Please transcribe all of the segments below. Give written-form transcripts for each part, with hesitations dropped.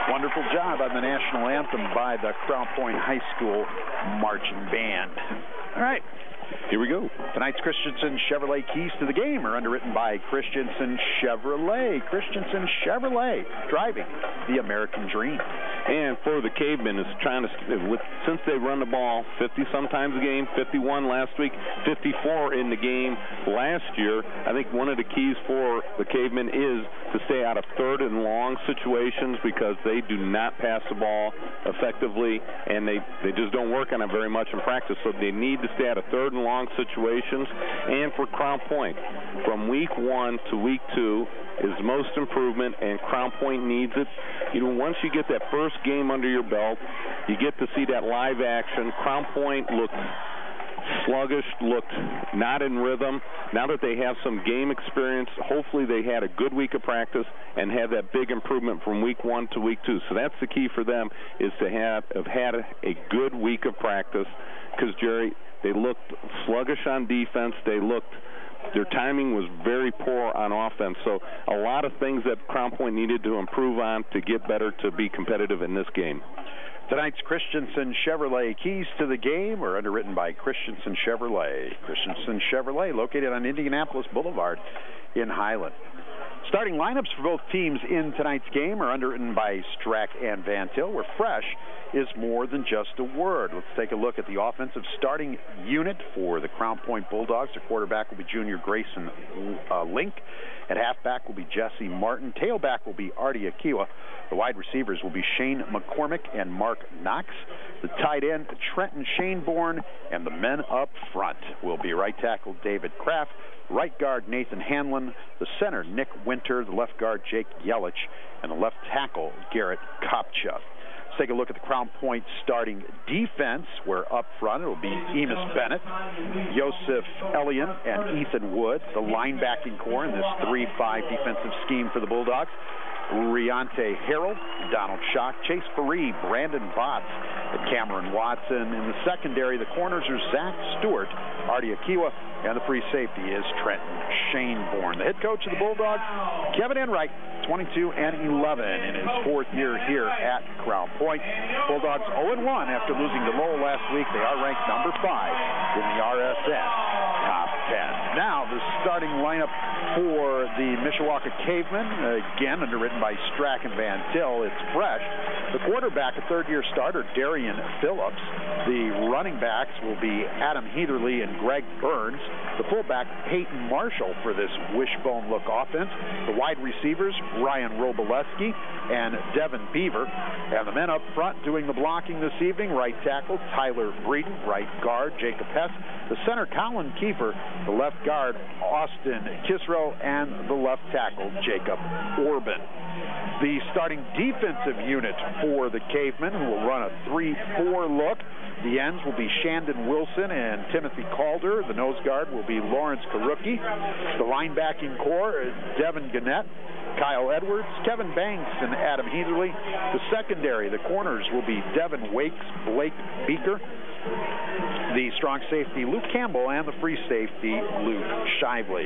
Wonderful job on the national anthem by the Crown Point High School Marching Band. All right. Here we go. Tonight's Christensen Chevrolet Keys to the Game are underwritten by Christensen Chevrolet. Christensen Chevrolet, driving the American dream. And for the Cavemen, is trying to, since they run the ball 50 sometimes a game, 51 last week, 54 in the game last year, I think one of the keys for the Cavemen is to stay out of third and long situations, because they do not pass the ball effectively, and they just don't work on it very much in practice. So they need to stay out of third and long situations. And for Crown Point, from week 1 to week 2 is most improvement, and Crown Point needs it. You know, once you get that first game under your belt, you get to see that live action. Crown Point looked sluggish, looked not in rhythm. Now that they have some game experience, hopefully they had a good week of practice and have that big improvement from week 1 to week 2. So that's the key for them, is to have had a good week of practice, because, Jerry, they looked sluggish on defense. Their timing was very poor on offense. So a lot of things that Crown Point needed to improve on to get better to be competitive in this game. Tonight's Christensen Chevrolet Keys to the Game are underwritten by Christensen Chevrolet. Christensen Chevrolet, located on Indianapolis Boulevard in Highland. Starting lineups for both teams in tonight's game are underwritten by Strack and Van Til, where fresh is more than just a word. Let's take a look at the offensive starting unit for the Crown Point Bulldogs. The quarterback will be junior Grayson Link. At halfback will be Jesse Martin. Tailback will be Artie Akiwa. The wide receivers will be Shane McCormick and Mark Knox. The tight end, Trenton Shaneborn. And the men up front will be right tackle David Kraft, right guard Nathan Hanlon, the center Nick Winter, the left guard Jake Yelich, and the left tackle Garrett Kopcha. Let's take a look at the Crown Point starting defense, where up front it will be Emus Bennett, Joseph Elliott, and Ethan Wood. The linebacking core in this 3-5 defensive scheme for the Bulldogs: Riante Harold, Donald Schock, Chase Faree, Brandon Botts, and Cameron Watson. In the secondary, the corners are Zach Stewart, Artie Akiwa, and the free safety is Trenton Shaneborn. The head coach of the Bulldogs, Kevin Enright, 22-11 in his fourth year here at Crown Point. Bulldogs 0-1 after losing to Lowell last week. They are ranked number 5 in the RSN top 10. Now the starting lineup for the Mishawaka Cavemen, again underwritten by Strack and Van Til. It's fresh. The quarterback, a third-year starter, Darian Phillips. The running backs will be Adam Heatherly and Greg Burns. The fullback, Peyton Marshall, for this wishbone look offense. The wide receivers, Ryan Roboleski and Devin Beaver. And the men up front doing the blocking this evening: right tackle Tyler Breeden, right guard Jacob Hess, the center Colin Kiefer, the left guard Austin Kisro, and the left tackle Jacob Orban. The starting defensive unit for the Cavemen, who will run a 3-4 look. The ends will be Shandon Wilson and Timothy Calder. The nose guard will be Lawrence Karuki. The linebacking core is Devin Gannett, Kyle Edwards, Kevin Banks, and Adam Heatherly. The secondary, the corners, will be Devin Wakes, Blake Beaker, the strong safety Luke Campbell, and the free safety Luke Shively.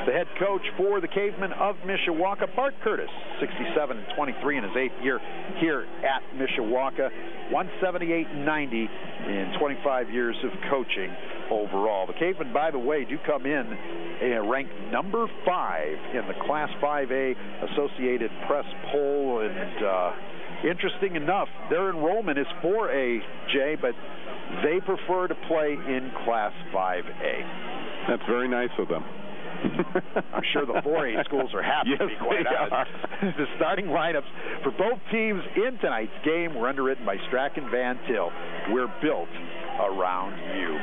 The head coach for the Cavemen of Mishawaka, Bart Curtis, 67-23 in his 8th year here at Mishawaka, 178-90 in 25 years of coaching overall. The Cavemen, by the way, do come in ranked number 5 in the Class 5A Associated Press poll, and interesting enough, their enrollment is 4A, Jay, but they prefer to play in Class 5A. That's very nice of them. I'm sure the 4A schools are happy to be quite honest. The starting lineups for both teams in tonight's game were underwritten by Strack and Van Til. We're built around you.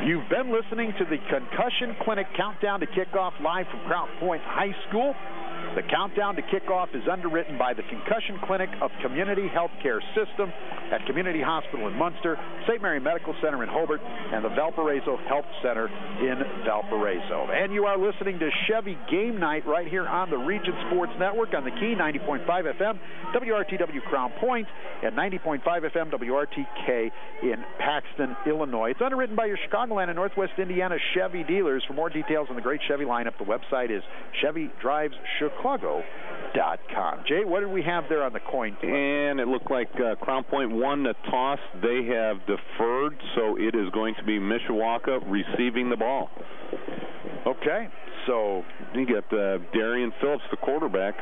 You've been listening to the Concussion Clinic Countdown to Kickoff live from Crown Point High School. The countdown to kickoff is underwritten by the Concussion Clinic of Community Healthcare System at Community Hospital in Munster, St. Mary Medical Center in Hobart, and the Valparaiso Health Center in Valparaiso. And you are listening to Chevy Game Night right here on the Region Sports Network on the Key, 90.5 FM, WRTW Crown Point, and 90.5 FM, WRTK in Paxton, Illinois. It's underwritten by your Chicagoland and Northwest Indiana Chevy dealers. For more details on the great Chevy lineup, the website is ChevyDrivesChicago.com. CrownPointChicago.com. Jay, what did we have there on the coin flip? And it looked like Crown Point won the toss. They have deferred, so it is going to be Mishawaka receiving the ball. Okay, so you get Darian Phillips, the quarterback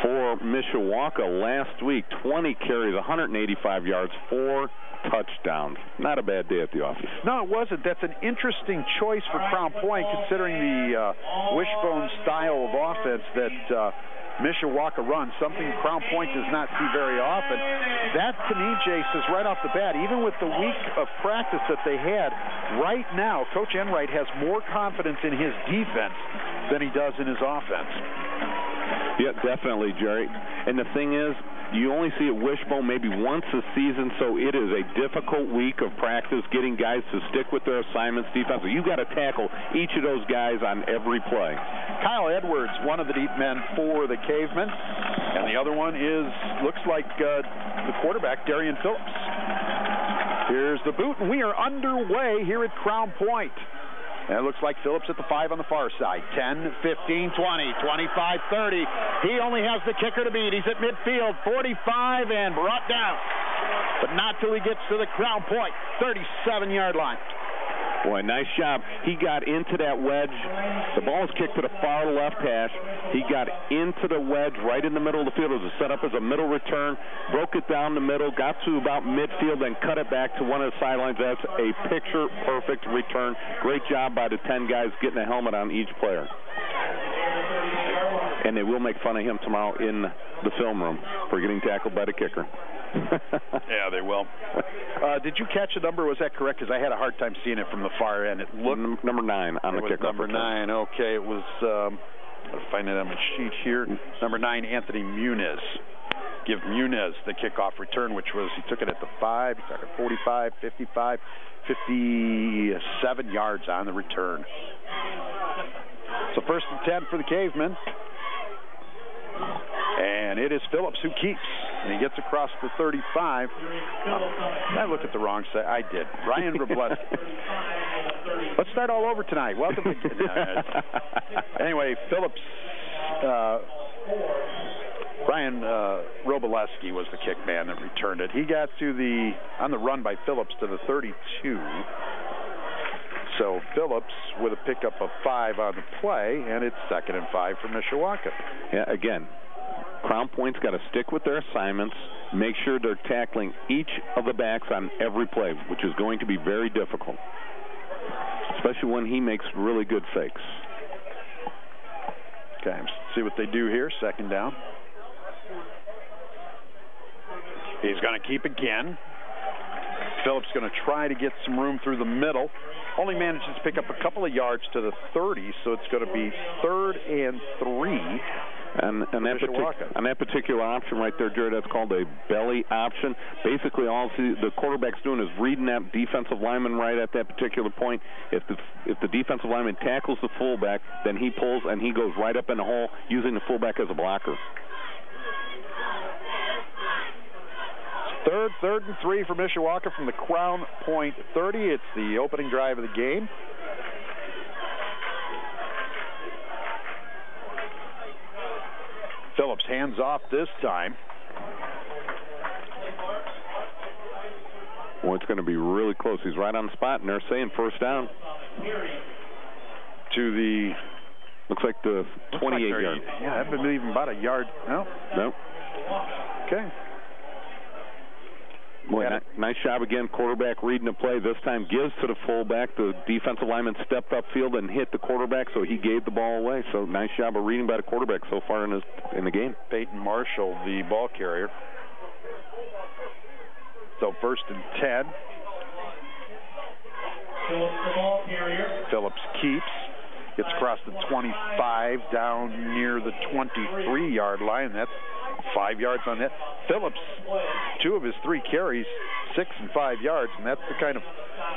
for Mishawaka last week. 20 carries, 185 yards, 4 touchdowns. Not a bad day at the office. No, it wasn't. That's an interesting choice for Crown Point, considering the wishbone style of offense that Mishawaka runs, something Crown Point does not see very often. That, to me, Jay, says right off the bat, even with the week of practice that they had, right now, Coach Enright has more confidence in his defense than he does in his offense. Yeah, definitely, Jerry. And the thing is, you only see a wishbone maybe once a season, so it is a difficult week of practice getting guys to stick with their assignments defensively. You've got to tackle each of those guys on every play. Kyle Edwards, one of the deep men for the Cavemen, and the other one looks like the quarterback, Darian Phillips. Here's the boot, and we are underway here at Crown Point. And it looks like Phillips at the 5 on the far side. 10, 15, 20, 25, 30. He only has the kicker to beat. He's at midfield, 45, and brought down. But not till he gets to the Crown Point, 37-yard line. Boy, nice job. He got into that wedge. The ball was kicked to the far left hash. He got into the wedge right in the middle of the field. It was set up as a middle return, broke it down the middle, got to about midfield, then cut it back to one of the sidelines. That's a picture-perfect return. Great job by the 10 guys getting a helmet on each player. And they will make fun of him tomorrow in the film room for getting tackled by the kicker. Yeah, they will. Did you catch a number? Was that correct? Because I had a hard time seeing it from the far end. It looked number 9 on the kickoff. Number 9. Okay, it was. I'll find it on my sheet here. Number 9, Anthony Muniz. Give Muniz the kickoff return, which was he took it at the 5. He took it 45, 55, 57 yards on the return. So 1st and 10 for the Cavemen. And it is Phillips who keeps. And he gets across the 35. I looked at the wrong side. I did. Ryan Robleski. Let's start all over tonight. Welcome to... Anyway, Phillips... Ryan Robleski was the kick man that returned it. He got to on the run by Phillips to the 32. So Phillips with a pickup of 5 on the play, and it's 2nd and 5 for Mishawaka. Yeah, again, Crown Point's got to stick with their assignments, make sure they're tackling each of the backs on every play, which is going to be very difficult, especially when he makes really good fakes. Okay, let's see what they do here. 2nd down. He's going to keep again. Phillips going to try to get some room through the middle. Only manages to pick up a couple of yards to the 30, so it's going to be 3rd and 3. And that particular option right there, Jared, that's called a belly option. Basically, all the quarterback's doing is reading that defensive lineman right at that particular point. If the defensive lineman tackles the fullback, then he pulls and he goes right up in the hole using the fullback as a blocker. 3rd and 3 for Mishawaka from the Crown Point 30. It's the opening drive of the game. Phillips hands off this time. Well, it's going to be really close. He's right on the spot, and they're saying 1st down. To the... Looks like the 28-yard. Yeah, I believe about a yard. No? Okay. Boy, nice job again. Quarterback reading the play. This time gives to the fullback. The defensive lineman stepped upfield and hit the quarterback, so he gave the ball away. So nice job of reading by the quarterback so far in the game. Peyton Marshall, the ball carrier. So 1st and 10. Phillips, the ball carrier. Phillips keeps. Gets across the 25 down near the 23-yard line. That's 5 yards on that. Phillips, 2 of his 3 carries, 6 and 5 yards, and that's the kind of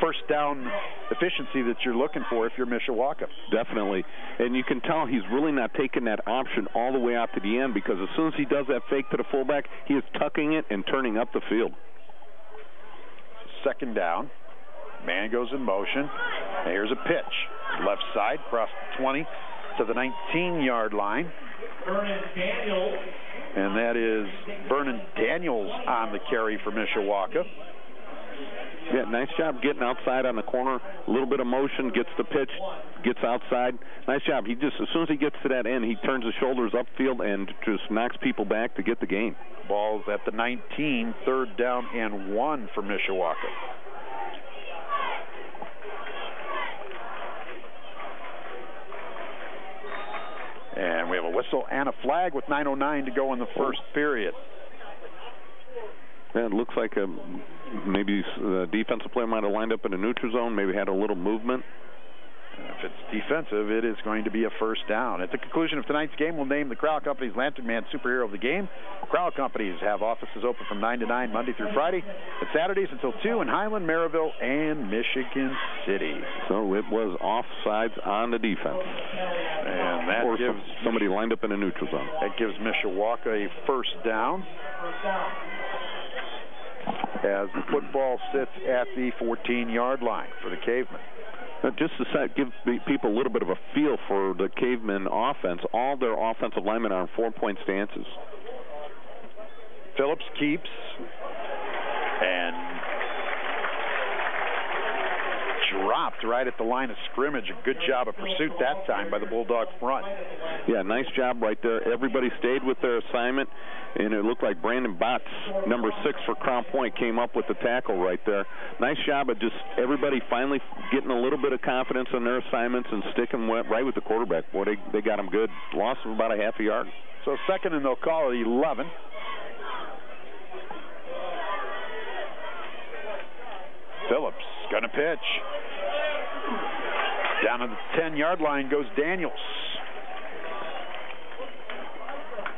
1st down efficiency that you're looking for if you're Mishawaka. Definitely. And you can tell he's really not taking that option all the way out to the end, because as soon as he does that fake to the fullback, he is tucking it and turning up the field. 2nd down. Man goes in motion. Here's a pitch. Left side, across the 20 to the 19-yard line. Vernon Daniels. And that is Vernon Daniels on the carry for Mishawaka. Yeah, nice job getting outside on the corner. A little bit of motion, gets the pitch, gets outside. Nice job. He just, as soon as he gets to that end, he turns his shoulders upfield and just knocks people back to get the game. Ball's at the 19, 3rd down and 1 for Mishawaka. And we have a whistle and a flag with 9:09 to go in the first period. And it looks like maybe the defensive player might have lined up in a neutral zone, maybe had a little movement. If it's defensive, it is going to be a first down. At the conclusion of tonight's game, we'll name the Crowell Companies Lantern Man Superhero of the game. Crowell Companies have offices open from 9 to 9 Monday through Friday, and Saturdays until 2 in Highland, Maryville, and Michigan City. So it was offsides on the defense. And that gives somebody lined up in a neutral zone. That gives Mishawaka a first down. As the football sits at the 14-yard line for the Cavemen. Just to give people a little bit of a feel for the Cavemen offense, all their offensive linemen are on 4-point stances. Phillips keeps and dropped right at the line of scrimmage. A good job of pursuit that time by the Bulldog front. Yeah, nice job right there. Everybody stayed with their assignment, and it looked like Brandon Botts, number 6 for Crown Point, came up with the tackle right there. Nice job of just everybody finally getting a little bit of confidence in their assignments and sticking right with the quarterback. Boy, they got him good. Loss of about a half a yard. So second, and they'll call it 11. Phillips going to pitch. Down to the 10-yard line goes Daniels.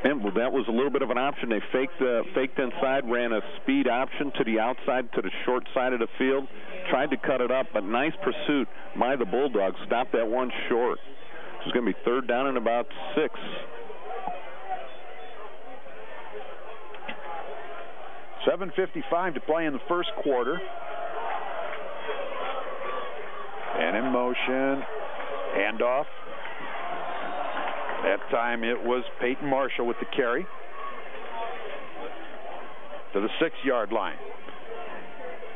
And that was a little bit of an option. They faked inside, ran a speed option to the outside, to the short side of the field, tried to cut it up, but nice pursuit by the Bulldogs. Stopped that one short. It's going to be 3rd down and about 6. $7:55 to play in the first quarter. And in motion, handoff. That time it was Peyton Marshall with the carry to the 6-yard line.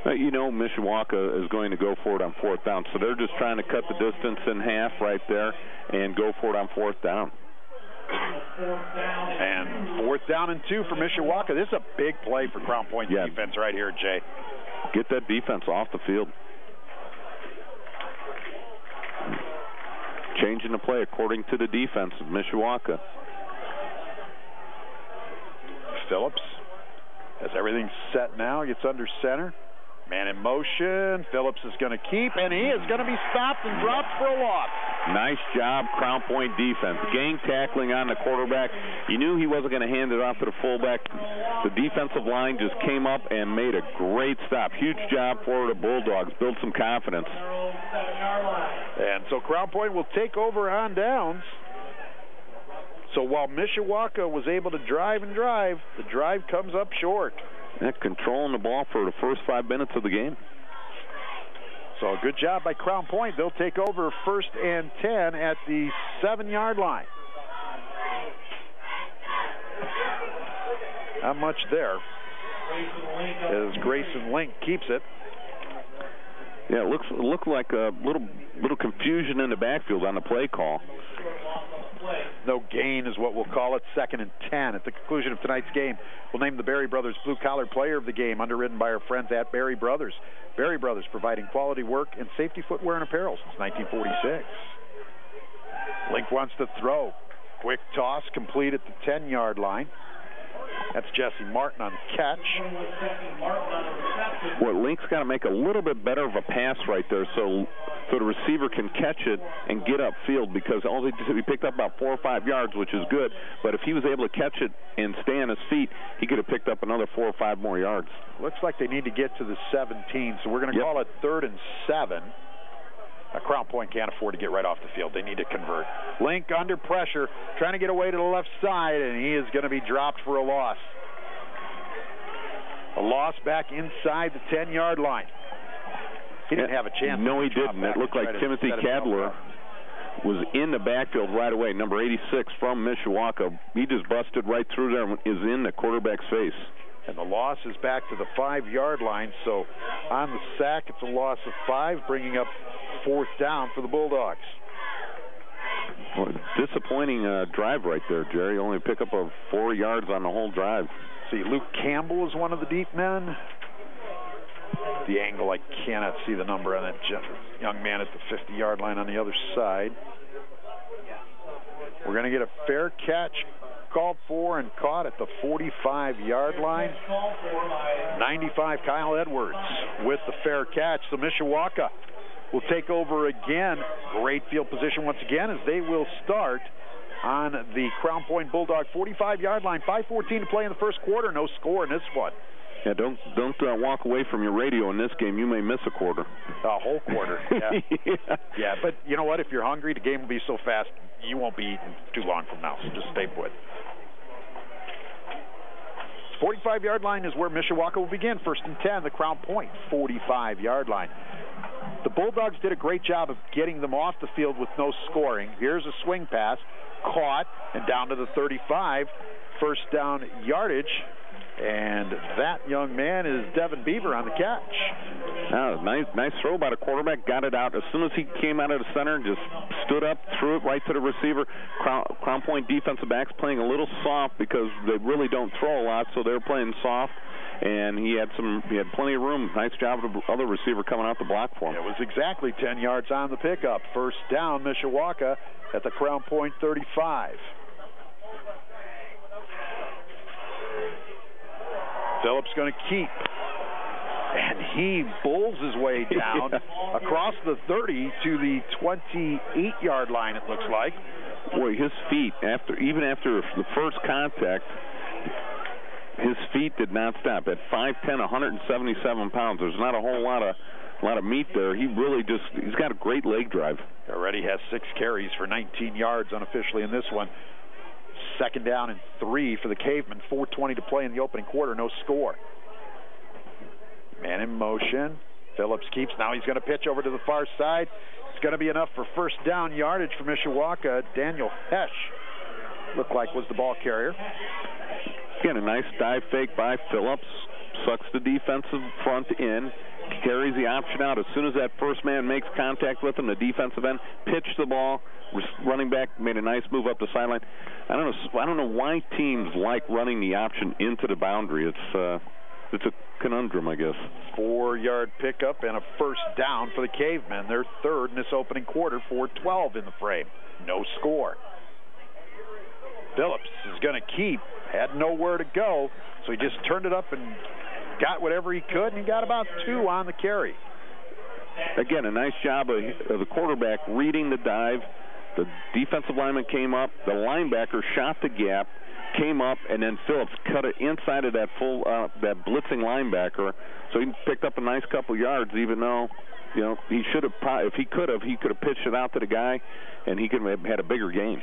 You know, Mishawaka is going to go for it on 4th down, so they're just trying to cut the distance in half right there and go for it on 4th down. And 4th down and 2 for Mishawaka. This is a big play for Crown Point defense right here, Jay. Get that defense off the field. Changing the play according to the defense of Mishawaka. Phillips has everything set now. Gets under center. Man in motion. Phillips is going to keep, and he is going to be stopped and dropped for a loss. Nice job, Crown Point defense. Gang tackling on the quarterback. You knew he wasn't going to hand it off to the fullback. The defensive line just came up and made a great stop. Huge job for the Bulldogs. Build some confidence. And so Crown Point will take over on downs. So while Mishawaka was able to drive, the drive comes up short. They're controlling the ball for the first 5 minutes of the game. So a good job by Crown Point. They'll take over 1st and 10 at the 7-yard line. Not much there as Grayson Link keeps it. Yeah, it looked like a little confusion in the backfield on the play call. No gain is what we'll call it. 2nd and 10. At the conclusion of tonight's game, we'll name the Berry Brothers Blue Collar Player of the Game, underwritten by our friends at Berry Brothers. Berry Brothers providing quality work and safety footwear and apparel since 1946. Link wants to throw. Quick toss, complete at the 10-yard line. That's Jesse Martin on the catch. Well, Link's got to make a little bit better of a pass right there so the receiver can catch it and get upfield, because he picked up about 4 or 5 yards, which is good. But if he was able to catch it and stay on his feet, he could have picked up another 4 or 5 more yards. Looks like they need to get to the 17, so we're going to call it 3rd and 7. Crown Point can't afford to get right off the field. They need to convert. Link under pressure, trying to get away to the left side, and he is going to be dropped for a loss. A loss back inside the 10-yard line. He didn't have a chance. No, he didn't. It looked like Timothy Cadler was in the backfield right away. Number 86 from Mishawaka. He just busted right through there and is in the quarterback's face. And the loss is back to the 5-yard line. So on the sack, it's a loss of 5, bringing up 4th down for the Bulldogs. Well, disappointing drive right there, Jerry. Only pick up of 4 yards on the whole drive. See, Luke Campbell is one of the deep men. The angle, I cannot see the number on that young man at the 50-yard line on the other side. We're going to get a fair catch called for and caught at the 45-yard line. 95, Kyle Edwards with the fair catch. So Mishawaka will take over again. Great field position once again as they will start on the Crown Point Bulldog 45-yard line. 5:14 to play in the first quarter. No score in this one. Yeah, don't walk away from your radio in this game. You may miss a quarter. A whole quarter. Yeah. Yeah, but you know what? If you're hungry, the game will be so fast you won't be eating too long from now. So just stay put. 45-yard line is where Mishawaka will begin. 1st and 10, the Crown Point 45-yard line. The Bulldogs did a great job of getting them off the field with no scoring. Here's a swing pass, caught, and down to the 35. 1st down yardage. And that young man is Devin Beaver on the catch. Oh, nice throw by the quarterback. Got it out as soon as he came out of the center. Just stood up, threw it right to the receiver. Crown Point defensive backs playing a little soft because they really don't throw a lot, so they're playing soft. And he had plenty of room. Nice job of the other receiver coming out the block for him. It was exactly 10 yards on the pickup. 1st down, Mishawaka at the Crown Point 35. Phillips going to keep, and he bowls his way down across the 30 to the 28-yard line, it looks like. Boy, his feet, even after the first contact, his feet did not stop. At 5'10", 177 pounds, there's not a whole lot of meat there. He's got a great leg drive. Already has 6 carries for 19 yards unofficially in this one. 2nd down and 3 for the Cavemen. 4:20 to play in the opening quarter. No score. Man in motion. Phillips keeps. Now he's going to pitch over to the far side. It's going to be enough for 1st down yardage for Mishawaka. Daniel Hesh looked like was the ball carrier. Again, a nice dive fake by Phillips. Sucks the defensive front in. Carries the option out. As soon as that first man makes contact with him, the defensive end pitched the ball. Running back made a nice move up the sideline. I don't know why teams like running the option into the boundary. It's a conundrum, I guess. 4-yard pickup and a 1st down for the Cavemen. They're 3rd in this opening quarter. 4:12 in the frame. No score. Phillips is going to keep. Had nowhere to go, so he just turned it up and got whatever he could, and he got about 2 on the carry. Again, a nice job of the quarterback reading the dive. The defensive lineman came up. The linebacker shot the gap, came up, and then Phillips cut it inside of that that blitzing linebacker. So he picked up a nice couple yards, even though, he should have. If he could have pitched it out to the guy, and he could have had a bigger gain.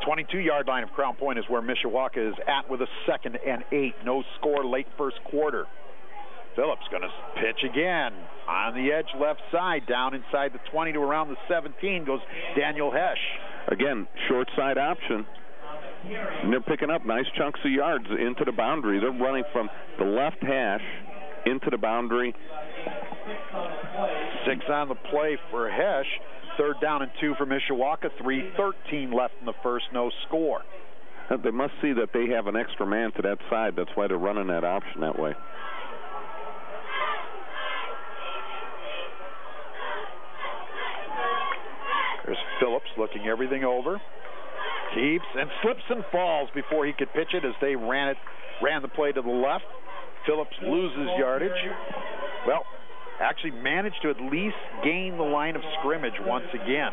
22-yard line of Crown Point is where Mishawaka is at with a 2nd and 8. No score late first quarter. Phillips going to pitch again on the edge left side, down inside the 20 to around the 17 goes Daniel Hesh. Again, short side option. And they're picking up nice chunks of yards into the boundary. They're running from the left hash into the boundary. 6 on the play for Hesh. 3rd down and 2 for Mishawaka. 3:13 left in the first. No score. They must see that they have an extra man to that side. That's why they're running that option that way. There's Phillips looking everything over. Keeps and slips and falls before he could pitch it as they ran the play to the left. Phillips loses yardage. Well, actually managed to at least gain the line of scrimmage once again.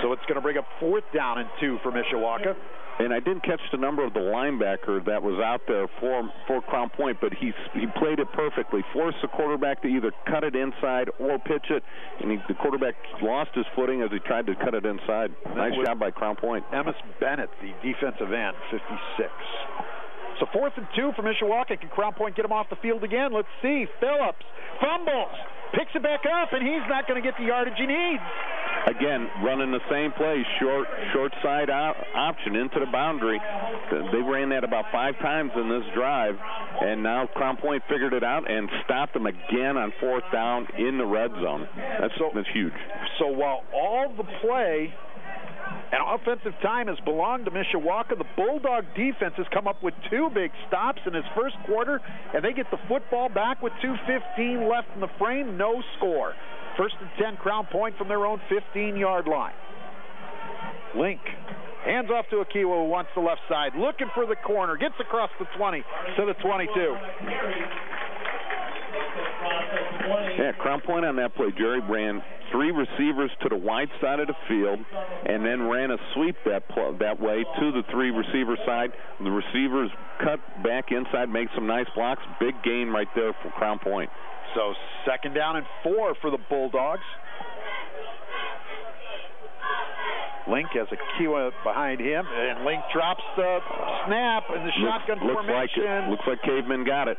So it's going to bring up 4th down and 2 for Mishawaka. And I didn't catch the number of the linebacker that was out there for Crown Point, but he played it perfectly. Forced the quarterback to either cut it inside or pitch it, and the quarterback lost his footing as he tried to cut it inside. Nice job by Crown Point. Emmis Bennett, the defensive end, 56. So 4th and 2 for Mishawaka. Can Crown Point get him off the field again? Let's see. Phillips fumbles, picks it back up, and he's not going to get the yardage he needs. again, running the same play, short side option into the boundary. They ran that about 5 times in this drive, and now Crown Point figured it out and stopped them again on 4th down in the red zone. That's huge. So while all the play and offensive time has belonged to Mishawaka, the Bulldog defense has come up with 2 big stops in his first quarter, and they get the football back with 2:15 left in the frame, no score. 1st and 10, Crown Point from their own 15-yard line. Link hands off to Akiwa, who wants the left side, looking for the corner, gets across the 20 to the 22. Yeah, Crown Point on that play, Jerry, ran 3 receivers to the wide side of the field and then ran a sweep that way to the 3 receiver side. The receivers cut back inside, make some nice blocks. Big gain right there for Crown Point. So 2nd down and 4 for the Bulldogs. Link has Akiwa behind him, and Link drops the snap in the shotgun formation. Looks like Caveman got it.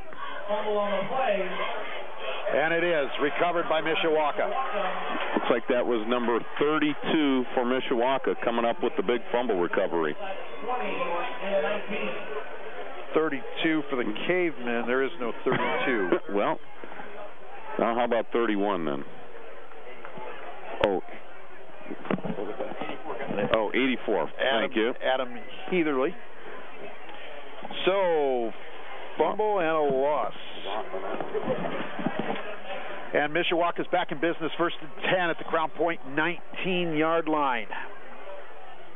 And it is recovered by Mishawaka. Looks like that was number 32 for Mishawaka coming up with the big fumble recovery. 32 for the Cavemen. There is no 32. Well, now how about 31 then? Oh, 84. Thank you. Adam Heatherly. So, fumble and a loss. And Mishawaka's back in business, 1st and 10 at the Crown Point 19-yard line.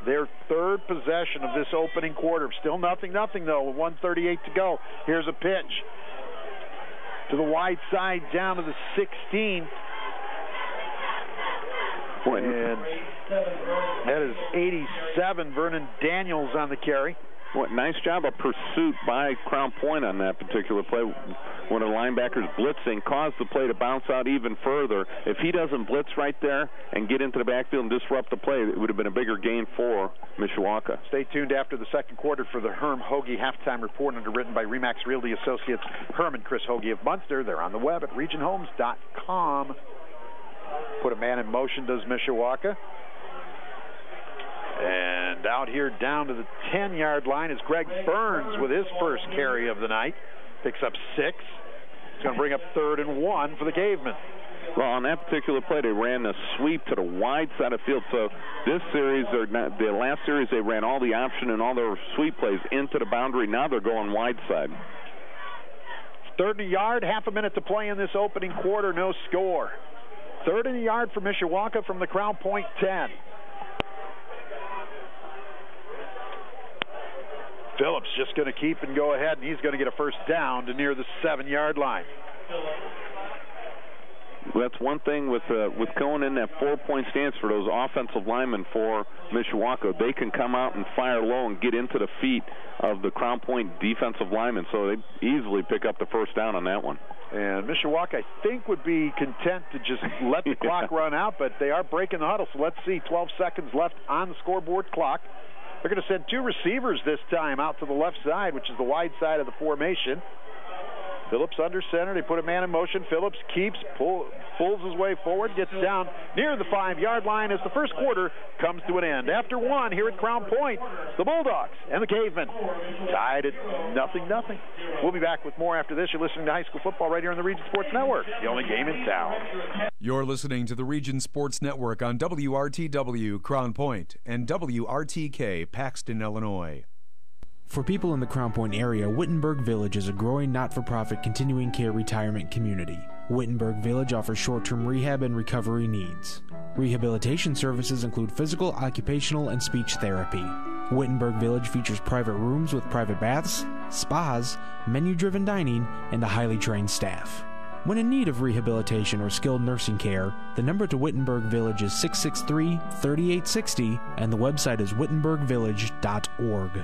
Their 3rd possession of this opening quarter. Still nothing though, with 1:38 to go. Here's a pitch to the wide side down to the 16. And that is 87, Vernon Daniels on the carry. What nice job of pursuit by Crown Point on that particular play. When a linebacker's blitzing, caused the play to bounce out even further. If he doesn't blitz right there and get into the backfield and disrupt the play, it would have been a bigger gain for Mishawaka. Stay tuned after the 2nd quarter for the Herm Hoagie halftime report, underwritten by Remax Realty Associates. Herm and Chris Hoagie of Munster. They're on the web at regionhomes.com. Put a man in motion, does Mishawaka. And out here down to the 10-yard line is Greg Burns with his first carry of the night. Picks up 6. It's going to bring up 3rd and 1 for the Cavemen. Well, on that particular play, they ran a sweep to the wide side of the field. So this series, the last series, they ran all the option and all their sweep plays into the boundary. Now they're going wide side. 3rd and a yard, half a minute to play in this opening quarter, no score. 3rd and a yard for Mishawaka from the Crown Point 10. Phillips just going to keep and go ahead, and he's going to get a 1st down to near the 7-yard line. Well, that's one thing with going in that 4-point stance for those offensive linemen for Mishawaka. They can come out and fire low and get into the feet of the Crown Point defensive linemen, so they easily pick up the 1st down on that one. And Mishawaka, I think, would be content to just let the clock run out, but they are breaking the huddle, so let's see. 12 seconds left on the scoreboard clock. They're going to send 2 receivers this time out to the left side, which is the wide side of the formation. Phillips under center. They put a man in motion. Phillips keeps, pulls his way forward, gets down near the 5-yard line as the first quarter comes to an end. After 1 here at Crown Point, the Bulldogs and the Cavemen tied at 0-0. We'll be back with more after this. You're listening to high school football right here on the Region Sports Network, the only game in town. You're listening to the Region Sports Network on WRTW Crown Point and WRTK Paxton, Illinois. For people in the Crown Point area, Wittenberg Village is a growing not-for-profit continuing care retirement community. Wittenberg Village offers short-term rehab and recovery needs. Rehabilitation services include physical, occupational, and speech therapy. Wittenberg Village features private rooms with private baths, spas, menu-driven dining, and a highly trained staff. When in need of rehabilitation or skilled nursing care, the number to Wittenberg Village is 663-3860, and the website is wittenbergvillage.org.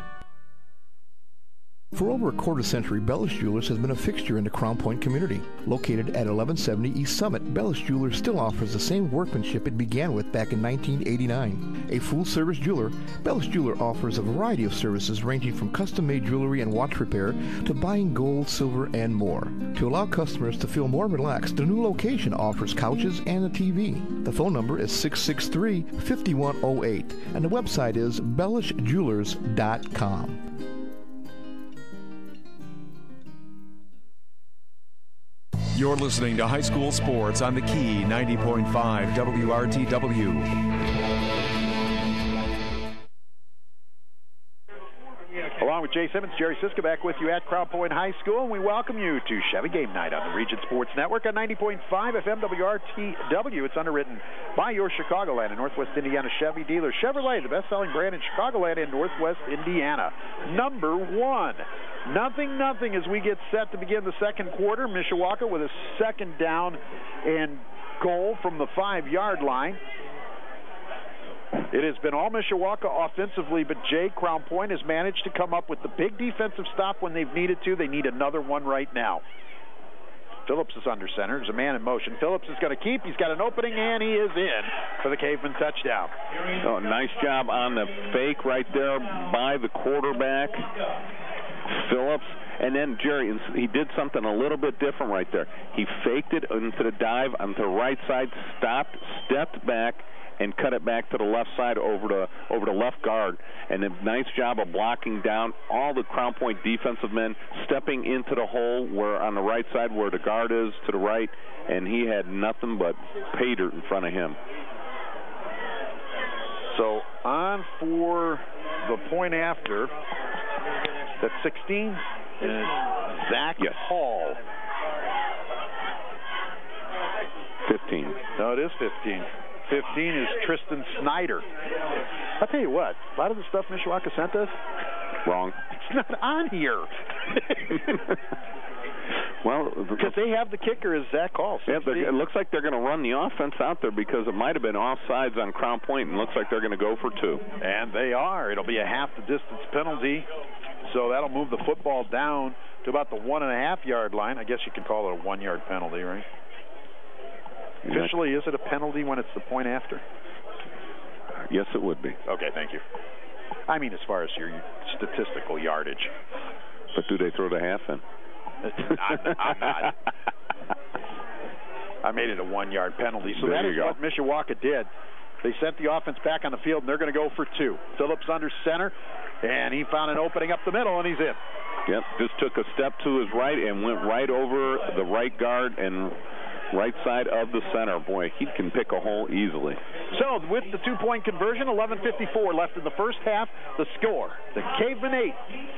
For over a quarter century, Bellis Jewelers has been a fixture in the Crown Point community. Located at 1170 East Summit, Bellis Jewelers still offers the same workmanship it began with back in 1989. A full-service jeweler, Bellis Jeweler offers a variety of services ranging from custom-made jewelry and watch repair to buying gold, silver, and more. To allow customers to feel more relaxed, the new location offers couches and a TV. The phone number is 663-5108, and the website is bellisjewelers.com. You're listening to High School Sports on the Key 90.5 WRTW. Along with Jay Simmons, Jerry Siska back with you at Crown Point High School, and we welcome you to Chevy Game Night on the Region Sports Network on 90.5 FM WRTW. It's underwritten by your Chicagoland and Northwest Indiana Chevy dealer. Chevrolet, the best-selling brand in Chicagoland and Northwest Indiana. Number one. Nothing as we get set to begin the second quarter. Mishawaka with a second down and goal from the 5-yard line. It has been all Mishawaka offensively, but Jay, Crown Point has managed to come up with the big defensive stop when they've needed to. They need another one right now. Phillips is under center. There's a man in motion. Phillips is going to keep. He's got an opening, and he is in for the Caveman touchdown. Oh, nice job on the fake right there by the quarterback, Phillips. And then, Jerry, he did something a little bit different right there. He faked it into the dive on the right side, stopped, stepped back, and cut it back to the left side over the left guard. And a nice job of blocking down all the Crown Point defensive men, stepping into the hole where on the right side where the guard is to the right, and he had nothing but pay dirt in front of him. So on for the point after. That's 16. Zach Hall. 15. No, it is 15. 15 is Tristan Snyder. I'll tell you what, a lot of the stuff Mishawaka sent us, wrong. It's not on here. Well, because they have the kicker as Zach Hall. Yeah, it looks like they're going to run the offense out there because it might have been offsides on Crown Point, and it looks like they're going to go for 2. And they are. It'll be a half the distance penalty, so that'll move the football down to about the 1.5-yard line. I guess you could call it a 1-yard penalty, right? Officially, is it a penalty when it's the point after? Yes, it would be. Okay, thank you. I mean, as far as your statistical yardage. But do they throw the half in? I'm not. I made it a 1-yard penalty. So that is what Mishawaka did. They sent the offense back on the field, and they're going to go for 2. Phillips under center, and he found an opening up the middle, and he's in. Yep, just took a step to his right and went right over the right guard and right side of the center. Boy, he can pick a hole easily. So with the 2-point conversion, 11:54 left in the first half. The score, the Cavemen 8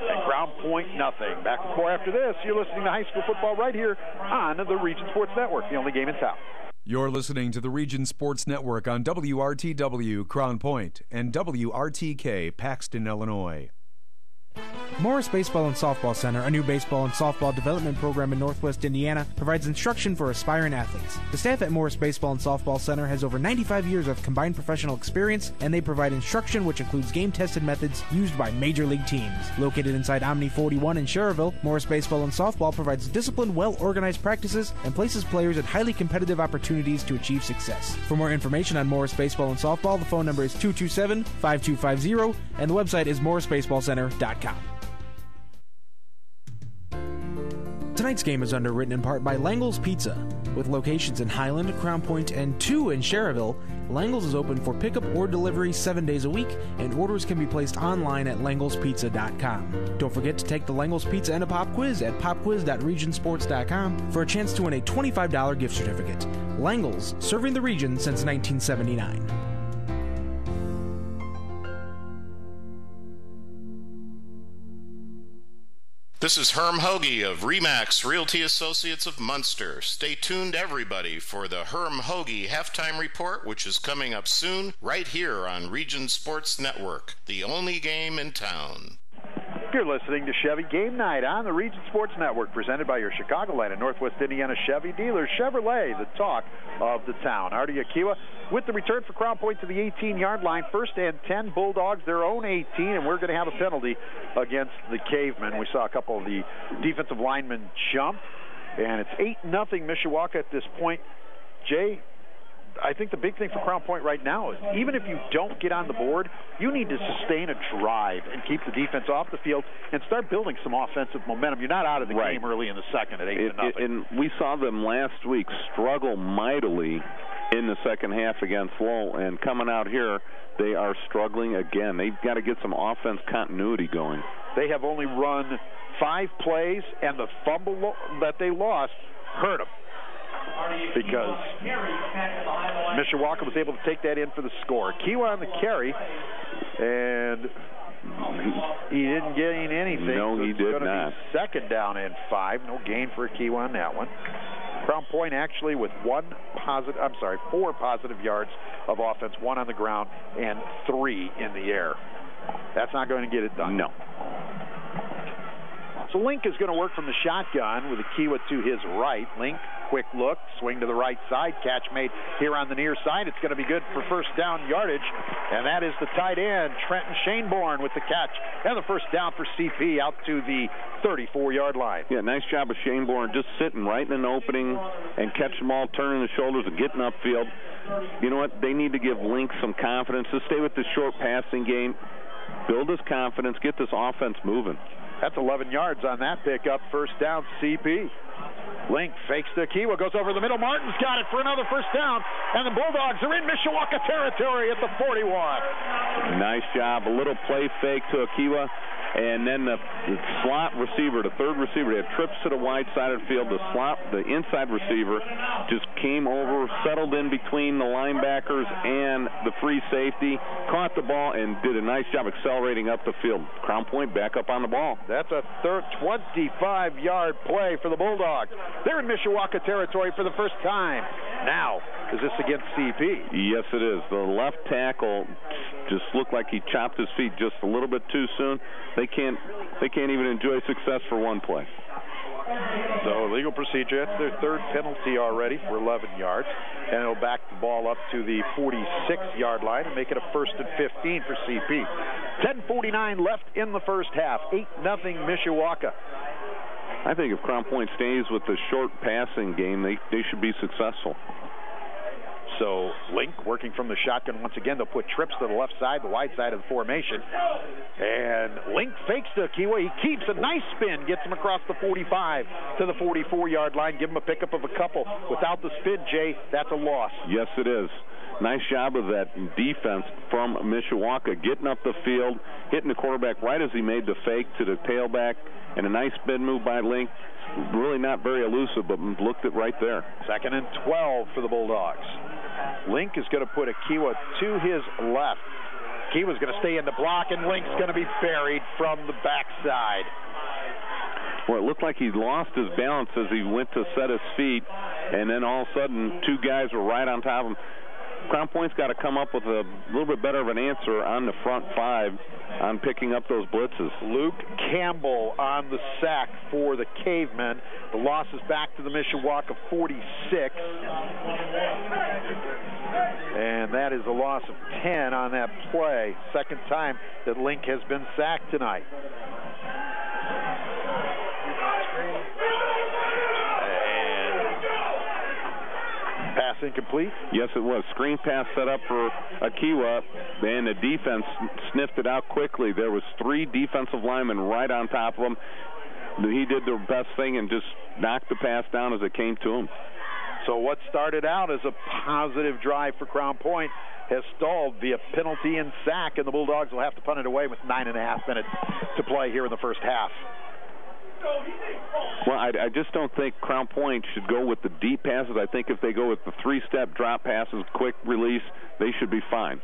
and Crown Point nothing. Back with more after this. You're listening to high school football right here on the Region Sports Network, the only game in town. You're listening to the Region Sports Network on WRTW Crown Point and WRTK Paxton, Illinois. Morris Baseball and Softball Center, a new baseball and softball development program in Northwest Indiana, provides instruction for aspiring athletes. The staff at Morris Baseball and Softball Center has over 95 years of combined professional experience, and they provide instruction which includes game-tested methods used by major league teams. Located inside Omni 41 in Schererville, Morris Baseball and Softball provides disciplined, well-organized practices and places players at highly competitive opportunities to achieve success. For more information on Morris Baseball and Softball, the phone number is 227-5250, and the website is morrisbaseballcenter.com. Tonight's game is underwritten in part by Langle's Pizza. With locations in Highland, Crown Point, and 2 in Schererville, Langle's is open for pickup or delivery 7 days a week, and orders can be placed online at langlespizza.com. Don't forget to take the Langle's Pizza and a Pop Quiz at popquiz.regionsports.com for a chance to win a $25 gift certificate. Langle's, serving the region since 1979. This is Herm Hoagie of Remax Realty Associates of Munster. Stay tuned, everybody, for the Herm Hoagie Halftime Report, which is coming up soon, right here on Region Sports Network, the only game in town. You're listening to Chevy Game Night on the Region Sports Network, presented by your Chicagoland and Northwest Indiana Chevy dealers. Chevrolet, the talk of the town. Artie Akiwa with the return for Crown Point to the 18-yard line. 1st and 10, Bulldogs their own 18, and we're going to have a penalty against the Cavemen. We saw a couple of the defensive linemen jump, and it's 8-0 Mishawaka at this point. Jay, I think the big thing for Crown Point right now is even if you don't get on the board, you need to sustain a drive and keep the defense off the field and start building some offensive momentum. You're not out of the game early in the second at 8-0. And we saw them last week struggle mightily in the second half against Lowell, and coming out here, they are struggling again. They've got to get some offense continuity going. They have only run 5 plays, and the fumble that they lost hurt them, because Mishawaka was able to take that in for the score. Kiwa on the carry, and he didn't gain anything. No, he did not. Second down and 5. No gain for Kiwa on that one. Crown Point actually with 4 positive yards of offense, 1 on the ground and 3 in the air. That's not going to get it done. No. So Link is going to work from the shotgun with Akiwa to his right. Link, quick look, swing to the right side. Catch made here on the near side. It's going to be good for first down yardage. And that is the tight end, Trenton Shaneborn, with the catch. And the first down for CP out to the 34-yard line. Yeah, nice job of Shaneborn just sitting right in an opening and catching the ball, turning the shoulders and getting upfield. You know what? They need to give Link some confidence to stay with the short passing game, build his confidence, get this offense moving. That's 11 yards on that pickup. First down, CP. Link fakes to Akiwa, goes over the middle. Martin's got it for another first down, and the Bulldogs are in Mishawaka territory at the 41. Nice job. A little play fake to Akiwa, and then the slot receiver, the third receiver, they had trips to the wide side of the field. The inside receiver just came over, settled in between the linebackers and the free safety, caught the ball, and did a nice job accelerating up the field. Crown Point back up on the ball. That's a 25-yard play for the Bulldogs. They're in Mishawaka territory for the first time. Now, is this against CP? Yes, it is. The left tackle just looked like he chopped his feet just a little bit too soon. They can't even enjoy success for one play. So legal procedure. That's their third penalty already for 11 yards. And it'll back the ball up to the 46-yard line and make it a 1st and 15 for CP. 10:49 left in the first half. 8-0 Mishawaka. I think if Crown Point stays with the short passing game, they should be successful. So Link working from the shotgun once again. They'll put trips to the left side, the wide side of the formation. And Link fakes to Akiwa. He keeps a nice spin, gets him across the 45 to the 44-yard line. Give him a pickup of a couple. Without the spin, Jay, that's a loss. Yes, it is. Nice job of that defense from Mishawaka, getting up the field, hitting the quarterback right as he made the fake to the tailback, and a nice spin move by Link. Really not very elusive, but looked it right there. 2nd and 12 for the Bulldogs. Link is going to put Akiwa to his left. Akiwa's going to stay in the block, and Link's going to be buried from the backside. Well, it looked like he lost his balance as he went to set his feet, and then all of a sudden 2 guys were right on top of him. Crown Point's got to come up with a little bit better of an answer on the front 5 on picking up those blitzes. Luke Campbell on the sack for the Cavemen. The loss is back to the Mishawaka 46. And that is a loss of 10 on that play. Second time that Link has been sacked tonight. Pass incomplete? Yes, it was. Screen pass set up for Akiwa, and the defense sniffed it out quickly. There was 3 defensive linemen right on top of him. He did the best thing and just knocked the pass down as it came to him. So what started out as a positive drive for Crown Point has stalled via penalty and sack, and the Bulldogs will have to punt it away with 9.5 minutes to play here in the first half. Well, I just don't think Crown Point should go with the deep passes. I think if they go with the 3-step drop passes, quick release, they should be fine.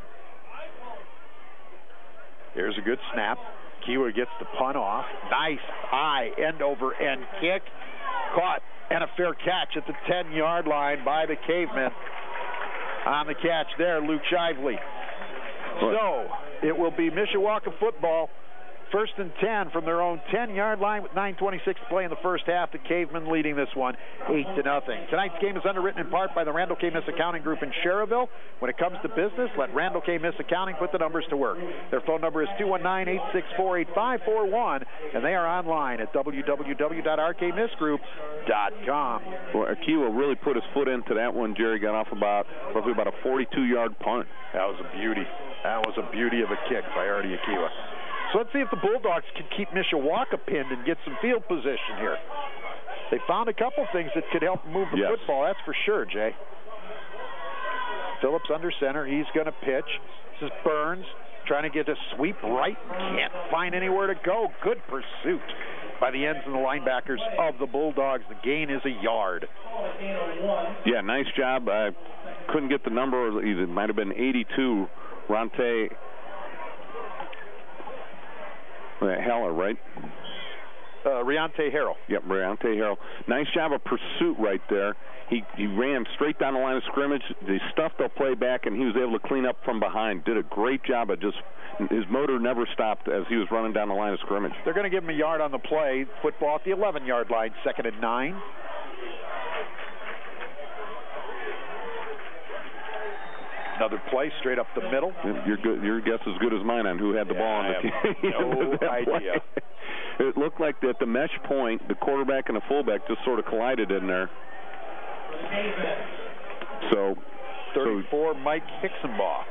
Here's a good snap. Kiwa gets the punt off. Nice high end-over-end kick. Caught and a fair catch at the 10-yard line by the Cavemen. On the catch there, Luke Shively. So it will be Mishawaka football First and 10 from their own 10-yard line with 9:26 to play in the first half. The Cavemen leading this one 8-0. Tonight's game is underwritten in part by the Randall K. Miss Accounting Group in Sherrville. When it comes to business, let Randall K. Miss Accounting put the numbers to work. Their phone number is 219-864-8541, and they are online at www.rkmissgroup.com. Well, Akiwa really put his foot into that one. Jerry got off roughly about a 42-yard punt. That was a beauty. That was a beauty of a kick by Artie Akiwa. So let's see if the Bulldogs can keep Mishawaka pinned and get some field position here. They found a couple things that could help move the football, that's for sure, Jay. Phillips under center. He's going to pitch. This is Burns trying to get a sweep right. Can't find anywhere to go. Good pursuit by the ends and the linebackers of the Bulldogs. The gain is a yard. Yeah, nice job. I couldn't get the number. It might have been 82. Ronte Heller, right? Riante Harrell. Yep, Riante Harrell. Nice job of pursuit right there. He ran straight down the line of scrimmage. They stuffed the play back, and he was able to clean up from behind. Did a great job of his motor never stopped as he was running down the line of scrimmage. They're going to give him a yard on the play. Football at the 11-yard line, 2nd and 9. Another play straight up the middle. Your guess is as good as mine on who had the ball on the team. No idea. It looked like at the mesh point, the quarterback and the fullback just sort of collided in there. So 34, Mike Hicksonbaugh.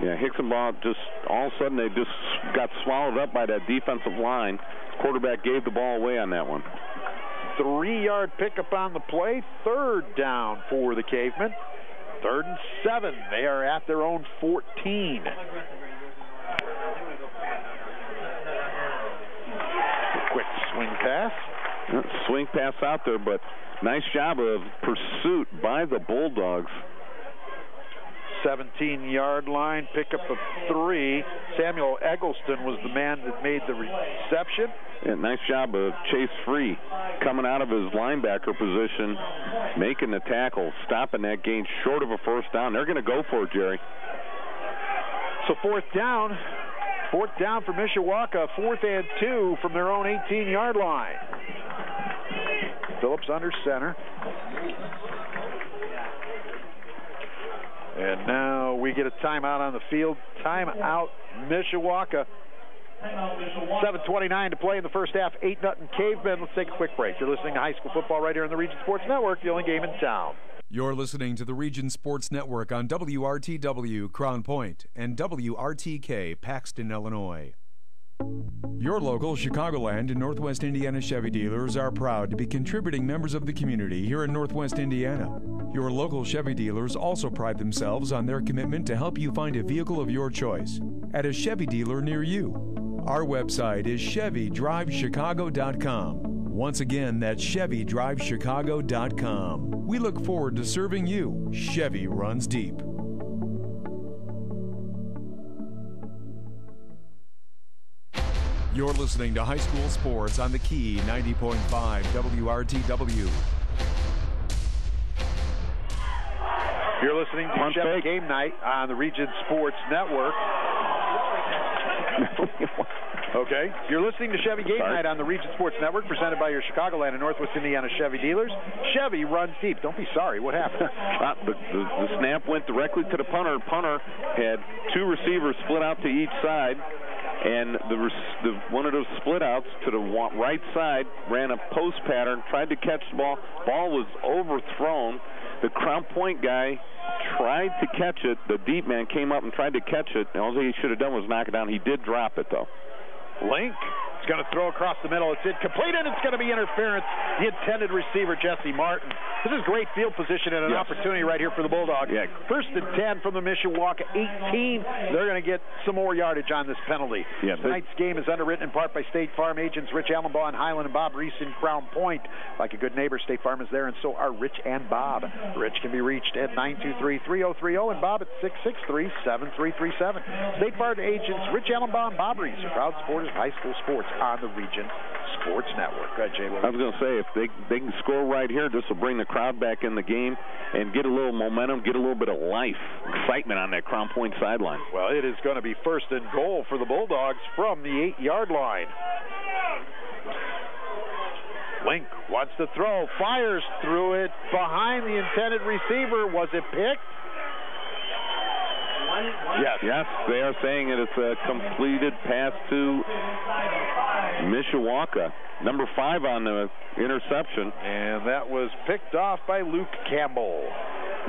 Yeah, Hicksonbaugh just all of a sudden they just got swallowed up by that defensive line. Quarterback gave the ball away on that one. 3-yard pickup on the play. 3rd down for the Cavemen. 3rd and 7. They are at their own 14. Quick swing pass. Swing pass out there, but nice job of pursuit by the Bulldogs. 17-yard line, pickup of 3. Samuel Eggleston was the man that made the reception. Yeah, nice job of Chase Free coming out of his linebacker position, making the tackle, stopping that gain short of a first down. They're going to go for it, Jerry. So 4th down. 4th down for Mishawaka. 4th and 2 from their own 18-yard line. Phillips under center. And now we get a timeout on the field. Timeout, Mishawaka. 7:29 to play in the first half. 8-0 Cavemen. Let's take a quick break. You're listening to high school football right here on the Region Sports Network, the only game in town. You're listening to the Region Sports Network on WRTW Crown Point and WRTK Paxton, Illinois. Your local Chicagoland and Northwest Indiana Chevy dealers are proud to be contributing members of the community here in Northwest Indiana. Your local Chevy dealers also pride themselves on their commitment to help you find a vehicle of your choice at a Chevy dealer near you. Our website is ChevyDriveChicago.com. Once again, that's ChevyDriveChicago.com. We look forward to serving you. Chevy runs deep. You're listening to High School Sports on the Key 90.5 WRTW. You're listening to Chevy Game Night on the Region Sports Network. Okay. You're listening to Chevy Game Night on the Region Sports Network, presented by your Chicagoland and Northwest Indiana Chevy dealers. Chevy runs deep. Don't be sorry. What happened? The snap went directly to the punter. Punter had 2 receivers split out to each side, and one of those split outs to the right side ran a post pattern, tried to catch the ball. Ball was overthrown. The Crown Point guy tried to catch it. The deep man came up and tried to catch it. And all he should have done was knock it down. He did drop it, though. Link is going to throw across the middle. It's incomplete, and it's going to be interference. The intended receiver, Jesse Martin. This is great field position and an opportunity right here for the Bulldogs. Yeah. 1st and 10 from the Mishawaka 18. They're going to get some more yardage on this penalty. Yeah, Tonight's game is underwritten in part by State Farm agents Rich Allenbaugh in Highland and Bob Reese in Crown Point. Like a good neighbor, State Farm is there, and so are Rich and Bob. Rich can be reached at 923-3030 and Bob at 663-7337. State Farm agents Rich Allenbaugh and Bob Reese are proud supporters of high school sports on the Region Sports Network. Go ahead, Jay. I was going to say, if they can score right here, this will bring the crowd back in the game and get a little momentum, get a little bit of life, excitement on that Crown Point sideline. Well, it is going to be first and goal for the Bulldogs from the 8-yard line. Link wants to throw, fires through it, behind the intended receiver. Was it picked? Yes, they are saying that it's a completed pass to Mishawaka, number 5 on the interception. And that was picked off by Luke Campbell.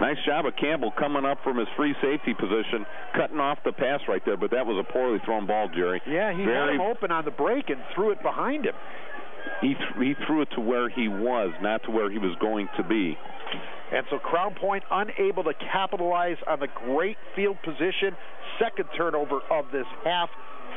Nice job of Campbell coming up from his free safety position, cutting off the pass right there, but that was a poorly thrown ball, Jerry. Yeah, he had him open on the break and threw it behind him. He threw it to where he was, not to where he was going to be. And so Crown Point unable to capitalize on the great field position. Second turnover of this half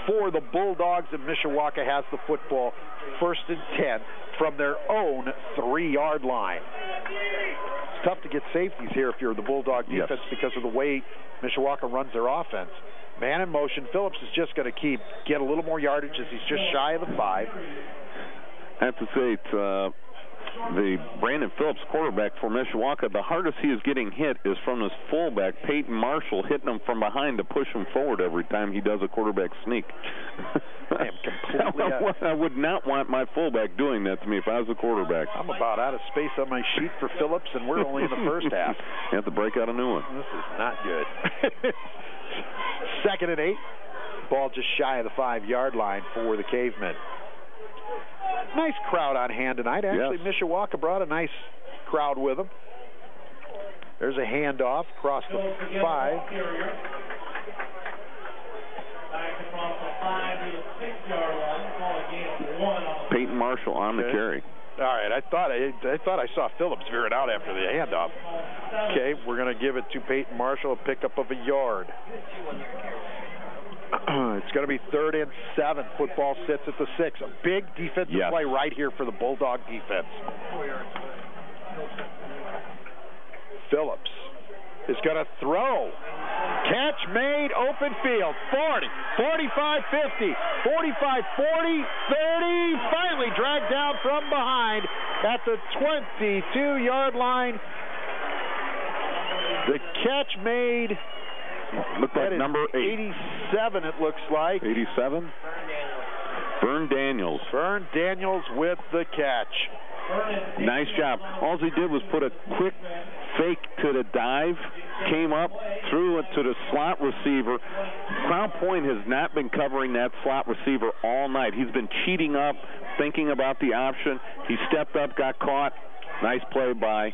for the Bulldogs, and Mishawaka has the football. First and 10 from their own 3-yard line. It's tough to get safeties here if you're the Bulldog defense because of the way Mishawaka runs their offense. Man in motion. Phillips is just going to get a little more yardage as he's just shy of the 5. I have to say, the Brandon Phillips quarterback for Mishawaka, the hardest he is getting hit is from his fullback, Peyton Marshall, hitting him from behind to push him forward every time he does a quarterback sneak. I am completely I would not want my fullback doing that to me if I was a quarterback. I'm about out of space on my sheet for Phillips, and we're only in the first half. You have to break out a new one. This is not good. Second and 8. Ball just shy of the 5-yard line for the Cavemen. Nice crowd on hand tonight. Actually, yes. Mishawaka brought a nice crowd with them. There's a handoff across the 5. Peyton Marshall on the carry. All right, I thought I saw Phillips veer it out after the handoff. Okay, we're going to give it to Peyton Marshall, a pickup of a yard. It's going to be 3rd and 7. Football sits at the 6. A big defensive play right here for the Bulldog defense. Phillips is going to throw. Catch made, open field. 40, 45, 50, 45, 40, 30. Finally dragged down from behind at the 22-yard line. The catch made. Looked like number 8. 87, it looks like. 87? Vern Daniels. Vern Daniels with the catch. Nice job. All he did was put a quick fake to the dive, came up, threw it to the slot receiver. Crown Point has not been covering that slot receiver all night. He's been cheating up, thinking about the option. He stepped up, got caught. Nice play by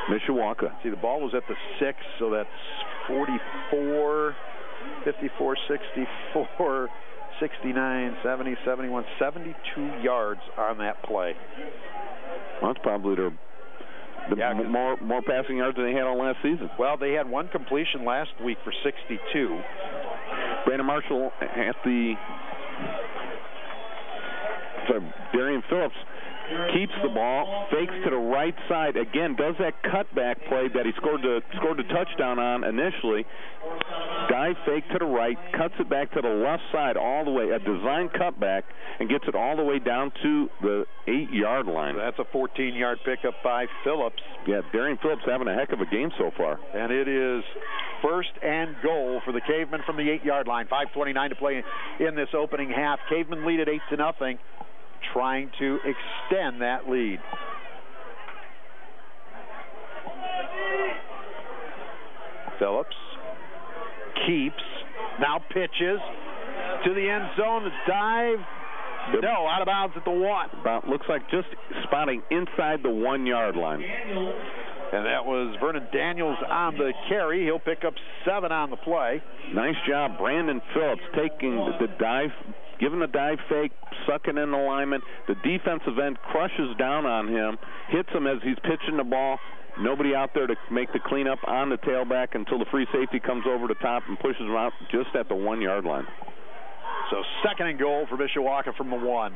Mishawaka. See, the ball was at the 6, so that's 44, 54, 64, 69, 70, 71, 72 yards on that play. Well, that's probably more passing yards than they had all last season. Well, they had one completion last week for 62. Brandon Marshall at the... Darian Phillips keeps the ball, fakes to the right side, again, does that cutback play that he scored the touchdown on initially. Dive fake to the right, cuts it back to the left side all the way, a design cutback, and gets it all the way down to the 8-yard line. That's a 14-yard pickup by Phillips. Yeah, Darian Phillips having a heck of a game so far. And it is first and goal for the Cavemen from the 8-yard line. 5:29 to play in this opening half. Cavemen lead at 8-0. Trying to extend that lead. Phillips keeps, now pitches to the end zone. The dive, no, out of bounds at the 1. Looks like just spotting inside the 1-yard line. And that was Vernon Daniels on the carry. He'll pick up 7 on the play. Nice job, Brandon Phillips, taking the dive, giving the dive fake, sucking in the lineman. The defensive end crushes down on him, hits him as he's pitching the ball. Nobody out there to make the cleanup on the tailback until the free safety comes over the top and pushes him out just at the 1-yard line. So second and goal for Mishawaka from the 1.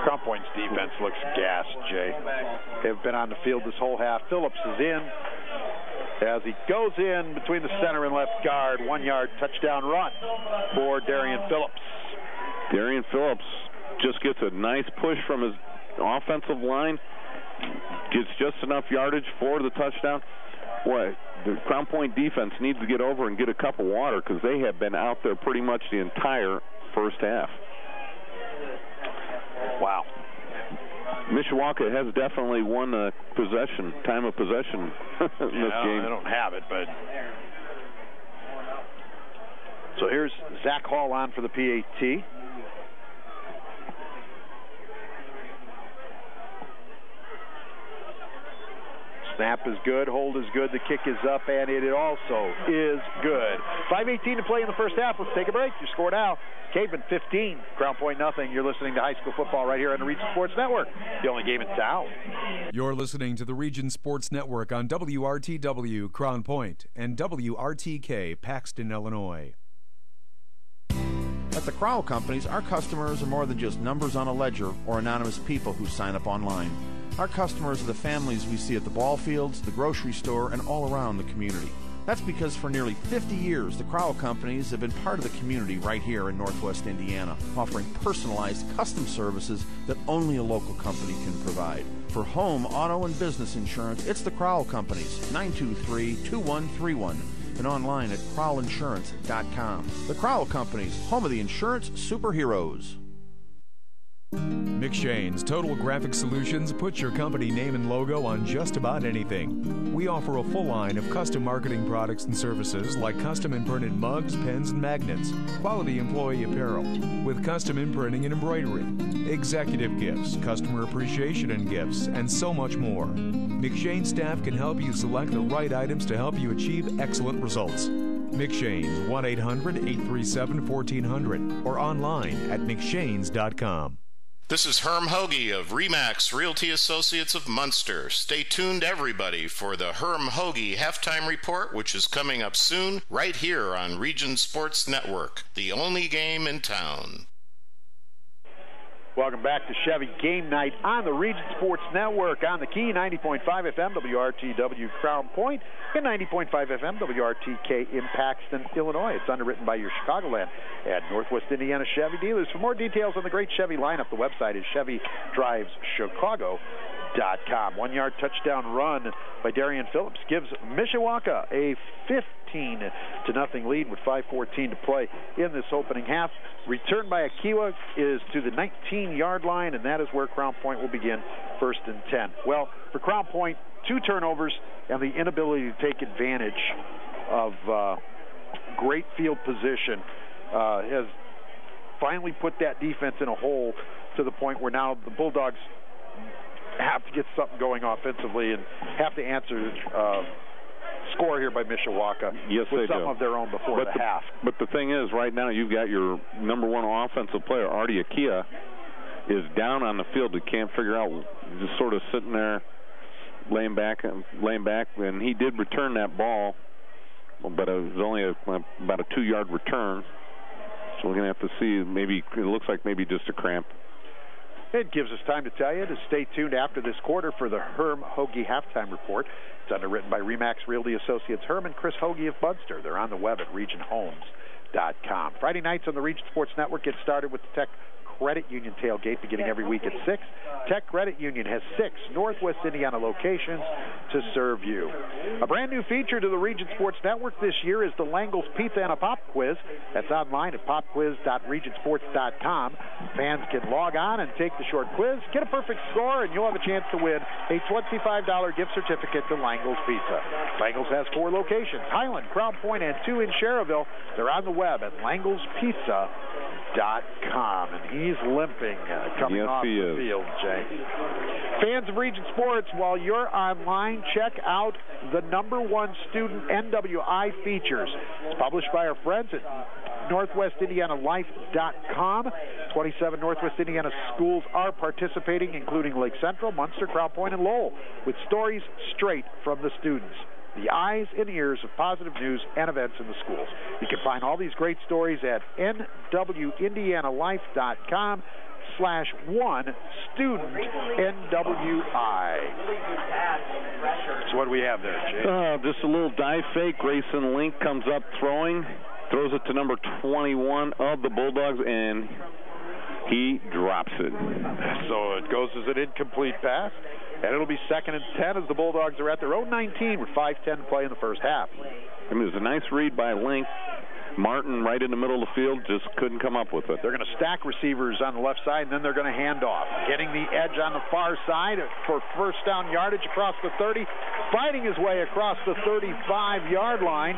Crown Point's defense looks gassed, Jay. They've been on the field this whole half. Phillips is in as he goes in between the center and left guard. 1-yard touchdown run for Darian Phillips. Darian Phillips just gets a nice push from his offensive line, gets just enough yardage for the touchdown. Boy, the Crown Point defense needs to get over and get a cup of water because they have been out there pretty much the entire first half. Wow. Mishawaka has definitely won time of possession in this game. I don't have it, but... So here's Zach Hall on for the PAT. Snap is good, hold is good, the kick is up, and it also is good. 5:18 to play in the first half. Let's take a break. Your score now, Caveman 15, Crown Point nothing. You're listening to high school football right here on the Region Sports Network, the only game in town. You're listening to the Region Sports Network on WRTW Crown Point and WRTK Paxton, Illinois. At the Crowell Companies, our customers are more than just numbers on a ledger or anonymous people who sign up online. Our customers are the families we see at the ball fields, the grocery store, and all around the community. That's because for nearly 50 years, the Crowell Companies have been part of the community right here in Northwest Indiana, offering personalized custom services that only a local company can provide. For home, auto, and business insurance, it's the Crowell Companies, 923-2131, and online at crowellinsurance.com. The Crowell Companies, home of the insurance superheroes. McShane's Total Graphic Solutions puts your company name and logo on just about anything. We offer a full line of custom marketing products and services like custom imprinted mugs, pens, and magnets, quality employee apparel, with custom imprinting and embroidery, executive gifts, customer appreciation and gifts, and so much more. McShane staff can help you select the right items to help you achieve excellent results. McShane's 1-800-837-1400 or online at mcshanes.com. This is Herm Hoagie of RE/MAX Realty Associates of Munster. Stay tuned, everybody, for the Herm Hoagie Halftime Report, which is coming up soon, right here on Region Sports Network, the only game in town. Welcome back to Chevy Game Night on the Region Sports Network on the Key, 90.5 FM WRTW Crown Point and 90.5 FM WRTK in Paxton, Illinois. It's underwritten by your Chicagoland and Northwest Indiana Chevy dealers. For more details on the great Chevy lineup, the website is ChevyDrivesChicago.com. 1-yard touchdown run by Darian Phillips gives Mishawaka a 15-0 lead with 5:14 to play in this opening half. Return by Akiwa is to the 19-yard line, and that is where Crown Point will begin, 1st and 10. Well, for Crown Point, 2 turnovers and the inability to take advantage of great field position has finally put that defense in a hole to the point where now the Bulldogs have to get something going offensively and have to answer score here by Mishawaka with something of their own before the half. But the thing is, right now you've got your number one offensive player, Artie Akia, is down on the field. He can't figure out, just sort of sitting there, laying back, and he did return that ball, but it was only about a 2-yard return. So we're going to have to see. Maybe it looks like maybe just a cramp. It gives us time to tell you to stay tuned after this quarter for the Herm Hoagie Halftime Report. It's underwritten by RE/MAX Realty Associates Herm and Chris Hoagie of Munster. They're on the web at regionhomes.com. Friday nights on the Region Sports Network get started with the Tech Credit Union tailgate beginning every week at 6. Tech Credit Union has 6 Northwest Indiana locations to serve you. A brand new feature to the Region Sports Network this year is the Langle's Pizza and a Pop Quiz. That's online at popquiz.regionsports.com. Fans can log on and take the short quiz, get a perfect score, and you'll have a chance to win a $25 gift certificate to Langle's Pizza. Langle's has 4 locations, Highland, Crown Point, and 2 in Sherrville. They're on the web at langlespizza.com. And he's limping coming off the field, Jay. Fans of Region Sports, while you're online, check out the #1 student NWI features. It's published by our friends at NorthwestIndianaLife.com. 27 Northwest Indiana schools are participating, including Lake Central, Munster, Crown Point, and Lowell, with stories straight from the students. The eyes and ears of positive news and events in the schools. You can find all these great stories at NWIndianaLife.com/1StudentNWI. So what do we have there, Jay? Just a little dive fake. Grayson Link comes up throwing, throws it to number 21 of the Bulldogs, and He drops it. So it goes as an incomplete pass, and it'll be 2nd and 10 as the Bulldogs are at their own 19 with 5:10 to play in the first half. I mean, it was a nice read by Link. Martin right in the middle of the field just couldn't come up with it. They're going to stack receivers on the left side, and then they're going to hand off. Getting the edge on the far side for first down yardage across the 30. Fighting his way across the 35-yard line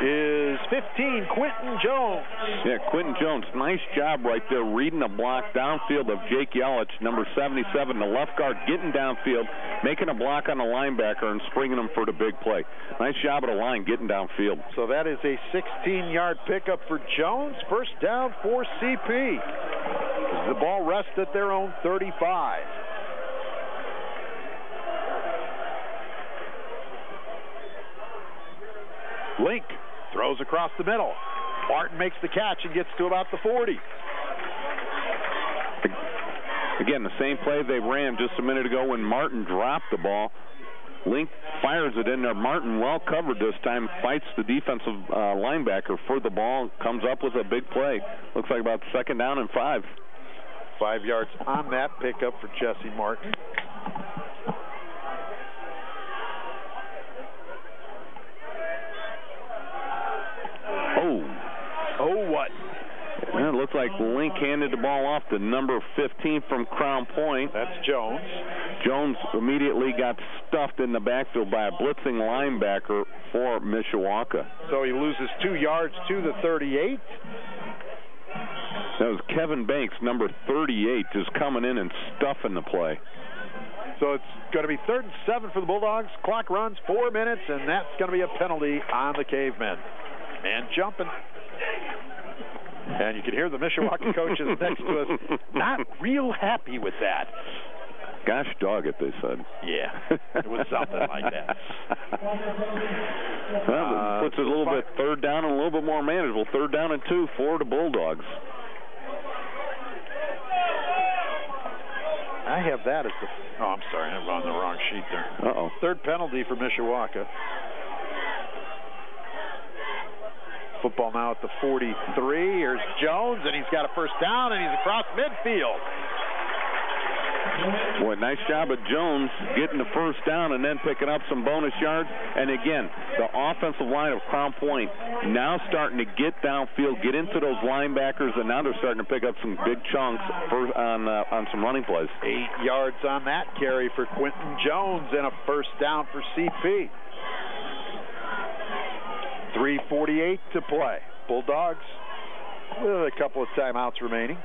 is 15, Quentin Jones. Yeah, Quentin Jones, nice job right there reading the block downfield of Jake Yelich, number 77, the left guard, getting downfield, making a block on the linebacker and springing him for the big play. Nice job of the line getting downfield. So that is a 16-yard pickup for Jones. First down for CP. The ball rests at their own 35. Link throws across the middle. Martin makes the catch and gets to about the 40. Again, the same play they ran just a minute ago when Martin dropped the ball. Link fires it in there. Martin, well covered this time, fights the defensive linebacker for the ball, comes up with a big play. Looks like about 2nd down and 5. 5 yards on that pickup for Jesse Martin. Oh, what? It looks like Link handed the ball off to number 15 from Crown Point. That's Jones. Jones immediately got stuffed in the backfield by a blitzing linebacker for Mishawaka. So he loses 2 yards to the 38. That was Kevin Banks, number 38, just coming in and stuffing the play. So it's going to be 3rd and 7 for the Bulldogs. Clock runs 4 minutes, and that's going to be a penalty on the Cavemen. And jumping. And you can hear the Mishawaka coaches next to us not real happy with that. Gosh dog it, they said. Yeah, it was something like that. Well, puts it a little bit 3rd down and a little bit more manageable. 3rd down and 2 for the Bulldogs. I have that as the... Oh, I'm sorry. I'm on the wrong sheet there. Uh-oh. 3rd penalty for Mishawaka. Football now at the 43. Here's Jones, and he's got a first down, and he's across midfield. Boy, nice job of Jones getting the first down and then picking up some bonus yards. And again, the offensive line of Crown Point now starting to get downfield, get into those linebackers, and now they're starting to pick up some big chunks on some running plays. 8 yards on that carry for Quentin Jones and a first down for CP. 3:48 to play. Bulldogs with a couple of timeouts remaining.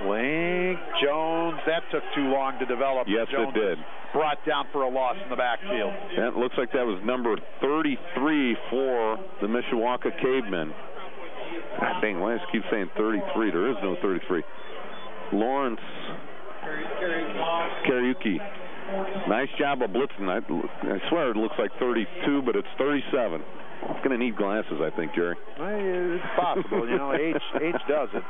Link, Jones, that took too long to develop. Yes, Jones it did. Brought down for a loss in the backfield. That looks like that was number 33 for the Mishawaka Cavemen. God dang, why do I keep saying 33? There is no 33. Lawrence Kariuki. Nice job of blitzing. I swear it looks like 32, but it's 37. It's going to need glasses, I think, Jerry. It's possible. You know, age does it.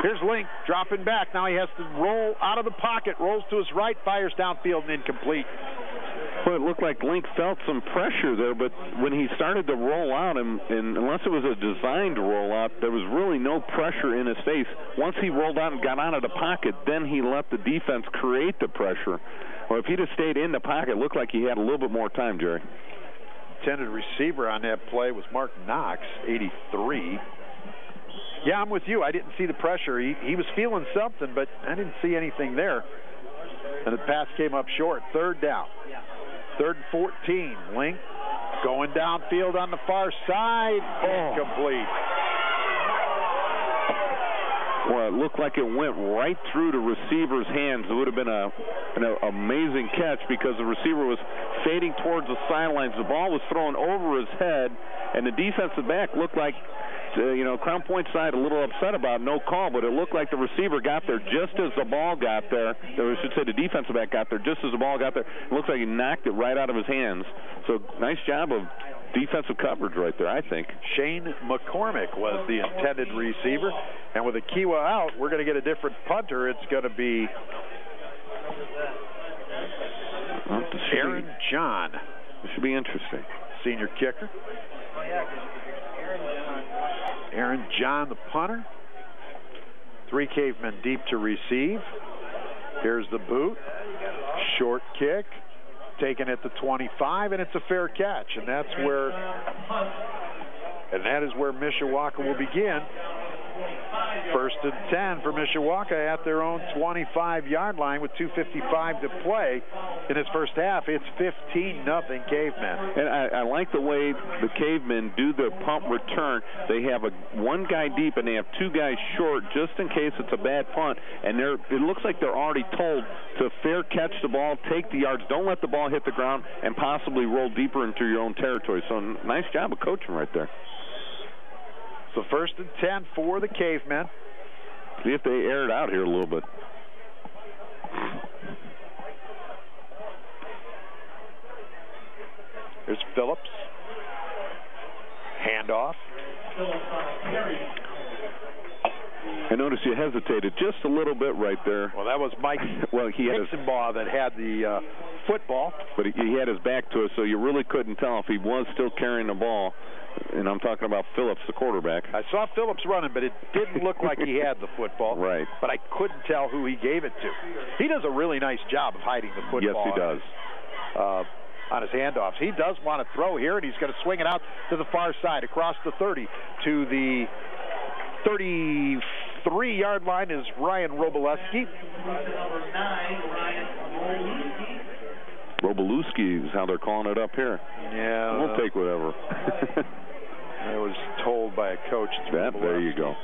Here's Link dropping back. Now he has to roll out of the pocket, rolls to his right, fires downfield and incomplete. Well, it looked like Link felt some pressure there, but when he started to roll out, and unless it was a designed rollout, there was really no pressure in his face. Once he rolled out and got out of the pocket, then he let the defense create the pressure. Or if he'd have stayed in the pocket, it looked like he had a little bit more time, Jerry. Intended receiver on that play was Mark Knox, 83. Yeah, I'm with you. I didn't see the pressure. He was feeling something, but I didn't see anything there. And the pass came up short. 3rd down. 3rd and 14. Link going downfield on the far side. Incomplete. Well, it looked like it went right through the receiver's hands. It would have been an amazing catch because the receiver was fading towards the sidelines. The ball was thrown over his head, and the defensive back looked like, Crown Point side a little upset about no call, but it looked like the receiver got there just as the ball got there. Or I should say the defensive back got there just as the ball got there. It looks like he knocked it right out of his hands. So nice job of defensive coverage right there, I think. Shane McCormick was the intended receiver. And with Akiwa out, we're going to get a different punter. It's going to be Aaron John. This should be interesting. Senior kicker. Aaron John, the punter. 3 Cavemen deep to receive. Here's the boot. Short kick. Taken at the 25, and it's a fair catch. And that is where Mishawaka will begin. 1st and 10 for Mishawaka at their own 25-yard line with 2:55 to play in his first half. It's 15-0 Cavemen. And I like the way the Cavemen do their punt return. They have one guy deep and they have 2 guys short just in case it's a bad punt. And it looks like they're already told to fair catch the ball, take the yards, don't let the ball hit the ground, and possibly roll deeper into your own territory. So nice job of coaching right there. So 1st and 10 for the Cavemen. See if they air it out here a little bit. There's Phillips. Handoff. I noticed you hesitated just a little bit right there. Well, that was Mike Hixenbaugh that had the football. But he had his back to it, so you really couldn't tell if he was still carrying the ball. And I'm talking about Phillips, the quarterback. I saw Phillips running, but it didn't look like he had the football. Right. But I couldn't tell who he gave it to. He does a really nice job of hiding the football. Yes, he does. On his handoffs. He does want to throw here, and he's going to swing it out to the far side, across the 30 to the 33-yard line is Ryan Robolewski. Robolewski is how they're calling it up here. Yeah. We'll take whatever. I was told by a coach. There you go.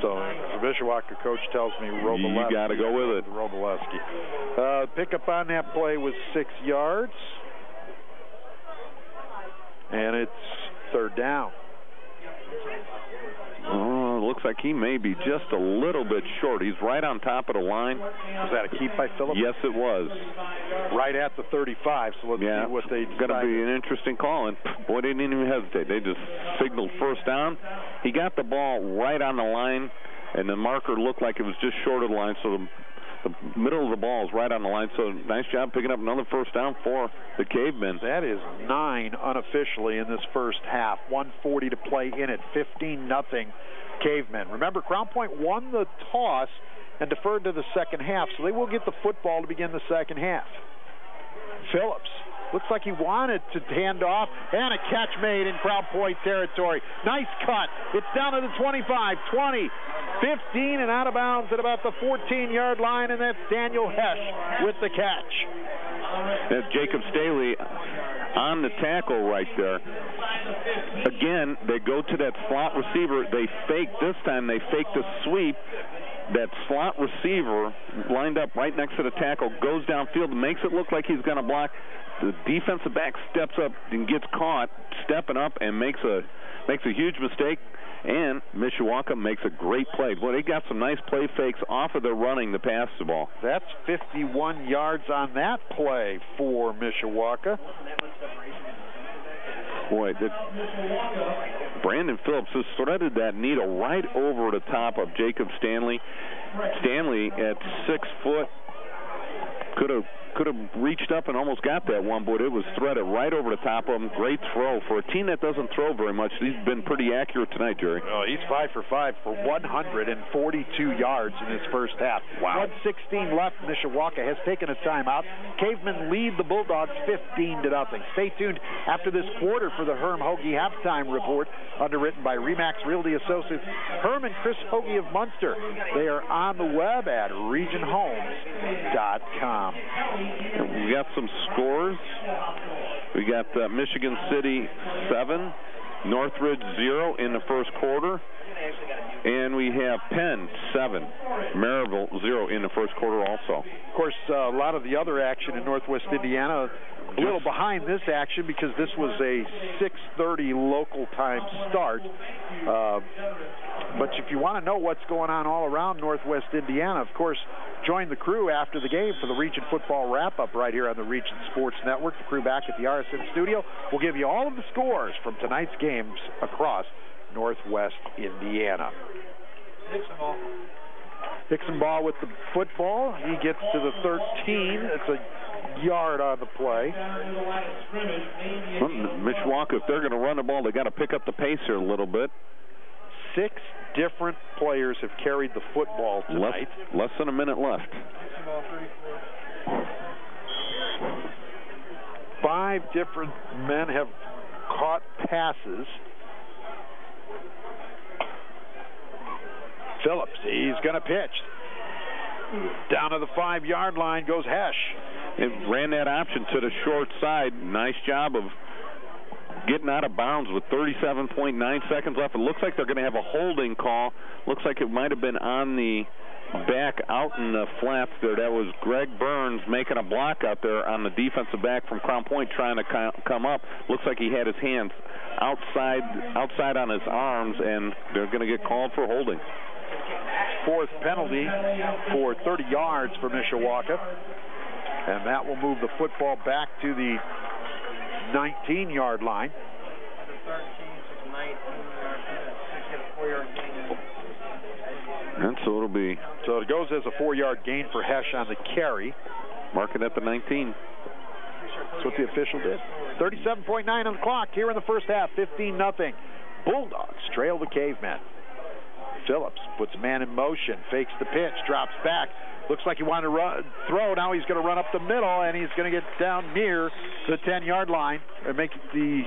So the Mishawaka coach tells me Robolewski. You got to go with it. Robolewski. Pickup on that play was 6 yards. And it's 3rd down. Oh, looks like he may be just a little bit short. He's right on top of the line. Was that a keep by Phillips? Yes, it was. Right at the 35, so let's see what they decide. It's going to be an interesting call, and boy, they didn't even hesitate. They just signaled 1st down. He got the ball right on the line, and the marker looked like it was just short of the line, so the middle of the ball is right on the line. So nice job picking up another 1st down for the Cavemen. That is 9 unofficially in this first half. 1:40 to play in it. 15-0 Cavemen. Remember, Crown Point won the toss and deferred to the second half, so they will get the football to begin the second half. Phillips looks like he wanted to hand off, and a catch made in Crown Point territory. Nice cut. It's down to the 25, 20, 15, and out of bounds at about the 14-yard line, and that's Daniel Hesh with the catch. That's Jacob Staley on the tackle right there. Again, they go to that slot receiver. They fake this time. They fake the sweep. That slot receiver lined up right next to the tackle goes downfield and makes it look like he's going to block. The defensive back steps up and gets caught stepping up and makes a huge mistake. And Mishawaka makes a great play. Boy, they got some nice play fakes off of their running to pass the ball. That's 51 yards on that play for Mishawaka. Boy, Brandon Phillips has threaded that needle right over the top of Jacob Stanley. Stanley at 6 foot could have reached up and almost got that one, but it was threaded right over the top of him. Great throw for a team that doesn't throw very much. He's been pretty accurate tonight, Jerry. Oh, he's 5 for 5 for 142 yards in his first half. Wow. 1:16 left. Mishawaka has taken a timeout. Cavemen lead the Bulldogs 15-0. Stay tuned after this quarter for the Herm Hoagie halftime report, underwritten by Remax Realty Associates. Herm and Chris Hoagie of Munster. They are on the web at regionhomes.com. We got some scores. We got Michigan City 7, Northridge 0 in the first quarter. And we have Penn 7, Maryville 0 in the first quarter also. Of course, a lot of the other action in Northwest Indiana, a little behind this action because this was a 6:30 local time start. But if you want to know what's going on all around Northwest Indiana, of course, join the crew after the game for the Region Football Wrap-Up right here on the Region Sports Network. The crew back at the RSN studio will give you all of the scores from tonight's games across Northwest Indiana. Hixenbaugh with the football. He gets to the 13. It's a yard on the play. Mishawaka, if they're going to run the ball, they got to pick up the pace here a little bit. 6 different players have carried the football tonight. Less than a minute left. 5 different men have caught passes. Phillips, he's going to pitch. Down to the 5-yard line goes Hesh. It ran that option to the short side. Nice job of getting out of bounds with 37.9 seconds left. It looks like they're going to have a holding call. Looks like it might have been on the back out in the flats there. That was Greg Burns making a block out there on the defensive back from Crown Point trying to come up. Looks like he had his hands outside on his arms, and they're going to get called for holding. 4th penalty for 30 yards for Mishawaka. And that will move the football back to the 19-yard line. And so it'll be... So it goes as a 4-yard gain for Hesh on the carry. Mark it at the 19. That's what the official did. 37.9 on the clock here in the first half. 15-0. Bulldogs trail the Cavemen. Phillips puts a man in motion, fakes the pitch, drops back. Looks like he wanted to throw. Now he's going to run up the middle, and he's going to get down near the 10-yard line and make it the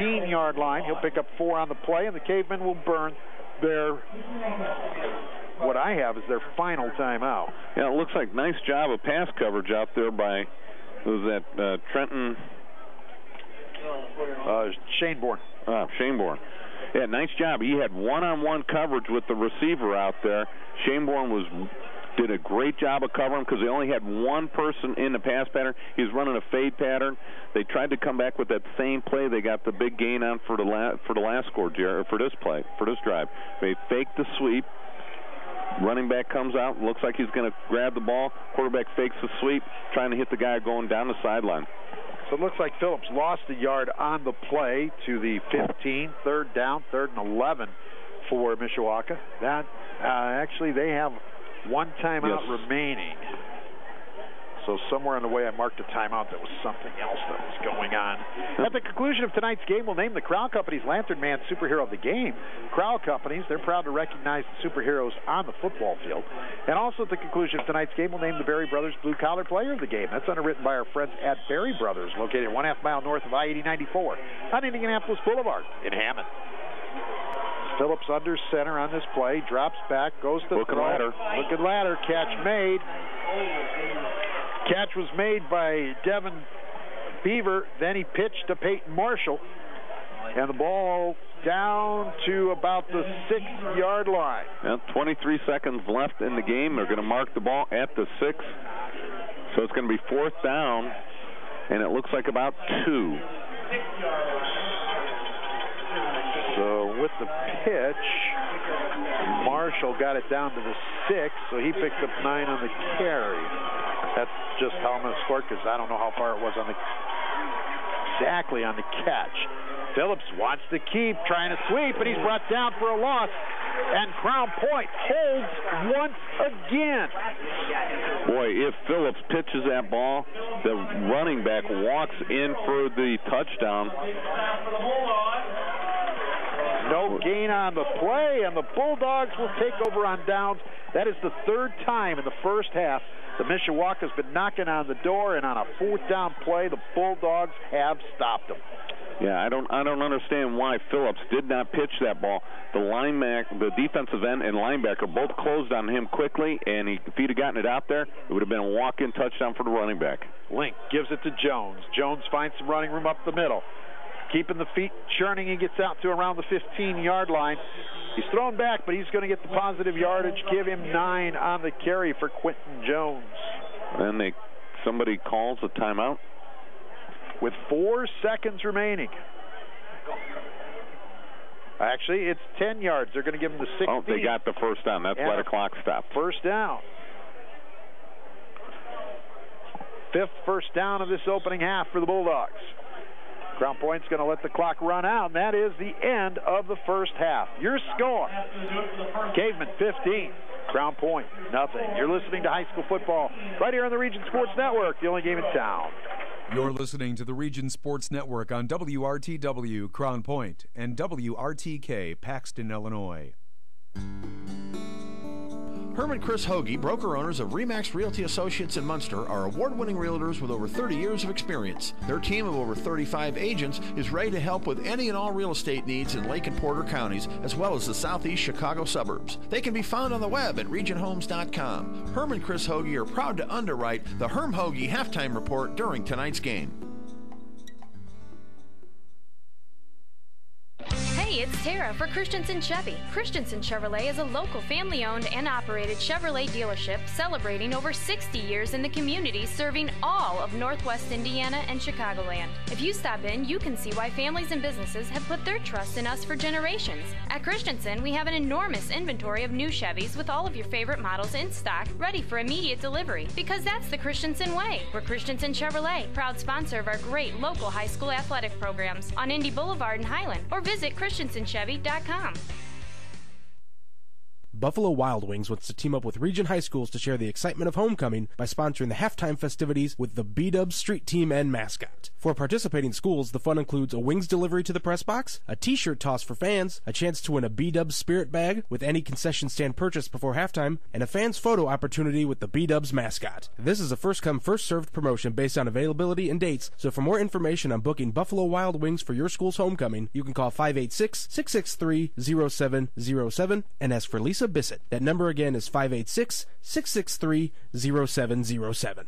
15-yard line. He'll pick up 4 on the play, and the Cavemen will burn their, what I have is their final timeout. Yeah, it looks like nice job of pass coverage out there by, who was that, Trenton? Shane Bourne. Shane Bourne. Yeah, nice job. He had one-on-one coverage with the receiver out there. Shane Bourne did a great job of covering because they only had one person in the pass pattern. He was running a fade pattern. They tried to come back with that same play. They got the big gain on for the last score, for this play, for this drive. They faked the sweep. Running back comes out. Looks like he's going to grab the ball. Quarterback fakes the sweep, trying to hit the guy going down the sideline. So it looks like Phillips lost a yard on the play to the 15. 3rd down, 3rd and 11 for Mishawaka. That actually they have one timeout remaining. So somewhere in the way I marked a timeout, that was something else that was going on. At the conclusion of tonight's game, we'll name the Crowell Companies Lantern Man Superhero of the Game. Crowell Companies, they're proud to recognize the superheroes on the football field. And also at the conclusion of tonight's game, we'll name the Berry Brothers Blue Collar Player of the Game. That's underwritten by our friends at Berry Brothers, located 1/2 mile north of I-8094 on Indianapolis Boulevard in Hammond. Phillips under center on this play, drops back, goes to Looking ladder. Looking ladder, catch made. Catch was made by Devin Beaver. Then he pitched to Peyton Marshall. And the ball down to about the 6-yard line. 23 seconds left in the game. They're going to mark the ball at the 6. So it's going to be 4th down. And it looks like about 2. So with the pitch, Marshall got it down to the 6. So he picked up 9 on the carry. That's just how I'm going to score because I don't know how far it was exactly on the catch. Phillips wants to keep, trying to sweep, and he's brought down for a loss. And Crown Point holds once again. Boy, if Phillips pitches that ball, the running back walks in for the touchdown. No gain on the play, and the Bulldogs will take over on downs. That is the 3rd time in the first half the Mishawaka's been knocking on the door, and on a 4th down play, the Bulldogs have stopped them. Yeah, I don't understand why Phillips did not pitch that ball. The defensive end and linebacker both closed on him quickly, and if he'd have gotten it out there, it would have been a walk-in touchdown for the running back. Link gives it to Jones. Jones finds some running room up the middle. Keeping the feet churning, he gets out to around the 15-yard line. He's thrown back, but he's going to get the positive yardage. Give him 9 on the carry for Quentin Jones. And somebody calls a timeout. With 4 seconds remaining. Actually, it's 10 yards. They're going to give him the 16. Oh, they got the first down. That's why the clock stopped. First down. 5th first down of this opening half for the Bulldogs. Crown Point's going to let the clock run out, and that is the end of the first half. Your score, Caveman 15, Crown Point nothing. You're listening to high school football right here on the Region Sports Network, the only game in town. You're listening to the Region Sports Network on WRTW Crown Point and WRTK Paxton, Illinois. Herm and Chris Hoagie, broker owners of RE/MAX Realty Associates in Munster, are award-winning realtors with over 30 years of experience. Their team of over 35 agents is ready to help with any and all real estate needs in Lake and Porter counties, as well as the southeast Chicago suburbs. They can be found on the web at regionhomes.com. Herm and Chris Hoagie are proud to underwrite the Herm Hoagie Halftime Report during tonight's game. Hey, it's Tara for Christensen Chevy. Christensen Chevrolet is a local family-owned and operated Chevrolet dealership celebrating over 60 years in the community, serving all of Northwest Indiana and Chicagoland. If you stop in, you can see why families and businesses have put their trust in us for generations. At Christensen, we have an enormous inventory of new Chevys with all of your favorite models in stock, ready for immediate delivery, because that's the Christensen way. We're Christensen Chevrolet, proud sponsor of our great local high school athletic programs on Indy Boulevard in Highland, or visit ChristensenChevy.com. Buffalo Wild Wings wants to team up with Region High Schools to share the excitement of homecoming by sponsoring the halftime festivities with the B-Dubs street team and mascot. For participating schools, the fun includes a wings delivery to the press box, a t-shirt toss for fans, a chance to win a B-Dubs spirit bag with any concession stand purchase before halftime, and a fan's photo opportunity with the B-Dubs mascot. This is a first-come, first-served promotion based on availability and dates, so for more information on booking Buffalo Wild Wings for your school's homecoming, you can call 586-663-0707 and ask for Lisa Bissett. That number again is 586-663-0707.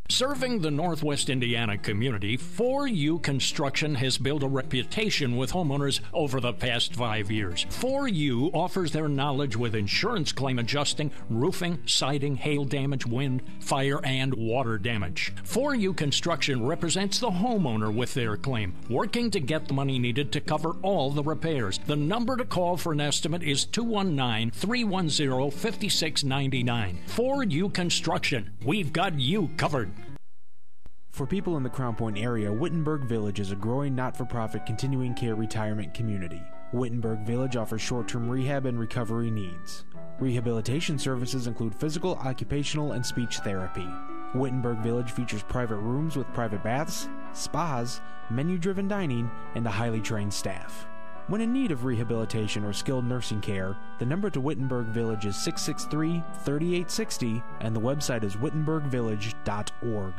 Serving the Northwest Indiana community, 4U Construction has built a reputation with homeowners over the past 5 years. 4U offers their knowledge with insurance claim adjusting, roofing, siding, hail damage, wind, fire, and water damage. 4U Construction represents the homeowner with their claim, working to get the money needed to cover all the repairs. The number to call for an estimate is 219-310-5699. 4U Construction. We've got you covered. For people in the Crown Point area, Wittenberg Village is a growing not-for-profit continuing care retirement community. Wittenberg Village offers short-term rehab and recovery needs. Rehabilitation services include physical, occupational, and speech therapy. Wittenberg Village features private rooms with private baths, spas, menu-driven dining, and a highly trained staff. When in need of rehabilitation or skilled nursing care, the number to Wittenberg Village is 663-3860, and the website is wittenbergvillage.org.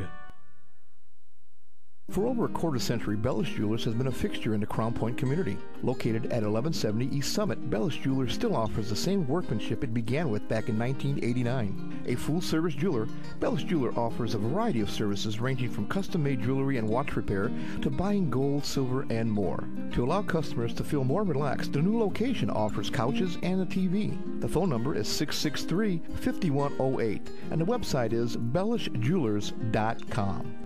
For over a quarter century, Bellis Jewelers has been a fixture in the Crown Point community. Located at 1170 East Summit, Bellis Jewelers still offers the same workmanship it began with back in 1989. A full-service jeweler, Bellis Jeweler offers a variety of services ranging from custom-made jewelry and watch repair to buying gold, silver, and more. To allow customers to feel more relaxed, the new location offers couches and a TV. The phone number is 663-5108, and the website is bellisjewelers.com.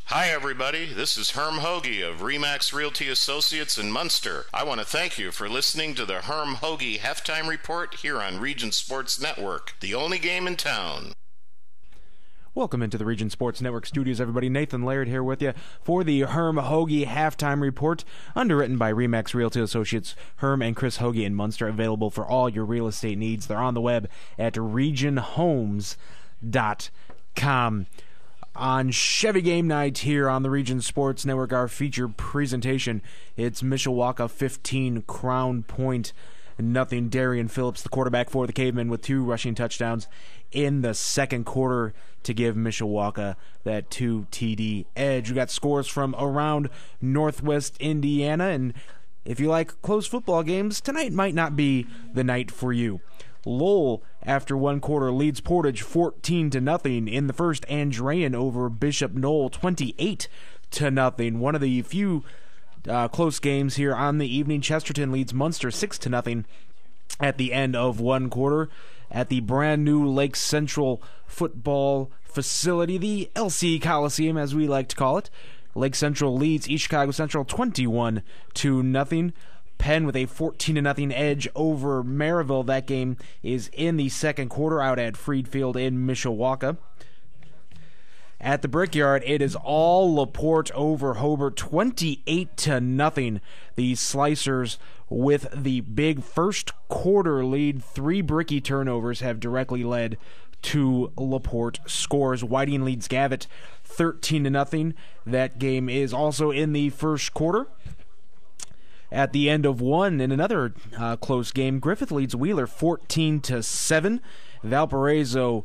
Hi everybody, this is Herm Hoagie of RE/MAX Realty Associates in Munster. I want to thank you for listening to the Herm Hoagie Halftime Report here on Region Sports Network, the only game in town. Welcome into the Region Sports Network studios, everybody. Nathan Laird here with you for the Herm Hoagie Halftime Report, underwritten by RE/MAX Realty Associates, Herm and Chris Hoagie in Munster, available for all your real estate needs. They're on the web at regionhomes.com. On Chevy Game Night here on the Region Sports Network, our feature presentation, it's Mishawaka 15, Crown Point nothing. Darian Phillips, the quarterback for the Cavemen, with 2 rushing touchdowns in the second quarter to give Mishawaka that 2 TD edge. We got scores from around Northwest Indiana, and if you like close football games, tonight might not be the night for you. Lowell, after one quarter, leads Portage 14-0 in the first. Andrean over Bishop Knoll 28-0. One of the few close games here on the evening. Chesterton leads Munster 6-0 at the end of one quarter at the brand new Lake Central football facility, the LC Coliseum as we like to call it. Lake Central leads East Chicago Central 21-0. Penn with a 14-0 edge over Maryville. That game is in the second quarter out at Freed Field in Mishawaka. At the Brickyard, it is all LaPorte over Hobart, 28-0. The Slicers with the big first quarter lead. 3 Bricky turnovers have directly led to LaPorte scores. Whiting leads Gavitt 13-0. That game is also in the first quarter. At the end of one, in another close game, Griffith leads Wheeler 14-7. Valparaiso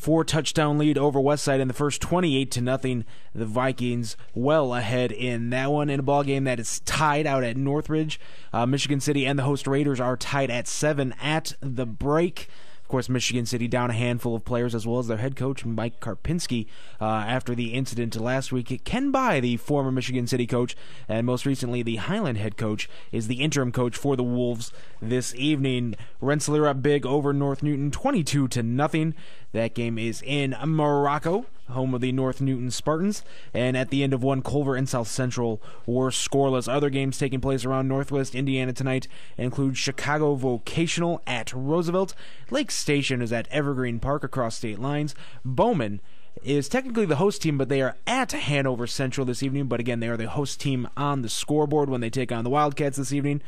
4-touchdown lead over Westside in the first, 28-0. The Vikings well ahead in that one. In a ball game that is tied out at Northridge, Michigan City and the host Raiders are tied at 7 at the break. Of course, Michigan City down a handful of players, as well as their head coach, Mike Karpinski, after the incident last week. Ken Bai, the former Michigan City coach, and most recently the Highland head coach, is the interim coach for the Wolves this evening. Rensselaer up big over North Newton, 22-0. That game is in Morocco, home of the North Newton Spartans. And at the end of one, Culver and South Central were scoreless. Other games taking place around Northwest Indiana tonight include Chicago Vocational at Roosevelt. Lake Station is at Evergreen Park across state lines. Bowman is technically the host team, but they are at Hanover Central this evening. But again, they are the host team on the scoreboard when they take on the Wildcats this evening.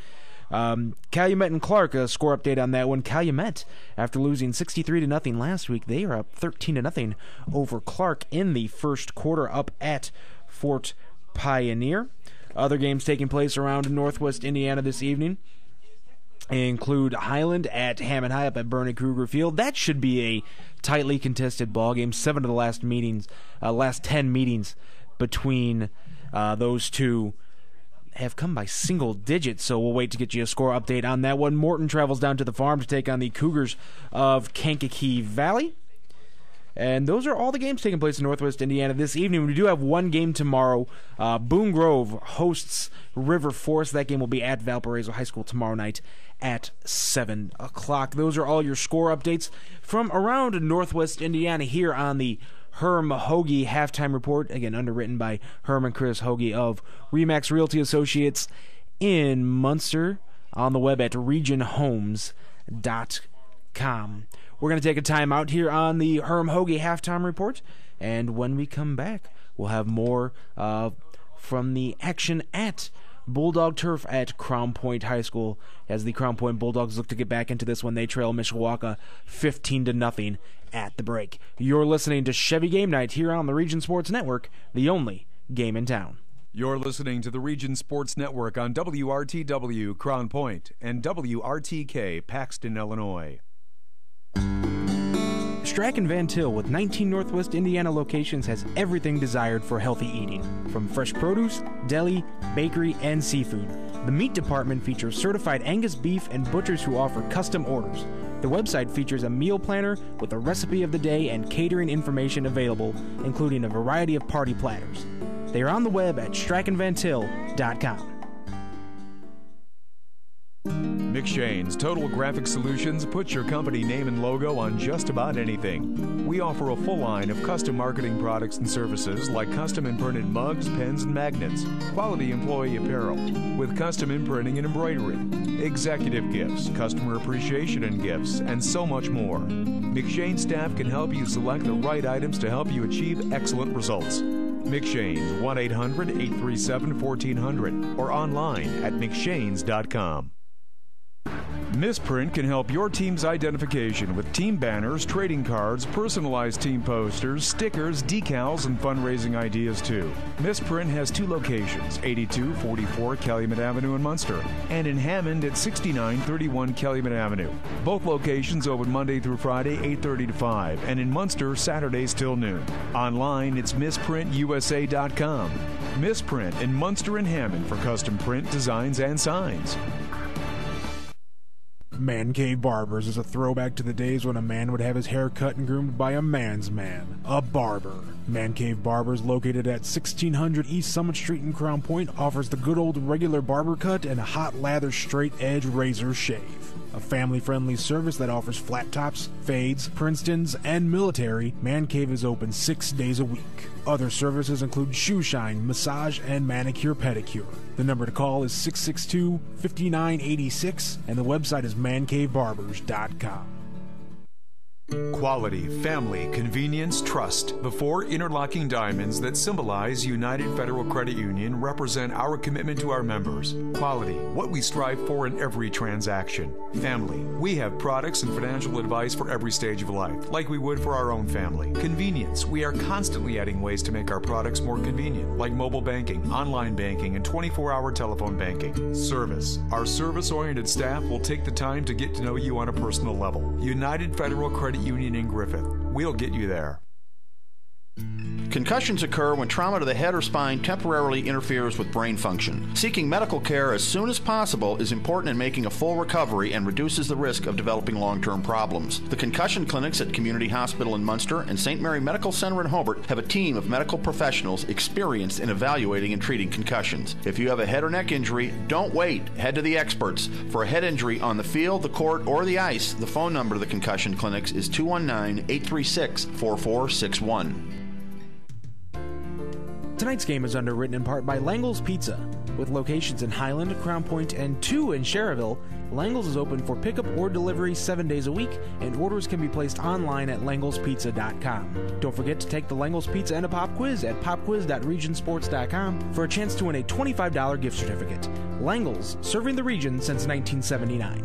Calumet and Clark, a score update on that one. Calumet, after losing 63-0 last week, they are up 13-0 over Clark in the first quarter up at Fort Pioneer. Other games taking place around Northwest Indiana this evening include Highland at Hammond High up at Bernie Kruger Field. That should be a tightly contested ball game. 7 of the last 10 meetings between those two have come by single digits, so we'll wait to get you a score update on that one. Morton travels down to the farm to take on the Cougars of Kankakee Valley. And those are all the games taking place in Northwest Indiana this evening. We do have one game tomorrow. Boone Grove hosts River Forest. That game will be at Valparaiso High School tomorrow night at 7 o'clock. Those are all your score updates from around Northwest Indiana here on the Herm Hoagie Halftime Report, again underwritten by Herm and Chris Hoagie of Remax Realty Associates in Munster, on the web at regionhomes.com. We're going to take a time out here on the Herm Hoagie Halftime Report, and when we come back, we'll have more from the action at Bulldog Turf at Crown Point High School as the Crown Point Bulldogs look to get back into this one. They trail Mishawaka 15-0 at the break. You're listening to Chevy Game Night here on the Region Sports Network, the only game in town. You're listening to the Region Sports Network on WRTW Crown Point and WRTK Paxton, Illinois. Strachan Van Til, with 19 Northwest Indiana locations, has everything desired for healthy eating, from fresh produce, deli, bakery, and seafood. The meat department features certified Angus beef and butchers who offer custom orders. The website features a meal planner with a recipe of the day and catering information available, including a variety of party platters. They are on the web at strachanvantil.com. McShane's Total Graphic Solutions puts your company name and logo on just about anything. We offer a full line of custom marketing products and services like custom imprinted mugs, pens, and magnets, quality employee apparel, with custom imprinting and embroidery, executive gifts, customer appreciation and gifts, and so much more. McShane staff can help you select the right items to help you achieve excellent results. McShane's 1-800-837-1400 or online at mcshanes.com. Misprint can help your team's identification with team banners, trading cards, personalized team posters, stickers, decals, and fundraising ideas too. Misprint has 2 locations, 8244 Calumet Avenue in Munster and in Hammond at 6931 Calumet Avenue. Both locations open Monday through Friday, 8:30 to 5, and in Munster, Saturdays till noon. Online, it's misprintusa.com. Misprint in Munster and Hammond for custom print, designs, and signs. Man Cave Barbers is a throwback to the days when a man would have his hair cut and groomed by a man's man, a barber. Man Cave Barbers, located at 1600 East Summit Street in Crown Point, offers the good old regular barber cut and a hot lather straight edge razor shave. A family-friendly service that offers flat tops, fades, Princetons, and military, Man Cave is open 6 days a week. Other services include shoe shine, massage, and manicure pedicure. The number to call is 662-5986, and the website is mancavebarbers.com. Quality, family, convenience, trust. The four interlocking diamonds that symbolize United Federal Credit Union represent our commitment to our members. Quality, what we strive for in every transaction. Family, we have products and financial advice for every stage of life, like we would for our own family. Convenience, we are constantly adding ways to make our products more convenient, like mobile banking, online banking, and 24-hour telephone banking. Service, our service-oriented staff will take the time to get to know you on a personal level. United Federal Credit Union in Griffith. We'll get you there. Concussions occur when trauma to the head or spine temporarily interferes with brain function. Seeking medical care as soon as possible is important in making a full recovery and reduces the risk of developing long-term problems. The concussion clinics at Community Hospital in Munster and St. Mary Medical Center in Hobart have a team of medical professionals experienced in evaluating and treating concussions. If you have a head or neck injury, don't wait. Head to the experts. For a head injury on the field, the court, or the ice, the phone number of the concussion clinics is 219-836-4461. Tonight's game is underwritten in part by Langle's Pizza. With locations in Highland, Crown Point, and 2 in Cherryville, Langle's is open for pickup or delivery 7 days a week, and orders can be placed online at langlespizza.com. Don't forget to take the Langle's Pizza and a Pop Quiz at popquiz.regionsports.com for a chance to win a $25 gift certificate. Langle's, serving the region since 1979.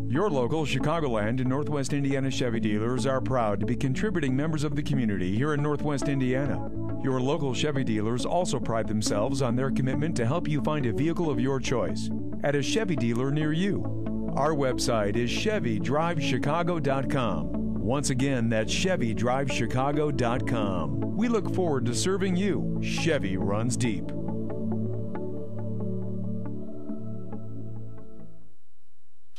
Your local Chicagoland and Northwest Indiana Chevy dealers are proud to be contributing members of the community here in Northwest Indiana. Your local Chevy dealers also pride themselves on their commitment to help you find a vehicle of your choice at a Chevy dealer near you. Our website is ChevyDriveChicago.com. Once again, that's ChevyDriveChicago.com. We look forward to serving you. Chevy runs deep.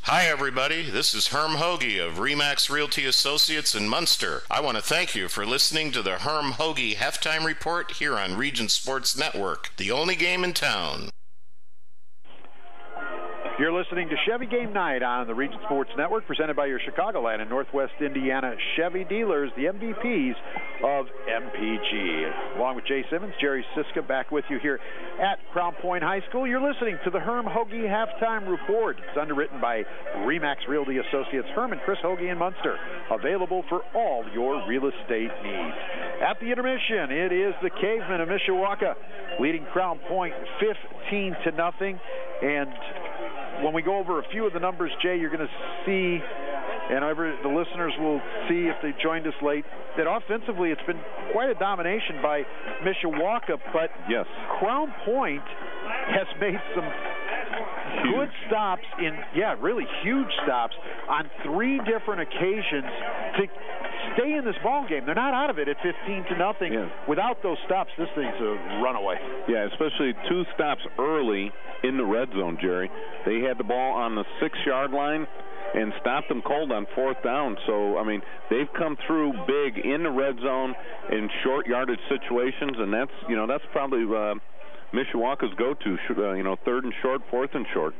Hi, everybody. This is Herm Hoagie of Remax Realty Associates in Munster. I want to thank you for listening to the Herm Hoagie Halftime Report here on Region Sports Network, the only game in town. You're listening to Chevy Game Night on the Region Sports Network, presented by your Chicagoland and Northwest Indiana Chevy dealers, the MVPs of MPG. Along with Jay Simmons, Jerry Siska back with you here at Crown Point High School. You're listening to the Herm Hoagie Halftime Report. It's underwritten by Remax Realty Associates, Herm and Chris Hoagie in Munster. Available for all your real estate needs. At the intermission, it is the Cavemen of Mishawaka leading Crown Point 15-0. And when we go over a few of the numbers, Jay, you're going to see, and the listeners will see if they joined us late, that offensively it's been quite a domination by Mishawaka, but yes, Crown Point has made some good stops really huge stops on 3 different occasions to stay in this ball game. They're not out of it at 15-0. Yeah. Without those stops, this thing's a runaway. Yeah, especially 2 stops early in the red zone, Jerry. They had the ball on the 6-yard line and stopped them cold on 4th down. So, I mean, they've come through big in the red zone in short yardage situations, and that's probably Mishawaka's go-to, 3rd and short, 4th and short.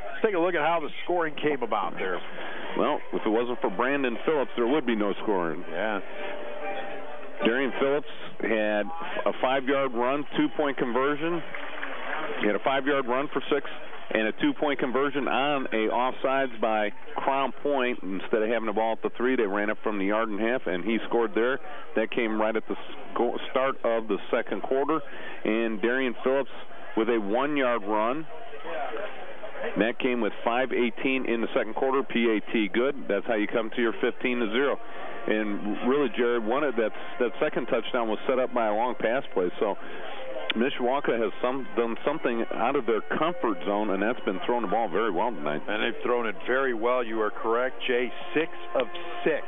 Let's take a look at how the scoring came about there. Well, if it wasn't for Brandon Phillips, there would be no scoring. Yeah. Darian Phillips had a 5-yard run, 2-point conversion. He had a 5-yard run for 6 and a 2-point conversion on a offsides by Crown Point. Instead of having the ball at the 3, they ran up from the 1.5 yards, and he scored there. That came right at the start of the second quarter. And Darian Phillips with a 1-yard run. That came with 5:18 in the second quarter. PAT good. That's how you come to your 15-0. And really, Jared, that second touchdown was set up by a long pass play. So Mishawaka has done something out of their comfort zone, and that's been throwing the ball very well tonight. And they've thrown it very well. You are correct, Jay. 6 of 6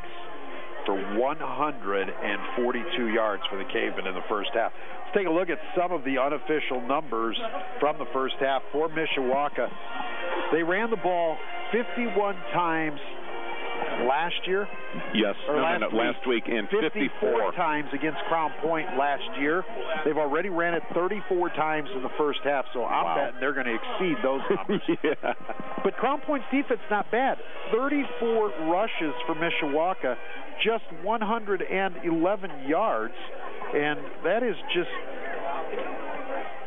for 142 yards for the Cavemen in the first half. Let's take a look at some of the unofficial numbers from the first half for Mishawaka. They ran the ball 51 times last year. Yes, last week, and 54 times against Crown Point last year. They've already ran it 34 times in the first half, so I'm betting they're going to exceed those numbers. Yeah. But Crown Point's defense not bad. 34 rushes for Mishawaka, just 111 yards, and that is just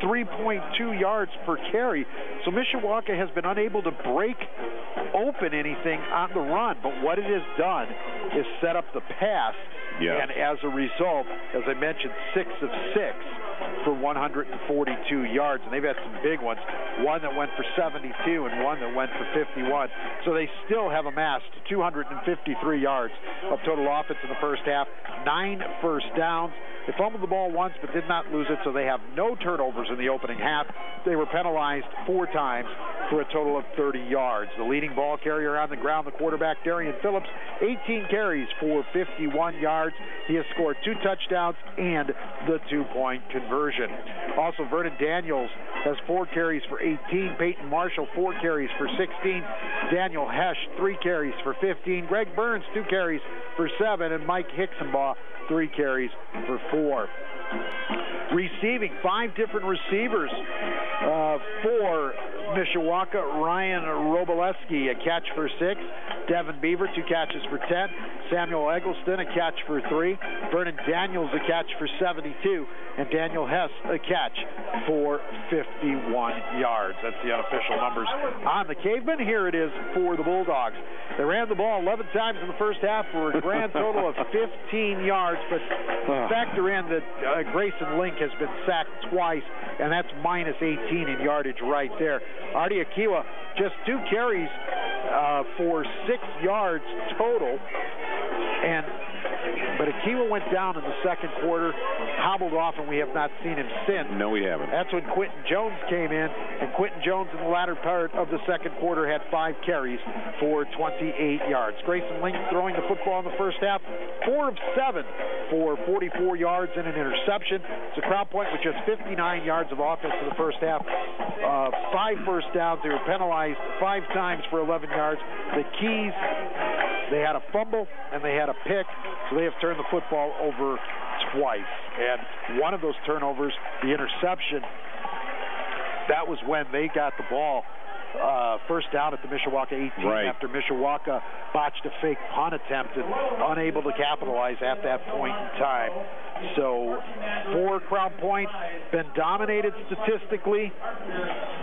3.2 yards per carry. So Mishawaka has been unable to break open anything on the run. But what it has done is set up the pass. Yeah. And as a result, as I mentioned, 6 of 6 for 142 yards. And they've had some big ones, one that went for 72 and one that went for 51. So they still have amassed 253 yards of total offense in the first half, 9 first downs. They fumbled the ball once but did not lose it, so they have no turnovers in the opening half. They were penalized 4 times for a total of 30 yards. The leading ball carrier on the ground, the quarterback, Darian Phillips, 18 carries for 51 yards. He has scored 2 touchdowns and the 2-point conversion. Also, Vernon Daniels has 4 carries for 18. Peyton Marshall, 4 carries for 16. Daniel Hesh, 3 carries for 15. Greg Burns, 2 carries for 7. And Mike Hicksonbaugh, 3 carries for 4. Receiving 5 different receivers for Mishawaka. Ryan Roboleski, a catch for 6. Devin Beaver, 2 catches for 10. Samuel Eggleston, a catch for 3. Vernon Daniels, a catch for 72. And Daniel Hess, a catch for 51 yards. That's the unofficial numbers on the Cavemen. Here it is for the Bulldogs. They ran the ball 11 times in the first half for a grand total of 15 yards, but factor in that Grayson Link has been sacked twice, and that's minus 18 in yardage right there. Artie Akiwa, just 2 carries for 6 yards total, but Akiwa went down in the second quarter, hobbled off, and we have not seen him since. No, we haven't. That's when Quentin Jones came in, and Quentin Jones in the latter part of the second quarter had 5 carries for 28 yards. Grayson Link throwing the football in the first half, 4 of 7 for 44 yards and an interception. So Crown Point with just 59 yards of offense in the first half. 5 first downs. They were penalized 5 times for 11 yards. The Keys, they had a fumble and they had a pick, so they have turned the football over twice. And one of those turnovers, the interception, that was when they got the ball first down at the Mishawaka 18 after Mishawaka botched a fake punt attempt and unable to capitalize at that point in time. So for Crown Point, been dominated statistically,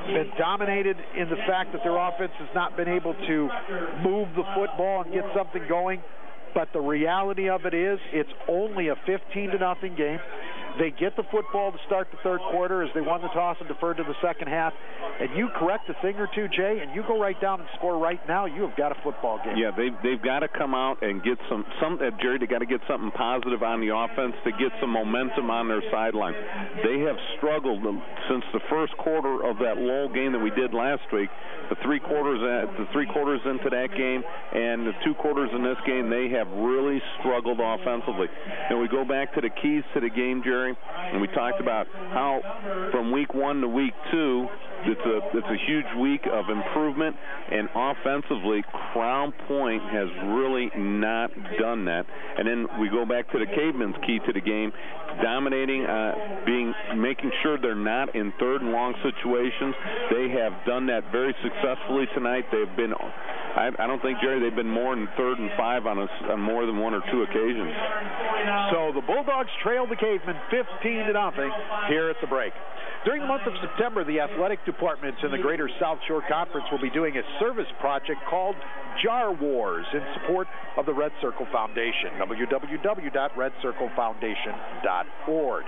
been dominated in the fact that their offense has not been able to move the football and get something going. But the reality of it is, it's only a 15-0 game. They get the football to start the third quarter as they won the toss and deferred to the second half. And you correct a thing or two, Jay, and you go right down and score right now, you have got a football game. Yeah, they've got to come out and get some Jerry, they got to get something positive on the offense to get some momentum on their sideline. They have struggled since the first quarter of that lull game that we did last week. The 3 quarters into that game and the 2 quarters in this game, they have really struggled offensively. And we go back to the keys to the game, Jerry, and we talked about how from week 1 to week 2, it's a huge week of improvement, and offensively, Crown Point has really not done that. And then we go back to the Cavemen's key to the game, dominating, making sure they're not in 3rd and long situations. They have done that very successfully tonight. They've been, I don't think, Jerry, they've been more than 3rd and 5 on more than 1 or 2 occasions. So the Bulldogs trail the Cavemen 15-0 here at the break. During the month of September, the athletic departments in the Greater South Shore Conference will be doing a service project called Jar Wars in support of the Red Circle Foundation. www.redcirclefoundation.org.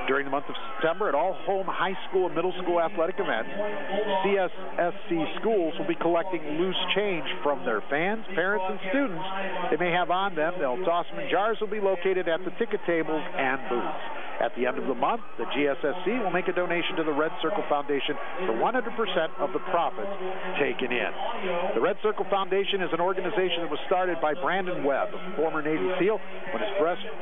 During the month of September, at all home high school and middle school athletic events, CSSC schools will be collecting loose change from their fans, parents, and students they may have on them. They'll toss them in jars will be located at the ticket tables and booths. At the end of the month, the GSSC will make a donation to the Red Circle Foundation for 100% of the profits taken in. The Red Circle Foundation is an organization that was started by Brandon Webb, a former Navy SEAL, when his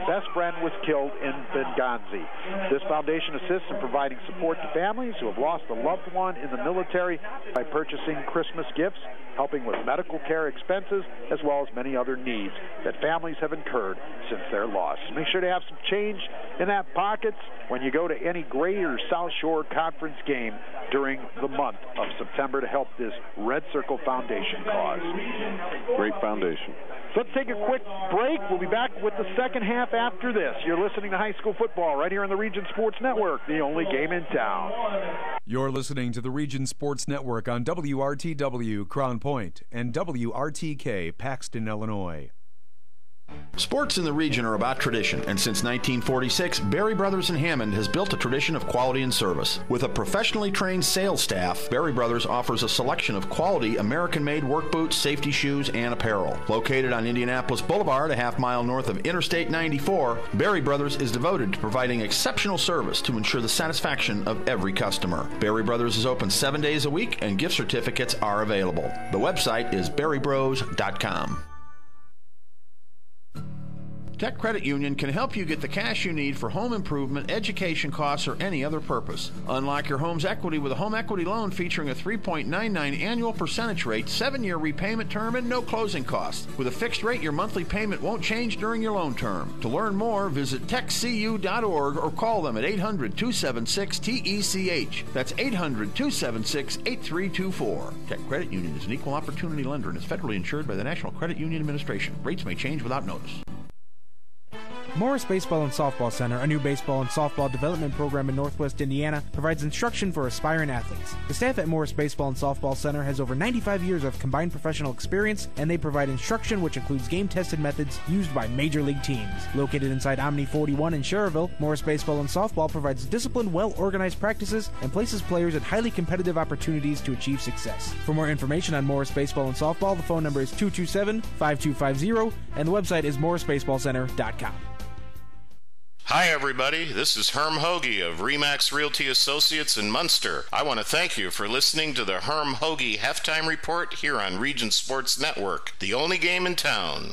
best friend was killed in Benghazi. This foundation assists in providing support to families who have lost a loved one in the military by purchasing Christmas gifts, helping with medical care expenses, as well as many other needs that families have incurred since their loss. Make sure to have some change in that pocket pockets when you go to any Greater South Shore Conference game during the month of September to help this Red Circle Foundation cause. Great foundation. So let's take a quick break. We'll be back with the second half after this. You're listening to high school football right here on the Region Sports Network, the only game in town. You're listening to the Region Sports Network on WRTW Crown Point and WRTK Paxton, Illinois. Sports in the region are about tradition, and since 1946, Berry Brothers in Hammond has built a tradition of quality and service. With a professionally trained sales staff, Berry Brothers offers a selection of quality American-made work boots, safety shoes, and apparel. Located on Indianapolis Boulevard, a half-mile north of Interstate 94, Berry Brothers is devoted to providing exceptional service to ensure the satisfaction of every customer. Berry Brothers is open 7 days a week, and gift certificates are available. The website is berrybros.com. Tech Credit Union can help you get the cash you need for home improvement, education costs, or any other purpose. Unlock your home's equity with a home equity loan featuring a 3.99 annual percentage rate, 7-year repayment term, and no closing costs. With a fixed rate, your monthly payment won't change during your loan term. To learn more, visit techcu.org or call them at 800-276-TECH. That's 800-276-8324. Tech Credit Union is an equal opportunity lender and is federally insured by the National Credit Union Administration. Rates may change without notice. Morris Baseball and Softball Center, a new baseball and softball development program in Northwest Indiana, provides instruction for aspiring athletes. The staff at Morris Baseball and Softball Center has over 95 years of combined professional experience, and they provide instruction which includes game-tested methods used by major league teams. Located inside Omni 41 in Schererville, Morris Baseball and Softball provides disciplined, well-organized practices and places players in highly competitive opportunities to achieve success. For more information on Morris Baseball and Softball, the phone number is 227-5250, and the website is morrisbaseballcenter.com. Hi, everybody. This is Herm Hoagie of RE/MAX Realty Associates in Munster. I want to thank you for listening to the Herm Hoagie Halftime Report here on Region Sports Network, the only game in town.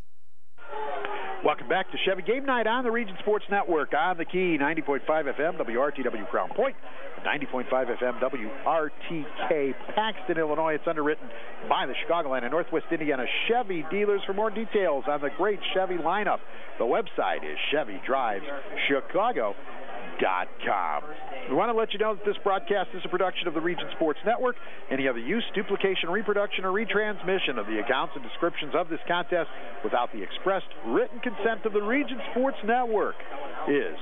Welcome back to Chevy Game Night on the Region Sports Network. On the key, 90.5 FM, WRTW Crown Point, 90.5 FM, WRTK Paxton, Illinois. It's underwritten by the Chicagoland and Northwest Indiana Chevy dealers. For more details on the great Chevy lineup, the website is ChevyDrivesChicago.com. We want to let you know that this broadcast is a production of the Region Sports Network. Any other use, duplication, reproduction, or retransmission of the accounts and descriptions of this contest without the expressed written consent of the Region Sports Network is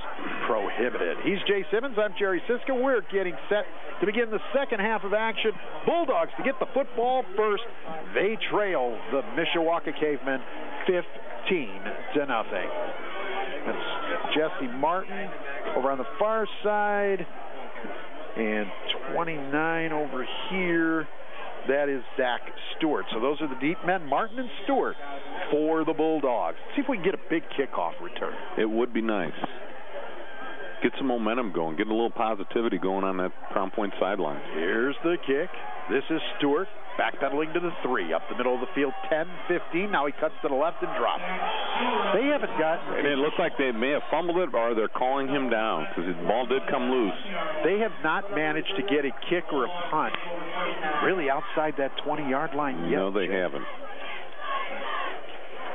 prohibited. He's Jay Simmons. I'm Jerry Siska. We're getting set to begin the second half of action. Bulldogs to get the football first. They trail the Mishawaka Cavemen 15-0. That's Jesse Martin over on the far side, and 29 over here. That is Zach Stewart. So those are the deep men, Martin and Stewart, for the Bulldogs. See if we can get a big kickoff return. It would be nice. Get some momentum going. Get a little positivity going on that Crown Point sideline. Here's the kick. This is Stewart. Backpedaling to the 3, up the middle of the field, 10-15. Now he cuts to the left and drops. They haven't got... And it looks like they may have fumbled it, or they're calling him down, because the ball did come loose. They have not managed to get a kick or a punt really outside that 20-yard line yet. No, they haven't.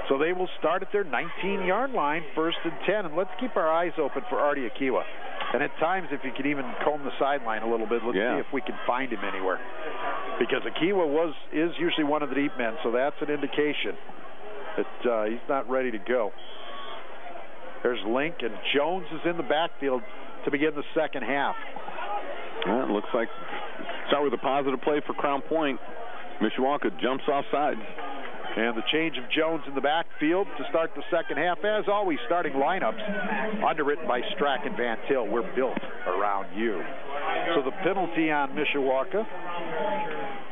So they will start at their 19-yard line, 1st and 10. And let's keep our eyes open for Artie Akiwa. And at times, if you could even comb the sideline a little bit, let's see if we can find him anywhere. Because Akiwa is usually one of the deep men, so that's an indication that he's not ready to go. There's Link, and Jones is in the backfield to begin the second half. Well, it looks like start with a positive play for Crown Point. Mishawaka jumps offside. And the change of Jones in the backfield to start the second half. As always, starting lineups underwritten by Strack and Van Til. We're built around you. So the penalty on Mishawaka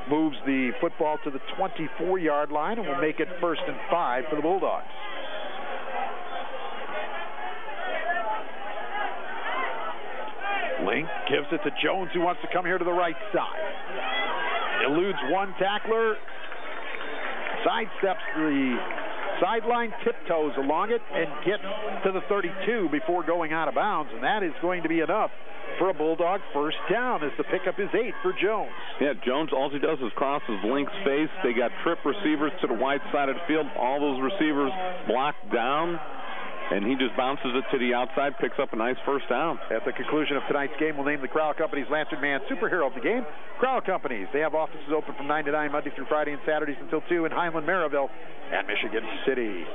moves the football to the 24-yard line and will make it 1st and 5 for the Bulldogs. Link gives it to Jones, who wants to come here to the right side. Eludes one tackler. Sidesteps the sideline, tiptoes along it, and gets to the 32 before going out of bounds. And that is going to be enough for a Bulldog first down, as the pickup is 8 for Jones. Yeah, Jones, all he does is crosses Link's face. They got trip receivers to the wide side of the field. All those receivers blocked down. and he just bounces it to the outside, picks up a nice first down. At the conclusion of tonight's game, we'll name the Crowell Companies Lantern Man Superhero of the game. Crowell Companies. They have offices open from 9 to 9 Monday through Friday and Saturdays until 2 in Highland, Maryville, and Michigan City.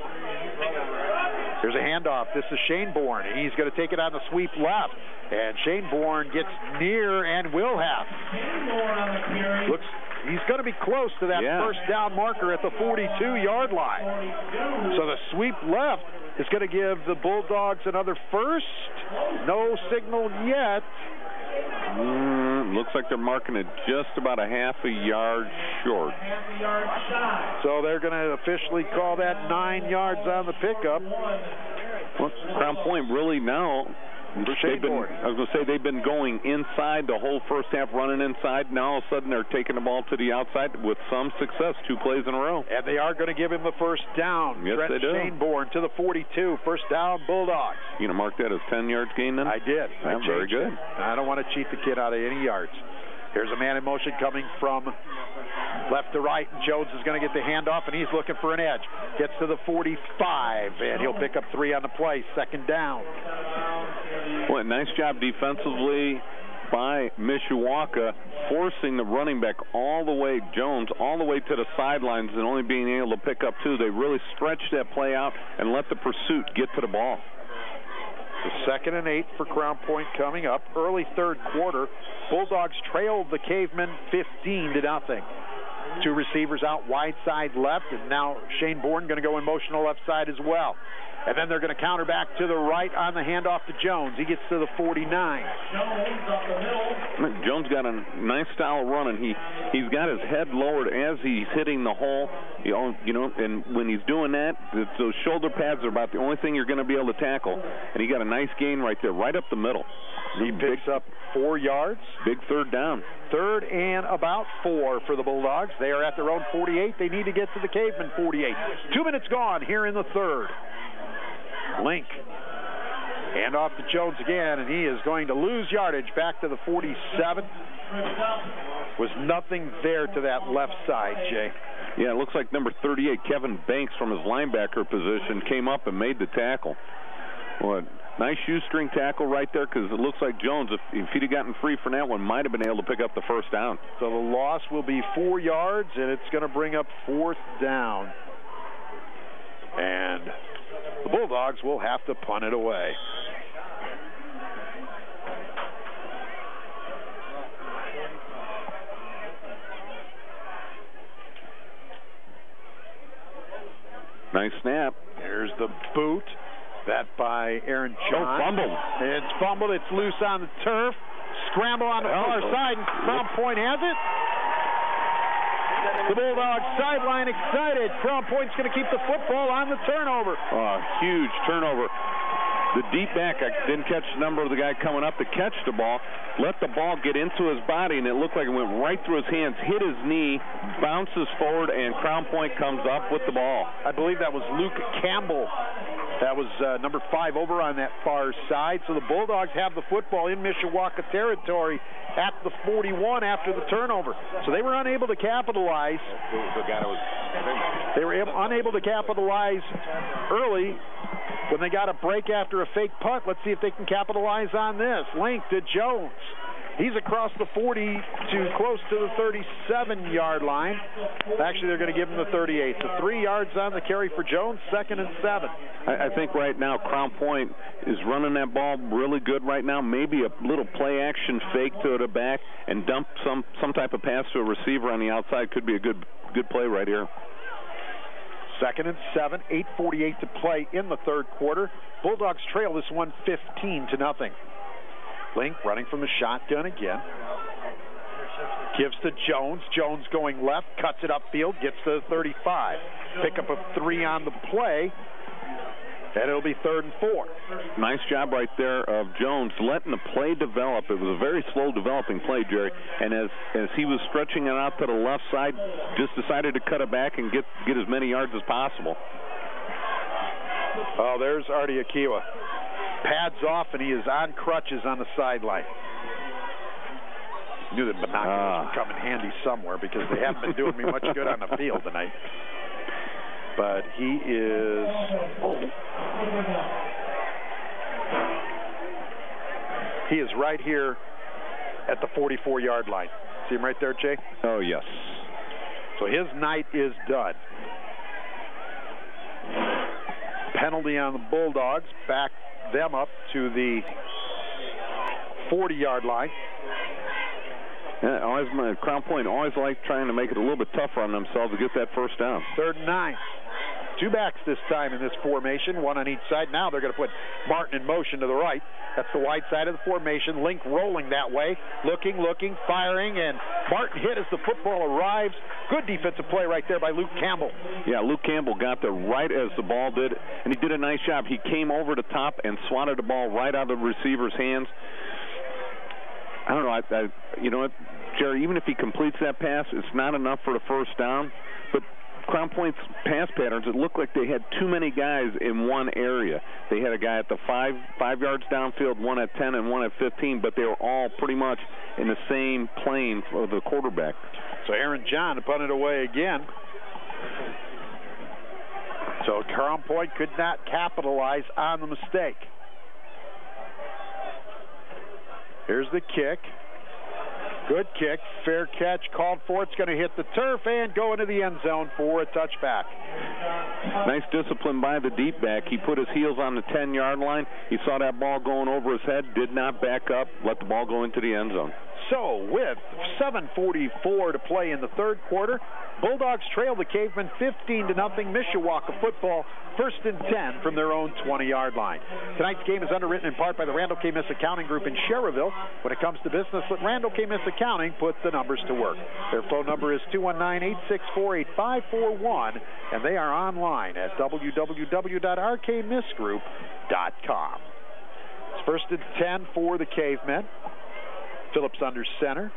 Here's a handoff. This is Shane Bourne. He's going to take it on the sweep left. And Shane Bourne gets near and will have. He's going to be close to that first down marker at the 42-yard line. So the sweep left is going to give the Bulldogs another first. No signal yet. Looks like they're marking it just about a half a yard short. So they're going to officially call that 9 yards on the pickup. Well, Crown Point really now, I was going to say they've been going inside the whole first half, running inside. Now all of a sudden they're taking the ball to the outside with some success, 2 plays in a row. And they are going to give him the first down. Yes, they do. Shane Bourne to the 42, first down, Bulldogs. You going to mark that as 10 yards gain then? I did. Very good. I don't want to cheat the kid out of any yards. Here's a man in motion coming from left to right, and Jones is going to get the handoff, and he's looking for an edge. Gets to the 45, and he'll pick up 3 on the play, second down. Well, nice job defensively by Mishawaka, forcing the running back all the way, Jones, all the way to the sidelines and only being able to pick up 2. They really stretched that play out and let the pursuit get to the ball. The 2nd and 8 for Crown Point coming up. Early third quarter, Bulldogs trailed the Cavemen 15-0. 2 receivers out wide side left, and now Shane Bourne going to go in motion on the left side as well. And then they're going to counter back to the right on the handoff to Jones. He gets to the 49. Jones got a nice style run, and he's got his head lowered as he's hitting the hole. You know, and when he's doing that, those shoulder pads are about the only thing you're going to be able to tackle. And he got a nice gain right there, right up the middle. He picks up 4 yards. Big third down. 3rd and about 4 for the Bulldogs. They are at their own 48. They need to get to the Caveman 48. 2 minutes gone here in the third. Link. Hand off to Jones again, and he is going to lose yardage back to the 47. Was nothing there to that left side, Jay. Yeah, it looks like number 38, Kevin Banks, from his linebacker position, came up and made the tackle. Well, nice shoestring tackle right there, because it looks like Jones, if he'd have gotten free for that one, might have been able to pick up the first down. So the loss will be 4 yards, and it's going to bring up 4th down. And the Bulldogs will have to punt it away. Nice snap. There's the boot. That by Aaron John. Oh, fumbled. It's fumbled. It's loose on the turf. Scramble on the far side, and Crown Point has it. The Bulldogs sideline excited. Crown Point's going to keep the football on the turnover. Oh, huge turnover. The deep back, I didn't catch the number of the guy coming up to catch the ball, let the ball get into his body, and it looked like it went right through his hands, hit his knee, bounces forward, and Crown Point comes up with the ball. I believe that was Luke Campbell. That was number 5 over on that far side. So the Bulldogs have the football in Mishawaka territory at the 41 after the turnover. So they were unable to capitalize. They were unable to capitalize early when they got a break after a fake punt. Let's see if they can capitalize on this. Link to Jones. He's across the 40 to close to the 37-yard line. Actually, they're going to give him the 38. So 3 yards on the carry for Jones, 2nd and 7. I think right now Crown Point is running that ball really good right now. Maybe a little play-action fake to the back and dump some type of pass to a receiver on the outside. Could be a good play right here. 2nd and 7, 8:48 to play in the third quarter. Bulldogs trail this one 15-0. Link running from the shotgun again. Gives to Jones. Jones going left, cuts it upfield, gets to the 35. Pick up a 3 on the play, and it'll be 3rd and 4. Nice job right there of Jones letting the play develop. It was a very slow developing play, Jerry, and as he was stretching it out to the left side, just decided to cut it back and get as many yards as possible. Oh, there's Artie Akiwa. Pads off, and he is on crutches on the sideline. Knew that binoculars would come in handy somewhere because they haven't been doing me much good on the field tonight. But he is He is right here at the 44-yard line. See him right there, Jay? Oh, yes. So his night is done. Penalty on the Bulldogs. Back them up to the 40-yard line. Yeah, Crown Point always like trying to make it a little bit tougher on themselves to get that first down. 3rd and 9. 2 backs this time in this formation, 1 on each side. Now they're going to put Martin in motion to the right. That's the wide side of the formation. Link rolling that way. Looking, firing, and Martin hit as the football arrives. Good defensive play right there by Luke Campbell. Yeah, Luke Campbell got there right as the ball did, and he did a nice job. He came over the top and swatted the ball right out of the receiver's hands. I don't know. You know what, Jerry, even if he completes that pass, it's not enough for the first down. But Crown Point's pass patterns, it looked like they had too many guys in one area. They had a guy at the 5 yards downfield, one at 10 and one at 15, but they were all pretty much in the same plane for the quarterback. So Aaron John punted away again. So Crown Point could not capitalize on the mistake. Here's the kick. Good kick. Fair catch called for. It's going to hit the turf and go into the end zone for a touchback. Nice discipline by the deep back. He put his heels on the 10-yard line. He saw that ball going over his head, did not back up, let the ball go into the end zone. So with 7:44 to play in the 3rd quarter, Bulldogs trail the Cavemen 15-0. Mishawaka football, 1st and 10 from their own 20-yard line. Tonight's game is underwritten in part by the Randall K. Miss Accounting Group in Sherrville. When it comes to business, let Randall K. Miss Accounting put the numbers to work. Their phone number is 219-864-8541, and they are online at www.rkmissgroup.com. It's 1st and 10 for the Cavemen. Phillips under center.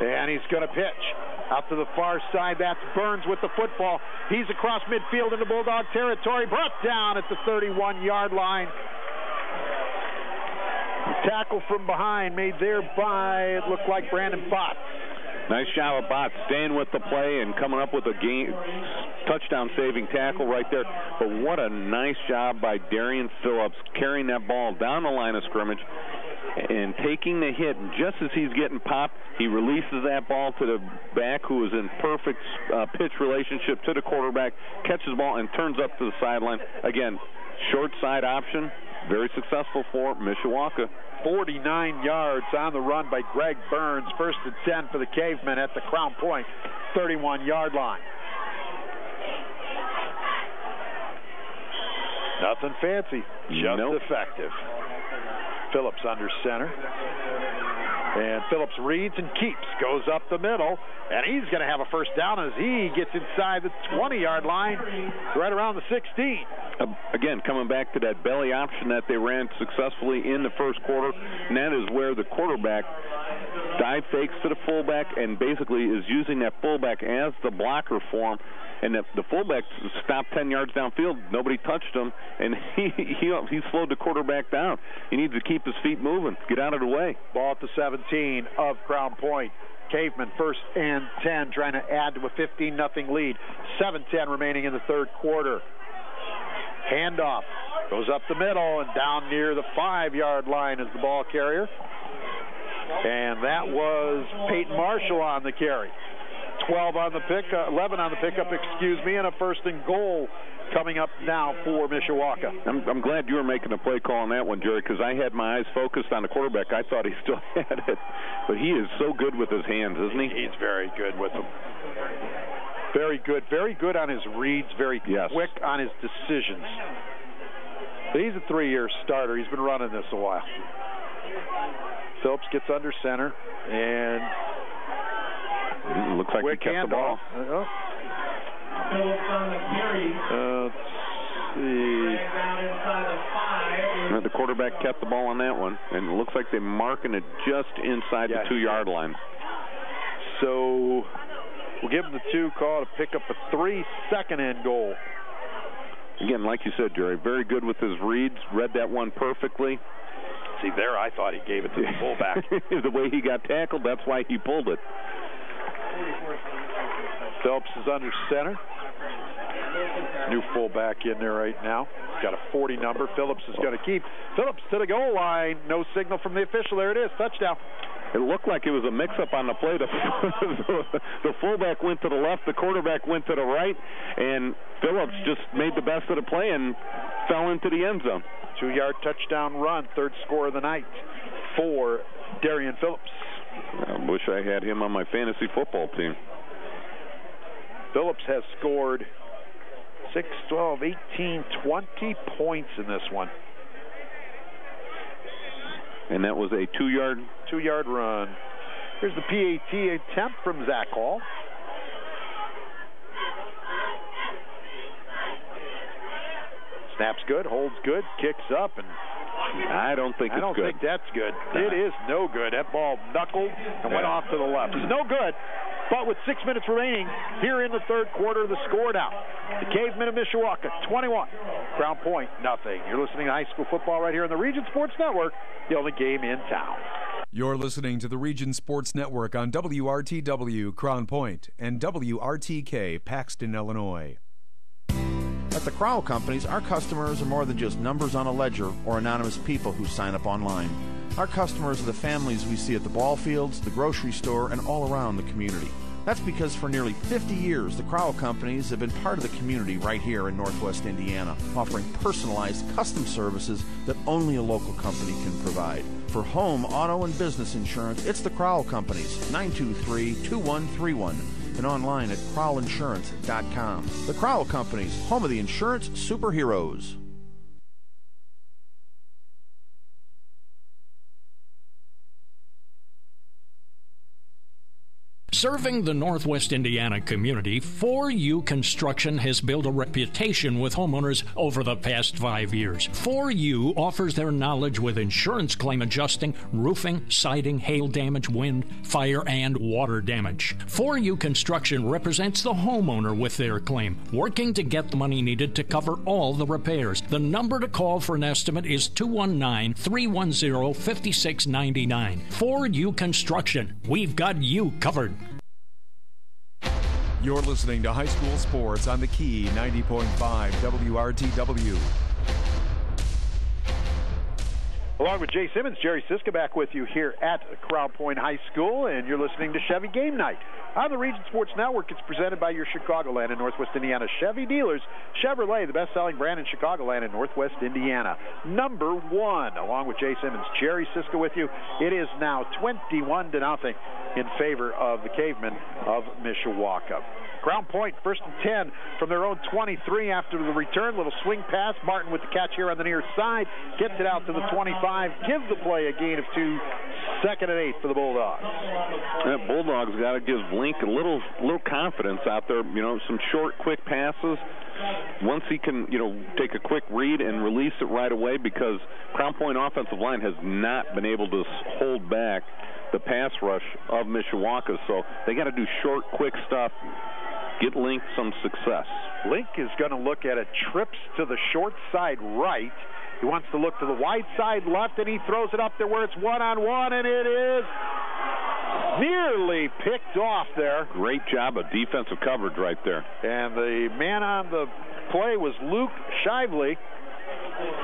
And he's going to pitch. Out to the far side, that's Burns with the football. He's across midfield into Bulldog territory. Brought down at the 31-yard line. Tackle from behind made there by, it looked like Brandon Botts. Nice job of Botts staying with the play and coming up with a touchdown-saving tackle right there. But what a nice job by Darian Phillips carrying that ball down the line of scrimmage and taking the hit. And just as he's getting popped, he releases that ball to the back, who is in perfect pitch relationship to the quarterback, catches the ball, and turns up to the sideline. Again, short side option, very successful for Mishawaka. 49 yards on the run by Greg Burns. 1st and 10 for the Cavemen at the Crown Point 31-yard line. Nothing fancy, just effective. Phillips under center. And Phillips reads and keeps, goes up the middle, and he's going to have a first down as he gets inside the 20-yard line, right around the 16. Again, coming back to that belly option that they ran successfully in the 1st quarter, and that is where the quarterback dive fakes to the fullback and basically is using that fullback as the blocker for him. And the fullback stopped 10 yards downfield. Nobody touched him, and he slowed the quarterback down. He needs to keep his feet moving, get out of the way. Ball at the 17 of Crown Point. Cavemen 1st and 10, trying to add to a 15-0 lead. 7:10 remaining in the 3rd quarter. Handoff goes up the middle and down near the 5-yard line is the ball carrier. And that was Peyton Marshall on the carry. 11 on the pickup, and a 1st and goal coming up now for Mishawaka. I'm glad you were making a play call on that one, Jerry, because I had my eyes focused on the quarterback. I thought he still had it, but he is so good with his hands, isn't he? He's very good with them. Very good on his reads, very quick on his decisions. But he's a 3-year starter. He's been running this a while. Phillips gets under center, and looks like he kept the ball. Phillips on the carry. Let's see. The quarterback kept the ball on that one, and it looks like they're marking it just inside the 2-yard line. So we'll give him the 2 call to pick up a 3-second and goal. Again, like you said, Jerry, very good with his reads, read that one perfectly. See, there I thought he gave it to the fullback. The way he got tackled, that's why he pulled it. Phelps is under center. New fullback in there right now. got a 40 number. Phillips is going to keep. Phillips to the goal line. No signal from the official. There it is. Touchdown. It looked like it was a mix-up on the play. The fullback went to the left, the quarterback went to the right, and Phillips just made the best of the play and fell into the end zone. 2-yard touchdown run, third score of the night for Darian Phillips. I wish I had him on my fantasy football team. Phillips has scored 6, 12, 18, 20 points in this one. And that was a 2-yard run. Here's the PAT attempt from Zach Hall. Snaps good, holds good, kicks up, and I don't think it's good. I don't think that's good. It is no good. That ball knuckled and went off to the left. It's no good. But with 6 minutes remaining here in the third quarter, the score now. The Cavemen of Mishawaka, 21. Crown Point, nothing. You're listening to high school football right here on the Region Sports Network, the only game in town. You're listening to the Region Sports Network on WRTW Crown Point and WRTK Paxton, Illinois. At the Crowell Companies, our customers are more than just numbers on a ledger or anonymous people who sign up online. Our customers are the families we see at the ball fields, the grocery store, and all around the community. That's because for nearly 50 years, the Crowell Companies have been part of the community right here in Northwest Indiana, offering personalized custom services that only a local company can provide. For home, auto, and business insurance, it's the Crowell Companies, 923-2131, and online at crowellinsurance.com. The Crowell Companies, home of the insurance superheroes. Serving the Northwest Indiana community, 4U Construction has built a reputation with homeowners over the past 5 years. 4U offers their knowledge with insurance claim adjusting, roofing, siding, hail damage, wind, fire, and water damage. 4U Construction represents the homeowner with their claim, working to get the money needed to cover all the repairs. The number to call for an estimate is 219-310-5699. 4U Construction. We've got you covered. You're listening to High School Sports on the Key 90.5 WRTW. Along with Jay Simmons, Jerry Siska back with you here at Crown Point High School, and you're listening to Chevy Game Night. On the Region Sports Network, it's presented by your Chicagoland and Northwest Indiana Chevy dealers. Chevrolet, the best-selling brand in Chicagoland and Northwest Indiana. Number one, along with Jay Simmons, Jerry Siska with you. It is now 21-0 in favor of the Cavemen of Mishawaka. Crown Point, first and 10 from their own 23 after the return. Little swing pass. Martin with the catch here on the near side. Gets it out to the 25. Gives the play a gain of 2. Second and 8 for the Bulldogs. Bulldogs got to give Link a little confidence out there. You know, some short, quick passes. Once he can, take a quick read and release it right away, because Crown Point offensive line has not been able to hold back the pass rush of Mishawaka. So they got to do short, quick stuff. Get Link some success. Link is going to look at it. Trips to the short side right. He wants to look to the wide side left, and he throws it up there where it's one-on-one, and it is nearly picked off there. Great job of defensive coverage right there. And the man on the play was Luke Shively.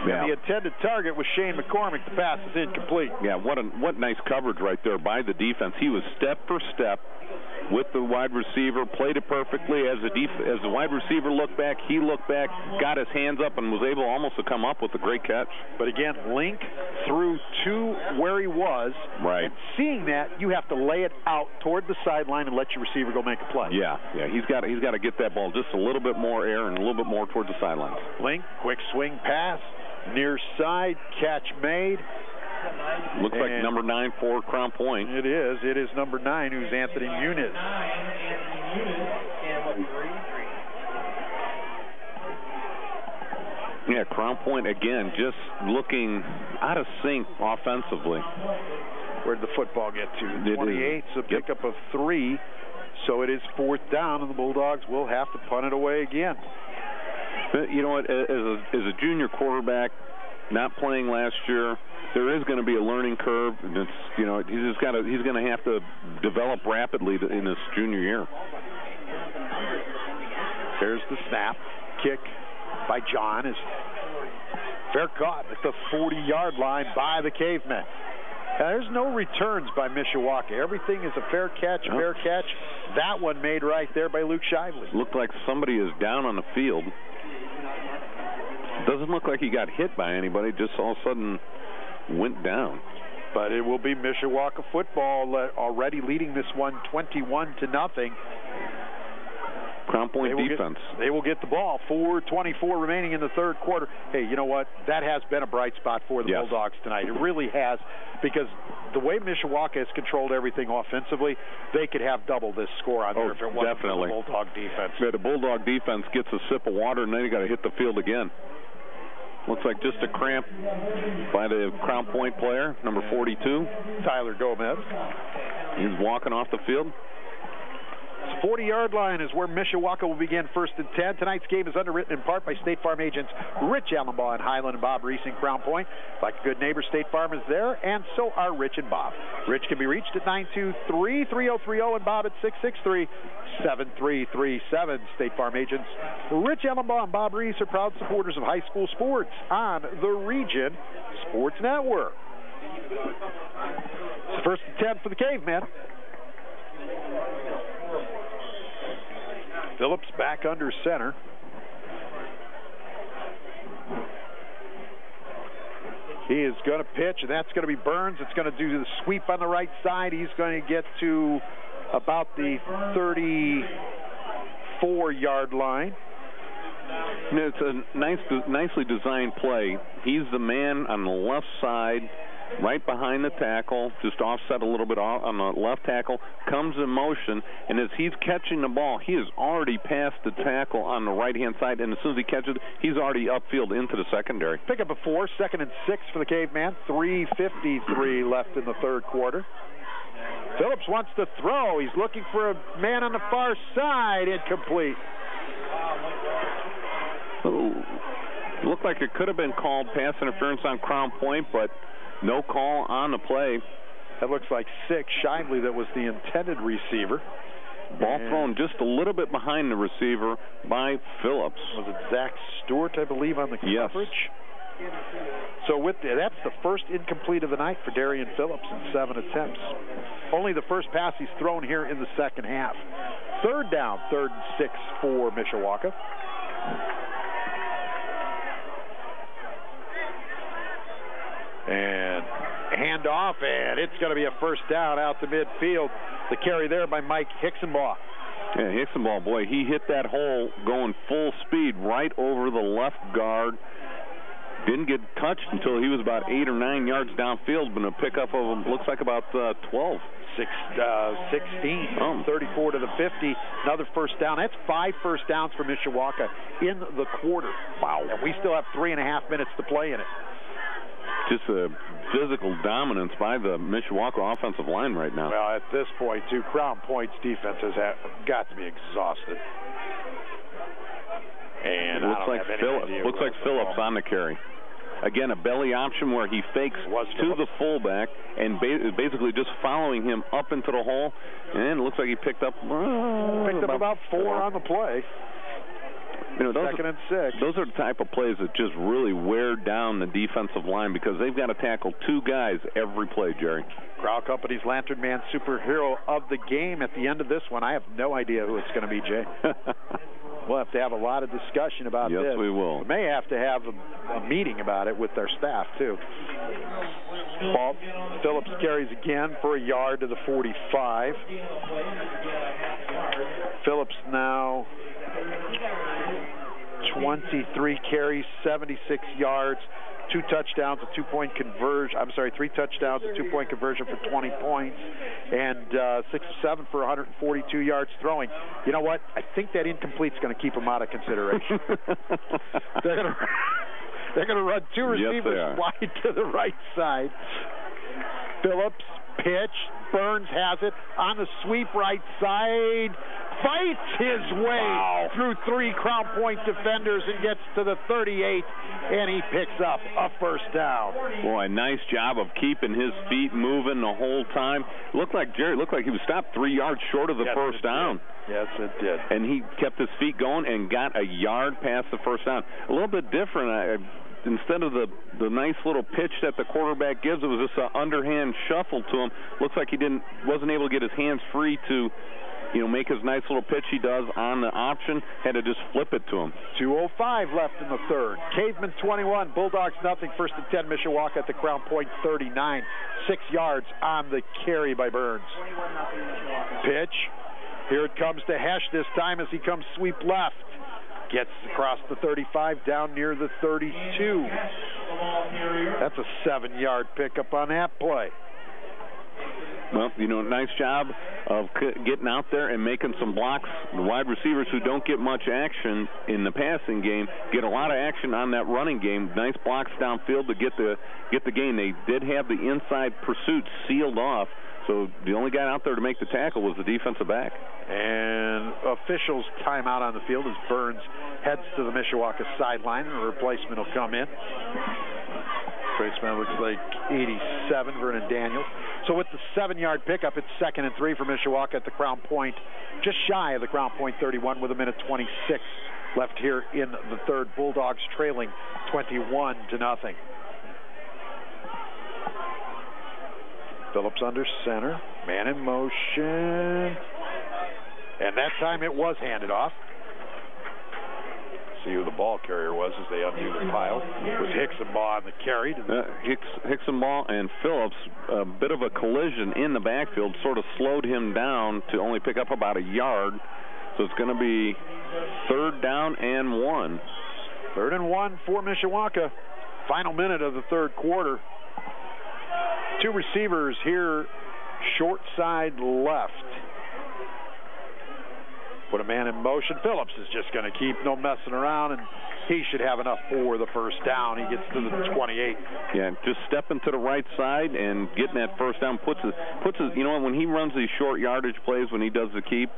Yeah. And the intended target was Shane McCormick. The pass is incomplete. Yeah, what nice coverage right there by the defense. He was step for step with the wide receiver, played it perfectly. As the wide receiver looked back, he looked back, got his hands up, and was able almost to come up with a great catch. But again, Link threw to where he was. Right. And seeing that, you have to lay it out toward the sideline and let your receiver go make a play. Yeah, he's got to get that ball just a little bit more air and a little bit more towards the sideline. Link, quick swing pass, near side, catch made. Looks like number 9 for Crown Point. It is. It is number 9, who's Anthony Muniz. Yeah, Crown Point, again, just looking out of sync offensively. Where'd the football get to? 28, so pickup of 3. So it is 4th down, and the Bulldogs will have to punt it away again. You know what, as a junior quarterback, not playing last year, there is going to be a learning curve, and it's, he's going to have to develop rapidly in his junior year. There's the snap, kick by John. As Fair caught at the 40-yard line by the Cavemen. There's no returns by Mishawaka. Everything is a fair catch, fair catch. That one made right there by Luke Shively. Looked like somebody is down on the field. Doesn't look like he got hit by anybody, just all of a sudden went down. But it will be Mishawaka football already leading this one 21-0. Crown Point defense. They will get the ball. 4:24 remaining in the third quarter. Hey, you know what? That has been a bright spot for the Bulldogs tonight. It really has, because the way Mishawaka has controlled everything offensively, they could have double this score on there if it wasn't for the Bulldog defense. Yeah, the Bulldog defense gets a sip of water, and then you got to hit the field again. Looks like just a cramp by the Crown Point player, number 42. Tyler Gomez. He's walking off the field. 40-yard line is where Mishawaka will begin 1st and 10. Tonight's game is underwritten in part by State Farm agents Rich Allenbaugh in Highland and Bob Reese in Crown Point. Like a good neighbor, State Farm is there, and so are Rich and Bob. Rich can be reached at 923-3030 and Bob at 663-7337. State Farm agents Rich Allenbaugh and Bob Reese are proud supporters of high school sports on the Region Sports Network. It's 1st and 10 for the Cavemen. Phillips back under center. He is going to pitch, and that's going to be Burns. It's going to do the sweep on the right side. He's going to get to about the 34-yard line. It's a nicely designed play. He's the man on the left side, right behind the tackle, just offset a little bit on the left tackle, comes in motion, and as he's catching the ball, he has already passed the tackle on the right-hand side, and as soon as he catches it, he's already upfield into the secondary. Pick up a 4, 2nd and 6 for the Caveman. 3:53 left in the third quarter. Phillips wants to throw. He's looking for a man on the far side. Incomplete. Looked like it could have been called pass interference on Crown Point, but no call on the play. That looks like 6. Shively, that was the intended receiver. Ball thrown just a little bit behind the receiver by Phillips. Was it Zach Stewart, I believe, on the coverage? Yes. So that's the first incomplete of the night for Darian Phillips in 7 attempts. Only the first pass he's thrown here in the second half. Third down, 3rd and 6 for Mishawaka. And handoff, and it's going to be a first down out to midfield. The carry there by Mike Hicksonbaugh. Yeah, Hicksonbaugh, boy, he hit that hole going full speed right over the left guard. Didn't get touched until he was about 8 or 9 yards downfield, but a pickup of him looks like about 12. 16, 34 to the 50. Another first down. That's 5 first downs for Mishawaka in the quarter. Wow. And we still have 3.5 minutes to play in it. Just a physical dominance by the Mishawaka offensive line right now. Well, at this point, too, Crown Point's defense has got to be exhausted. And it looks like Phillips on the carry. Again, a belly option where he fakes to the fullback and basically just following him up into the hole. And it looks like he picked up about 4 on the play. You know, 2nd and 6. Those are the type of plays that just really wear down the defensive line because they've got to tackle 2 guys every play, Jerry. Crow Company's Lantern Man superhero of the game at the end of this one. I have no idea who it's going to be, Jay. We'll have to have a lot of discussion about this. Yes, we will. We may have to have a meeting about it with our staff, too. Ball. Phillips carries again for a yard to the 45. Phillips now 23 carries, 76 yards, 2 touchdowns, a 2-point conversion. 3 touchdowns, a 2-point conversion for 20 points, and 6 of 7 for 142 yards throwing. You know what? I think that incomplete's going to keep him out of consideration. They're going to run 2 receivers wide to the right side. Phillips pitch. Burns has it on the sweep right side. Fights his way through 3 Crown Point defenders and gets to the 38, and he picks up a first down. Boy, nice job of keeping his feet moving the whole time. Looked like he was stopped 3 yards short of the first down. Yes, it did. And he kept his feet going and got a yard past the first down. A little bit different. instead of the nice little pitch that the quarterback gives, it was just an underhand shuffle to him. Looks like he wasn't able to get his hands free to, make his nice little pitch he does on the option. Had to just flip it to him. 2:05 left in the third. Cavemen 21, Bulldogs nothing. First and 10, Mishawaka at the Crown Point 39. 6 yards on the carry by Burns. Pitch. Here it comes to Hesh this time as he comes sweep left. Gets across the 35 down near the 32. That's a 7-yard pickup on that play. Well, nice job of getting out there and making some blocks. The wide receivers who don't get much action in the passing game get a lot of action on that running game. Nice blocks downfield to get the gain. They did have the inside pursuit sealed off, so the only guy out there to make the tackle was the defensive back. And officials timeout on the field as Burns heads to the Mishawaka sideline, and a replacement will come in. Replacement looks like 87, Vernon Daniels. So with the 7-yard pickup, it's 2nd and 3 for Mishawaka at the Crown Point, just shy of the Crown Point 31 with 1:26 left here in the third. Bulldogs trailing 21-0. Phillips under center, man in motion, and that time it was handed off. See who the ball carrier was as they undo the pile. It was Hicksonbaugh on the carry. Hicksonbaugh and Phillips, a bit of a collision in the backfield, sort of slowed him down to only pick up about a yard. So it's going to be 3rd down and 1. 3rd and 1 for Mishawaka. Final minute of the third quarter. 2 receivers here, short side left. Put a man in motion. Phillips is just going to keep no messing around, and he should have enough for the first down. He gets to the 28. Yeah, just stepping to the right side and getting that first down puts his when he runs these short yardage plays, when he does the keep,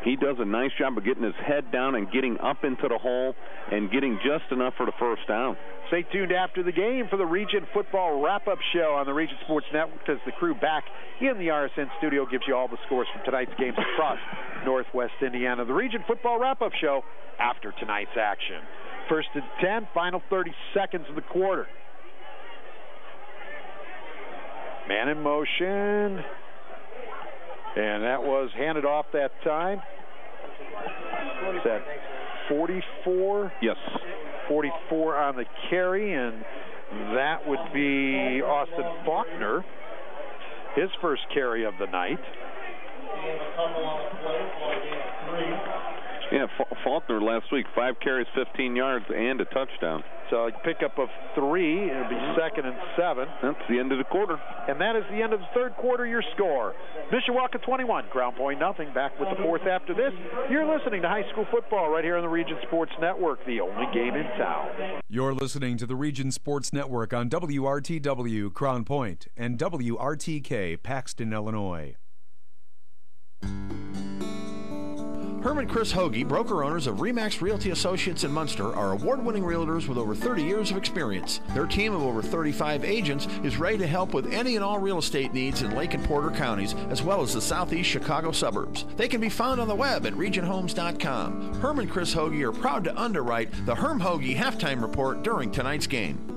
he does a nice job of getting his head down and getting up into the hole and getting just enough for the first down. Stay tuned after the game for the Region Football Wrap-Up Show on the Region Sports Network as the crew back in the RSN studio gives you all the scores from tonight's games across Northwest Indiana. The Region Football Wrap-Up Show after tonight's action. 1st and 10, final 30 seconds of the quarter. Man in motion. And that was handed off that time. Is that 44? Yes. 44 on the carry, and that would be Austin Faulkner, his first carry of the night. Yeah, Faulkner last week, 5 carries, 15 yards, and a touchdown. So a pickup of 3. It'll be 2nd and 7. That's the end of the quarter. And that is the end of the third quarter, your score. Mishawaka 21, Crown Point nothing. Back with the fourth after this. You're listening to high school football right here on the Region Sports Network, the only game in town. You're listening to the Region Sports Network on WRTW, Crown Point, and WRTK, Paxton, Illinois. Herman Chris Hoagie, broker-owners of RE/MAX Realty Associates in Munster, are award-winning realtors with over 30 years of experience. Their team of over 35 agents is ready to help with any and all real estate needs in Lake and Porter counties, as well as the southeast Chicago suburbs. They can be found on the web at regionhomes.com. Herman Chris Hoagie are proud to underwrite the Herm Hoagie Halftime Report during tonight's game.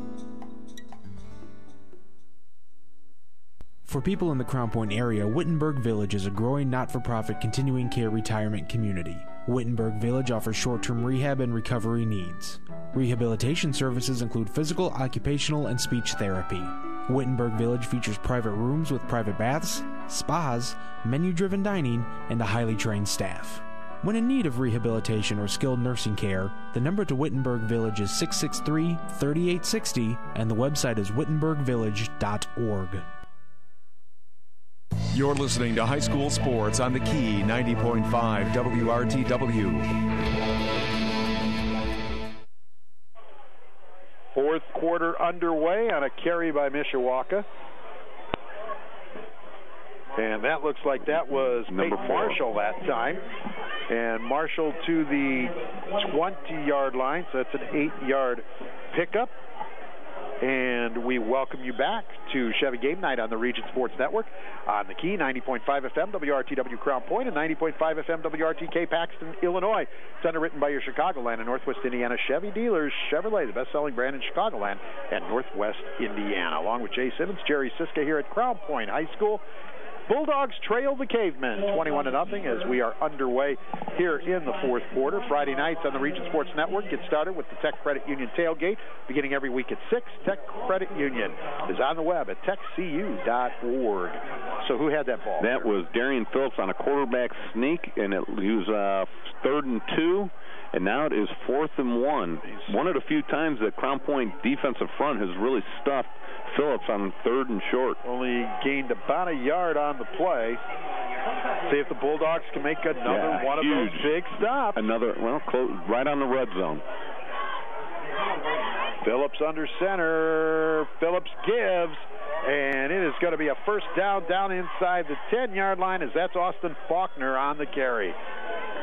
For people in the Crown Point area, Wittenberg Village is a growing not-for-profit continuing care retirement community. Wittenberg Village offers short-term rehab and recovery needs. Rehabilitation services include physical, occupational, and speech therapy. Wittenberg Village features private rooms with private baths, spas, menu-driven dining, and a highly trained staff. When in need of rehabilitation or skilled nursing care, the number to Wittenberg Village is 663-3860, and the website is wittenbergvillage.org. You're listening to High School Sports on the Key 90.5 WRTW. Fourth quarter underway on a carry by Mishawaka. And that looks like that was Peyton Marshall that time. And Marshall to the 20-yard line, so that's an 8-yard pickup. And we welcome you back to Chevy Game Night on the Region Sports Network on the Key, 90.5 FM WRTW Crown Point and 90.5 FM WRTK Paxton, Illinois. It's underwritten by your Chicagoland and Northwest Indiana Chevy dealers. Chevrolet, the best-selling brand in Chicagoland and Northwest Indiana. Along with Jay Simmons, Jerry Siska here at Crown Point High School. Bulldogs trail the Cavemen 21-0 as we are underway here in the fourth quarter. Friday nights on the Region Sports Network get started with the Tech Credit Union tailgate beginning every week at 6. Tech Credit Union is on the web at techcu.org. So who had that ball? That was Darian Phillips on a quarterback sneak, and he was 3rd and 2. And now it is 4th and 1. One of the few times that Crown Point defensive front has really stuffed Phillips on 3rd and short. Only gained about a yard on the play. See if the Bulldogs can make another one huge. Of those big stops. Another, close, right on the red zone. Phillips under center. Phillips gives, and it is going to be a first down inside the 10-yard line as that's Austin Faulkner on the carry.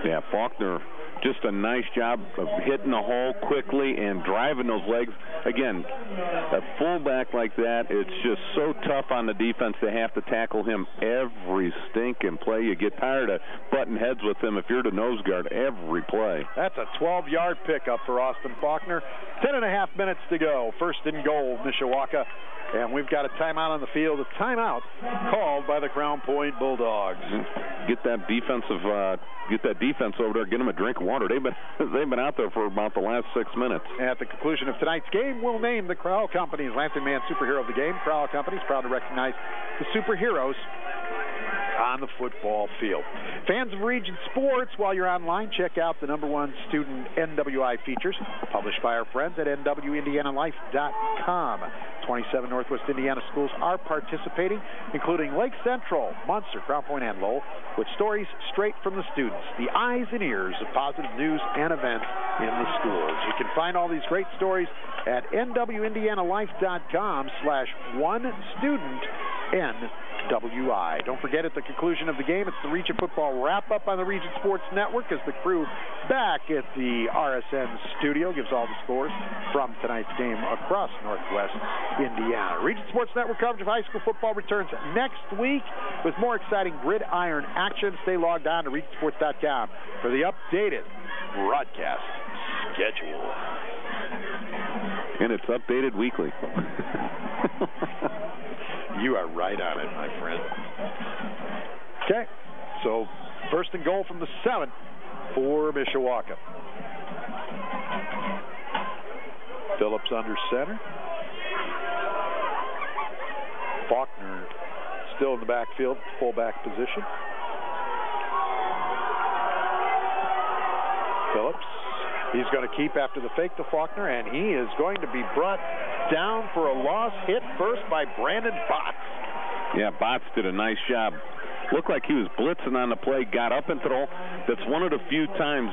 Yeah, Faulkner, just a nice job of hitting the hole quickly and driving those legs. Again, a fullback like that, it's just so tough on the defense to have to tackle him every stinking play. You get tired of butting heads with him if you're the nose guard every play. That's a 12-yard pickup for Austin Faulkner. 10.5 minutes to go. First and goal, Mishawaka. And we've got a timeout on the field. A timeout called by the Crown Point Bulldogs. Get that defense over there. Get them a drink of water. They've been out there for about the last 6 minutes. At the conclusion of tonight's game, we'll name the Crowell Company's Lansing Man Superhero of the game. Crowell Company is proud to recognize the superheroes on the football field. Fans of Region Sports, while you're online, check out the #1 student NWI features published by our friends at nwindianalife.com. 27 Northwest Indiana schools are participating, including Lake Central, Munster, Crown Point, and Lowell, with stories straight from the students, the eyes and ears of positive news and events in the schools. You can find all these great stories at nwindianalife.com/1studentNWI. Don't forget, at the conclusion of the game, it's the Region Football Wrap-Up on the Region Sports Network as the crew back at the RSN studio gives all the scores from tonight's game across Northwest Indiana. Region Sports Network coverage of high school football returns next week with more exciting gridiron action. Stay logged on to regionsports.com for the updated broadcast schedule. And it's updated weekly. You are right on it, my friend. Okay, so first and goal from the 7 for Mishawaka. Phillips under center. Faulkner still in the backfield, fullback position. Phillips, he's going to keep after the fake to Faulkner, and he is going to be brought down for a loss, hit first by Brandon Botts. Yeah, Botts did a nice job. Looked like he was blitzing on the play, got up and throw. That's one of the few times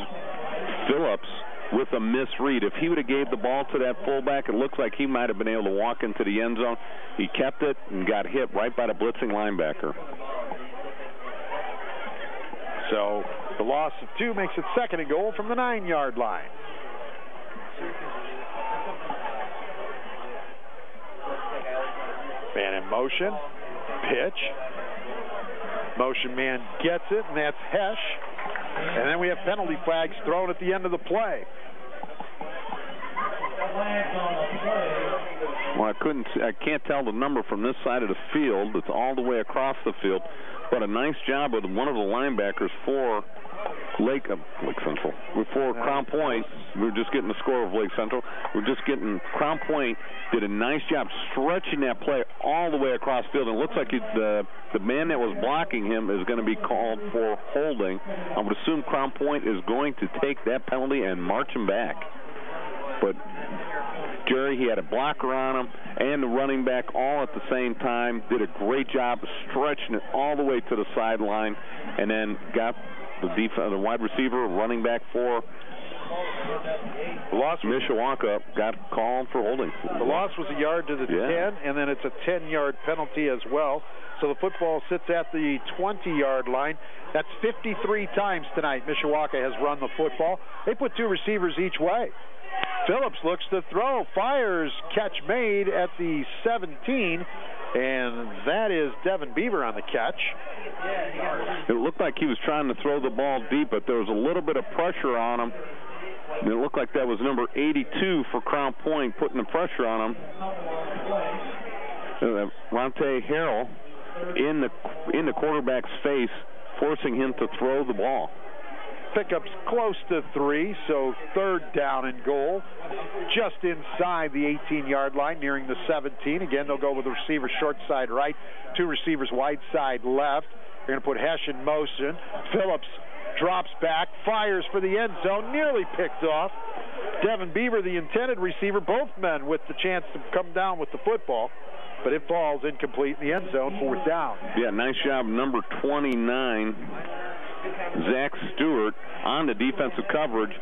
Phillips with a misread. If he would have gave the ball to that fullback, it looks like he might have been able to walk into the end zone. He kept it and got hit right by the blitzing linebacker. So the loss of 2 makes it second and goal from the 9-yard line. Man in motion, pitch. Motion man gets it, and that's Hesh. And then we have penalty flags thrown at the end of the play. Well, I can't tell the number from this side of the field. It's all the way across the field. But a nice job of one of the linebackers for Lake Central. Before Crown Point, we were just getting the score of Lake Central. We're just getting Crown Point did a nice job stretching that play all the way across the field. And it looks like the man that was blocking him is going to be called for holding. I would assume Crown Point is going to take that penalty and march him back. But Jerry, he had a blocker on him and the running back all at the same time. Did a great job of stretching it all the way to the sideline, and then got the wide receiver, running back for Mishawaka, got called for holding. The loss was a yard to the 10, and then it's a 10-yard penalty as well. So the football sits at the 20-yard line. That's 53 times tonight Mishawaka has run the football. They put 2 receivers each way. Phillips looks to throw, fires, catch made at the 17, and that is Devin Beaver on the catch. It looked like he was trying to throw the ball deep, but there was a little bit of pressure on him. And it looked like that was number 82 for Crown Point putting the pressure on him. Ronte Harrell in the quarterback's face, forcing him to throw the ball. Pickups close to 3, so 3rd down and goal. Just inside the 18-yard line, nearing the 17. Again, they'll go with the receiver short side right, 2 receivers wide side left. They're going to put Hesh in motion. Phillips drops back, fires for the end zone, nearly picked off. Devin Beaver, the intended receiver, both men with the chance to come down with the football, but it falls incomplete in the end zone, 4th down. Yeah, nice job, number 29, Zach Stewart, on the defensive coverage.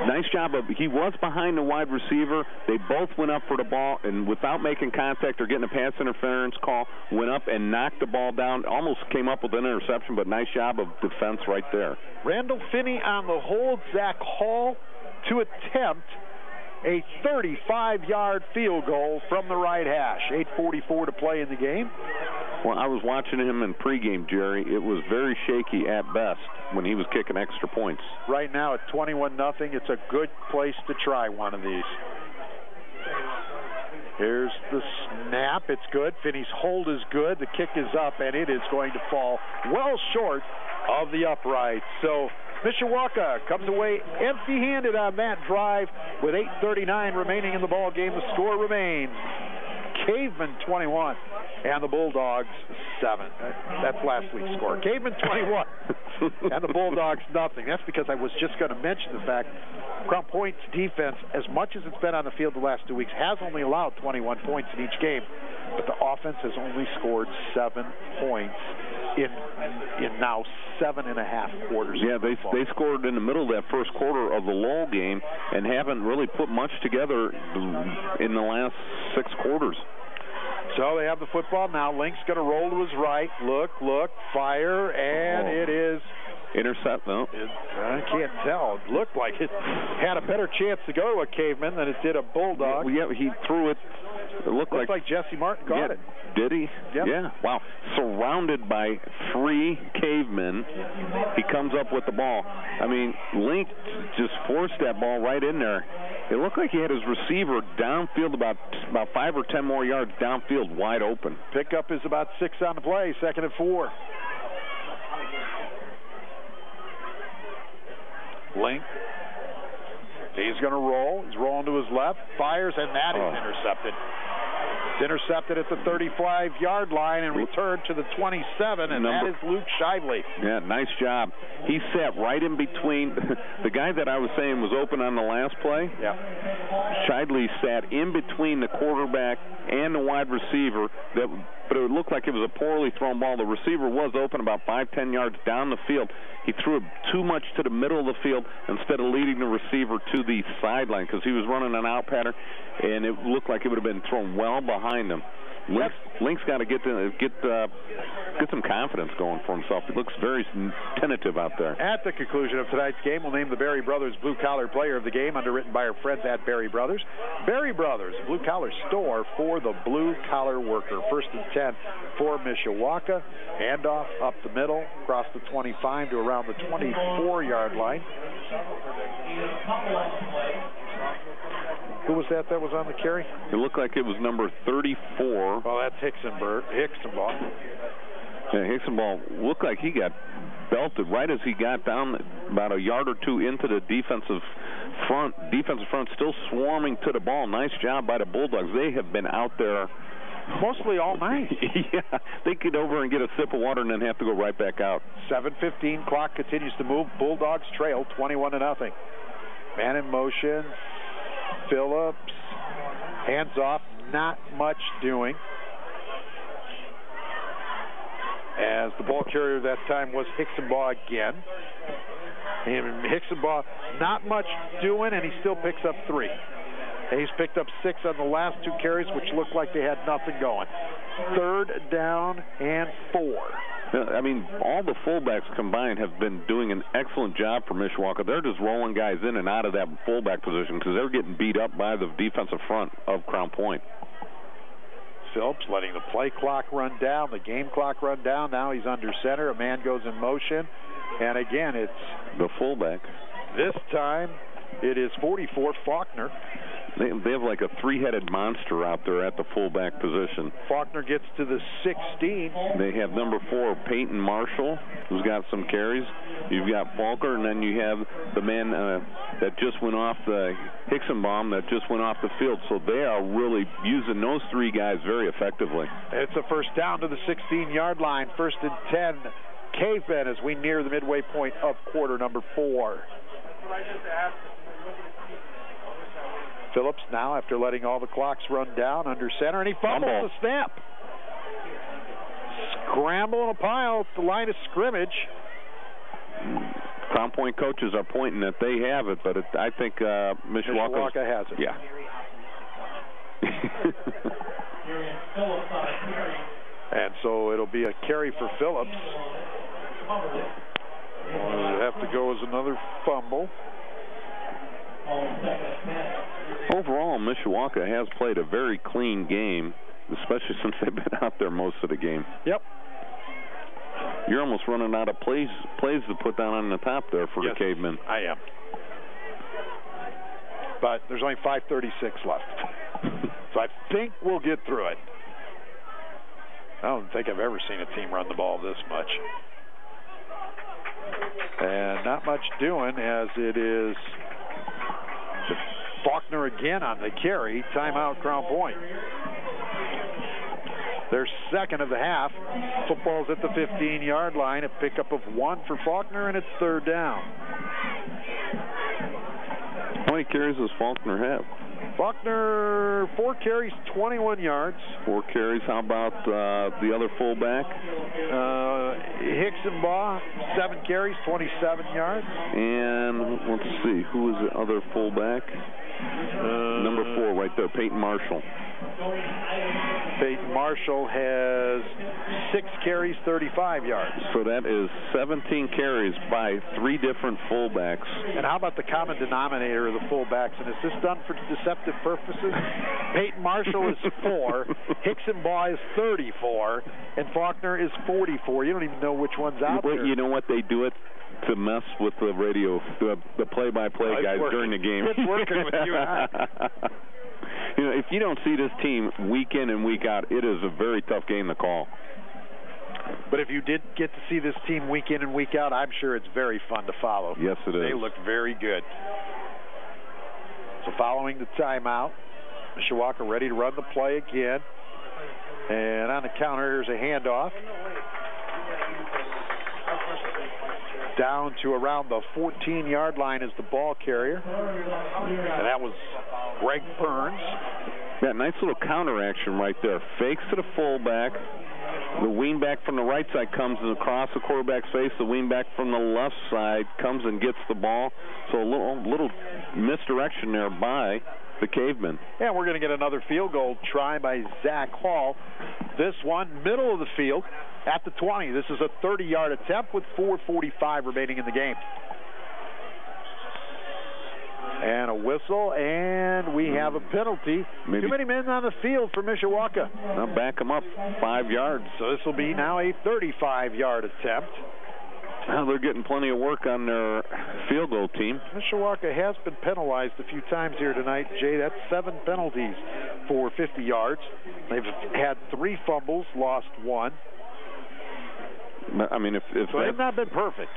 Nice job he was behind the wide receiver. They both went up for the ball, and without making contact or getting a pass interference call, went up and knocked the ball down. Almost came up with an interception, but nice job of defense right there. Randall Finney on the hold. Zach Hall to attempt a 35-yard field goal from the right hash. 8:44 to play in the game. Well, I was watching him in pregame, Jerry. It was very shaky at best when he was kicking extra points. Right now at 21-0, it's a good place to try one of these. Here's the snap. It's good. Finney's hold is good. The kick is up, and it is going to fall well short of the upright. So Mishawaka comes away empty-handed on that drive with 8:39 remaining in the ball game. The score remains Caveman 21 and the Bulldogs 7. That's last week's score. Caveman 21 and the Bulldogs nothing. That's because I was just going to mention the fact Crown Point's defense, as much as it's been on the field the last 2 weeks, has only allowed 21 points in each game, but the offense has only scored 7 points in now 7.5 quarters. Yeah, they scored in the middle of that first quarter of the Lowell game and haven't really put much together in the last 6 quarters. So they have the football now. Link's going to roll to his right. Look, fire, and it is intercept. No, I can't tell. It looked like it had a better chance to go to a Caveman than it did a Bulldog. Yeah, he threw it. It looked like Jesse Martin caught it. Did he? Yep. Yeah. Wow. Surrounded by 3 Cavemen, he comes up with the ball. I mean, Link just forced that ball right in there. It looked like he had his receiver downfield about 5 or 10 more yards downfield, wide open. Pickup is about 6 on the play, 2nd and 4. Link. He's going to roll. He's rolling to his left. Fires, and that is intercepted. It's intercepted at the 35-yard line and returned to the 27, and that is Luke Shively. Yeah, nice job. He sat right in between. The guy that I was saying was open on the last play. Yeah. Shively sat in between the quarterback and the wide receiver, but it looked like it was a poorly thrown ball. The receiver was open about 5-10 yards down the field. He threw it too much to the middle of the field instead of leading the receiver to the sideline because he was running an out pattern, and it looked like it would have been thrown well behind him. Link's got to get some confidence going for himself. He looks very tentative out there. At the conclusion of tonight's game, we'll name the Berry Brothers Blue Collar Player of the Game, underwritten by our friends at Berry Brothers. Berry Brothers, Blue Collar store for the blue collar worker. 1st and 10 for Mishawaka. Handoff up the middle, across the 25 to around the 24-yard line. Who was that was on the carry? It looked like it was number 34. Well, that's Hicksonball. Yeah, Hicksonball looked like he got belted right as he got down about a yard or 2 into the defensive front. Defensive front still swarming to the ball. Nice job by the Bulldogs. They have been out there mostly all night. Yeah, they get over and get a sip of water and then have to go right back out. 7:15, clock continues to move. Bulldogs trail 21-0. Man in motion. Phillips, hands off, not much doing. As the ball carrier that time was Hicksonball again. And Hicksonball, not much doing, and he still picks up 3. And he's picked up 6 on the last 2 carries, which looked like they had nothing going. 3rd down and 4. I mean, all the fullbacks combined have been doing an excellent job for Mishawaka. They're just rolling guys in and out of that fullback position because they're getting beat up by the defensive front of Crown Point. Phillips letting the play clock run down, the game clock run down. Now he's under center. A man goes in motion. And again, it's the fullback. This time, it is 44, Faulkner. They have like a three-headed monster out there at the fullback position. Faulkner gets to the 16. They have number 4, Peyton Marshall, who's got some carries. You've got Faulkner, and then you have the man that just went off the Hicksenbaum that just went off the field. So they are really using those 3 guys very effectively. It's a first down to the 16-yard line. 1st and 10, Cavemen, as we near the midway point of quarter number 4. Phillips now, after letting all the clocks run down, under center, and he fumbles the snap. Scramble in a pile at the line of scrimmage. Crown Point coaches are pointing that they have it, but I think Mishawaka has it. Yeah. And so it'll be a carry for Phillips. It'll have to go as another fumble. Overall, Mishawaka has played a very clean game, especially since they've been out there most of the game. Yep. You're almost running out of plays to put down on the top there for the Cavemen. I am. But there's only 5:36 left. So I think we'll get through it. I don't think I've ever seen a team run the ball this much. And not much doing, as it is Faulkner again on the carry. Timeout, Crown Point. Their second of the half. Football's at the 15-yard line. A pickup of 1 for Faulkner, and it's 3rd down. How many carries does Faulkner have? Faulkner, 4 carries, 21 yards. 4 carries. How about the other fullback? Hicksenbaum, 7 carries, 27 yards. And let's see, who is the other fullback? Number 4 right there, Peyton Marshall. Peyton Marshall has 6 carries, 35 yards. So that is 17 carries by 3 different fullbacks. And how about the common denominator of the fullbacks? And is this done for deceptive purposes? Peyton Marshall is 4, Hicksenbaum is 34, and Faulkner is 44. You don't even know which one's out there. You know what? They do it to mess with the radio, the play-by-play guys during the game. It's working with you. You know, if you don't see this team week in and week out, it is a very tough game to call. But if you did get to see this team week in and week out, I'm sure it's very fun to follow. Yes, it is. They look very good. So following the timeout, Mishawaka ready to run the play again. And on the counter, here's a handoff. Down to around the 14-yard line is the ball carrier. And that was Greg Burns. Yeah, nice little counter action right there. Fakes to the fullback. The wingback from the right side comes across the quarterback's face. The wingback from the left side comes and gets the ball. So a little misdirection there by the Cavemen. Yeah, we're going to get another field goal try by Zach Hall. This one, middle of the field at the 20. This is a 30-yard attempt with 4:45 remaining in the game. And a whistle, and we have a penalty. Too many men on the field for Mishawaka. Now back them up 5 yards. So this will be now a 35-yard attempt. Well, they're getting plenty of work on their field goal team. Mishawaka has been penalized a few times here tonight, Jay. That's 7 penalties for 50 yards. They've had 3 fumbles, lost 1. I mean, if so they've not been perfect.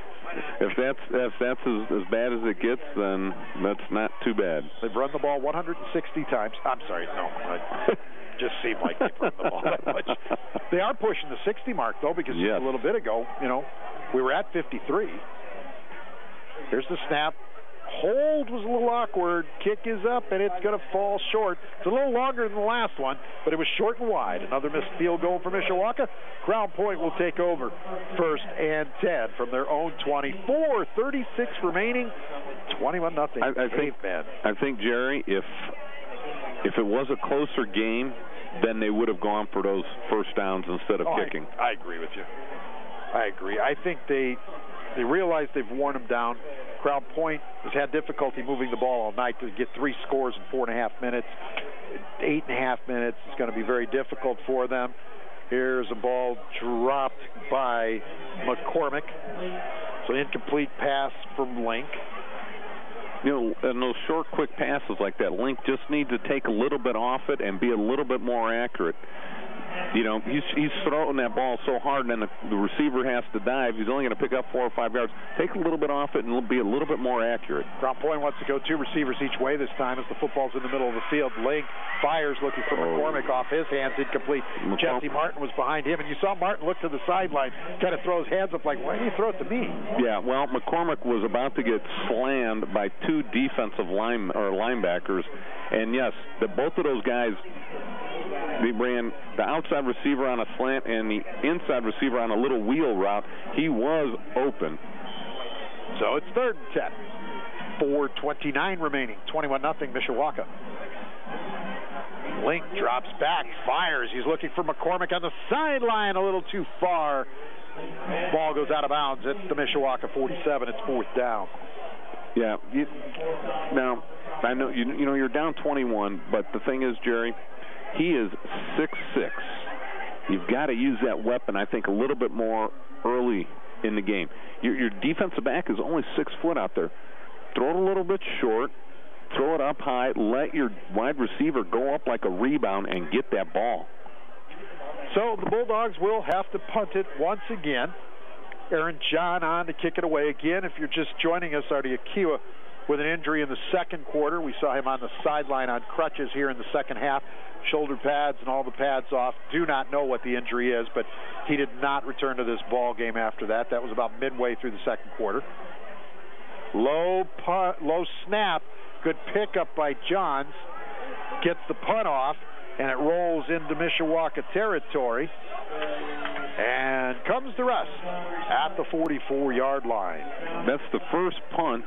If that's as bad as it gets, then that's not too bad. They've run the ball 160 times. I'm sorry, no. Just seemed like they've run the ball that much. They are pushing the 60 mark, though, because just a little bit ago, we were at 53. Here's the snap. Hold was a little awkward. Kick is up, and it's going to fall short. It's a little longer than the last one, but it was short and wide. Another missed field goal for Mishawaka. Crown Point will take over 1st and 10 from their own 24. 36 remaining. 21-0. I think, Jerry, if it was a closer game, then they would have gone for those first downs instead of kicking. I agree with you. I agree. I think they realize they've worn them down. Crown Point has had difficulty moving the ball all night. To get 3 scores in 4.5 minutes, 8.5 minutes is going to be very difficult for them. Here's a ball dropped by McCormick. So incomplete pass from Link. You know, and those short, quick passes like that, Link just needs to take a little bit off it and be a little bit more accurate. You know, he's throwing that ball so hard, and then the receiver has to dive. He's only going to pick up 4 or 5 yards. Take a little bit off it and be a little bit more accurate. Crown Point wants to go 2 receivers each way this time as the football's in the middle of the field. Link fires looking for McCormick off his hands, incomplete. Jesse Martin was behind him, and you saw Martin look to the sideline, kind of throw his hands up like, why did you throw it to me? Yeah, well, McCormick was about to get slammed by 2 defensive linebackers, and yes, both of those guys, they ran the outside receiver on a slant and the inside receiver on a little wheel route. He was open. So it's 3rd and 10. 4:29 remaining. 21-0 Mishawaka. Link drops back, fires. He's looking for McCormick on the sideline, a little too far. Ball goes out of bounds at the Mishawaka 47. It's 4th down. Yeah. Now, I know you know you're down 21, but the thing is, Jerry, he is 6'6". You've got to use that weapon, I think, a little bit more early in the game. Your defensive back is only 6 foot out there. Throw it a little bit short, throw it up high, let your wide receiver go up like a rebound and get that ball. So the Bulldogs will have to punt it once again. Aaron John on to kick it away again. If you're just joining us, Artie Akiwa with an injury in the second quarter. We saw him on the sideline on crutches here in the second half. Shoulder pads and all the pads off. Do not know what the injury is, but he did not return to this ball game after that. That was about midway through the second quarter. Low snap. Good pickup by Johns. Gets the punt off, and it rolls into Mishawaka territory. And comes to rest at the 44-yard line. That's the first punt,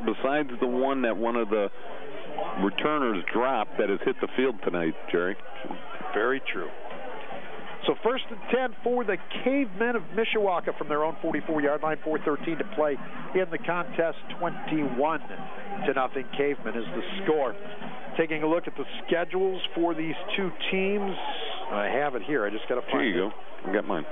besides the one that one of the returners dropped, that has hit the field tonight, Jerry. Very true. So 1st and 10 for the Cavemen of Mishawaka from their own 44-yard line. 4:13 to play in the contest. 21-0 Cavemen is the score. Taking a look at the schedules for these two teams. I have it here. I just got to find it. Here you go. I got mine.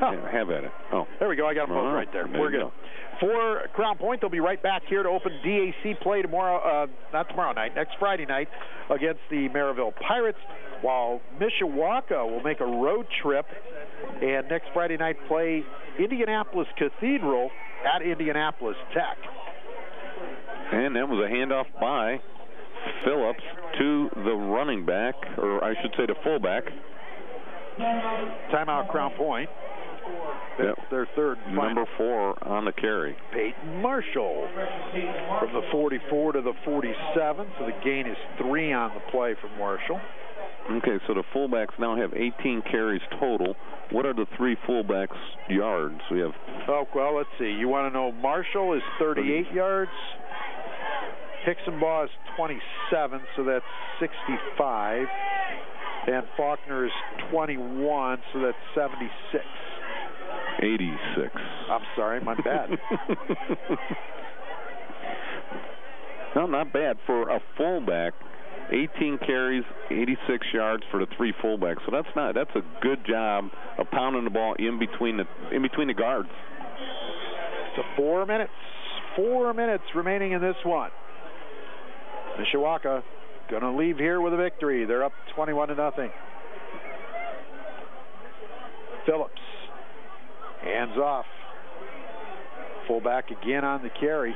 Oh. Yeah, have at it. Oh. There we go. I got them both right there. We're good. For Crown Point, they'll be right back here to open DAC play tomorrow, not tomorrow night, next Friday night against the Maryville Pirates, while Mishawaka will make a road trip and next Friday night play Indianapolis Cathedral at Indianapolis Tech. And that was a handoff by Phillips to the running back, or I should say the fullback. Timeout, Crown Point. That's their third. Number 4 on the carry. Peyton Marshall from the 44 to the 47. So the gain is 3 on the play for Marshall. Okay, so the fullbacks now have 18 carries total. What are the 3 fullbacks' yards? We have. Oh, well, let's see. You want to know Marshall is 38 yards. Hicksonbaugh is 27, so that's 65. And Faulkner is 21, so that's 76. 86. I'm sorry, my bad. No, not bad for a fullback. 18 carries, 86 yards for the 3 fullbacks. So that's a good job of pounding the ball in between the guards. So 4 minutes. 4 minutes remaining in this one. Mishawaka going to leave here with a victory. They're up 21-0. Phillips. Hands off. Fullback again on the carry.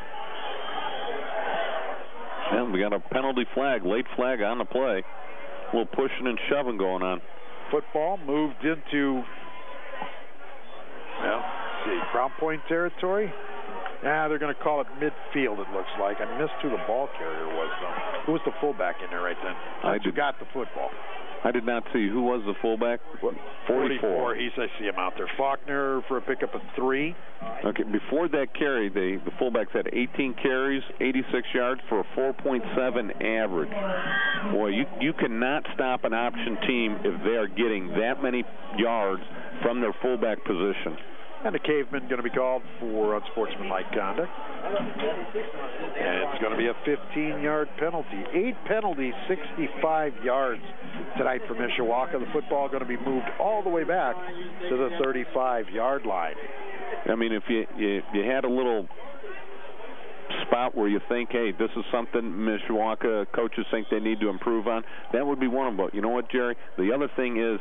And we got a penalty flag, late flag on the play. A little pushing and shoving going on. Football moved into, well, let's see, Crown Point territory. They're going to call it midfield, it looks like. I missed who the ball carrier was, though. Who was the fullback in there right then? I got the football. I did not see. Who was the fullback? 44. I see him out there. Faulkner for a pickup of 3. Okay, before that carry, the fullbacks had 18 carries, 86 yards for a 4.7 average. Boy, you cannot stop an option team if they are getting that many yards from their fullback position. And the Caveman going to be called for unsportsmanlike conduct. And it's going to be a 15-yard penalty. 8 penalties, 65 yards tonight for Mishawaka. The football going to be moved all the way back to the 35-yard line. I mean, if you had a little spot where you think, hey, this is something Mishawaka coaches think they need to improve on, that would be one of them. But you know what, Jerry? The other thing is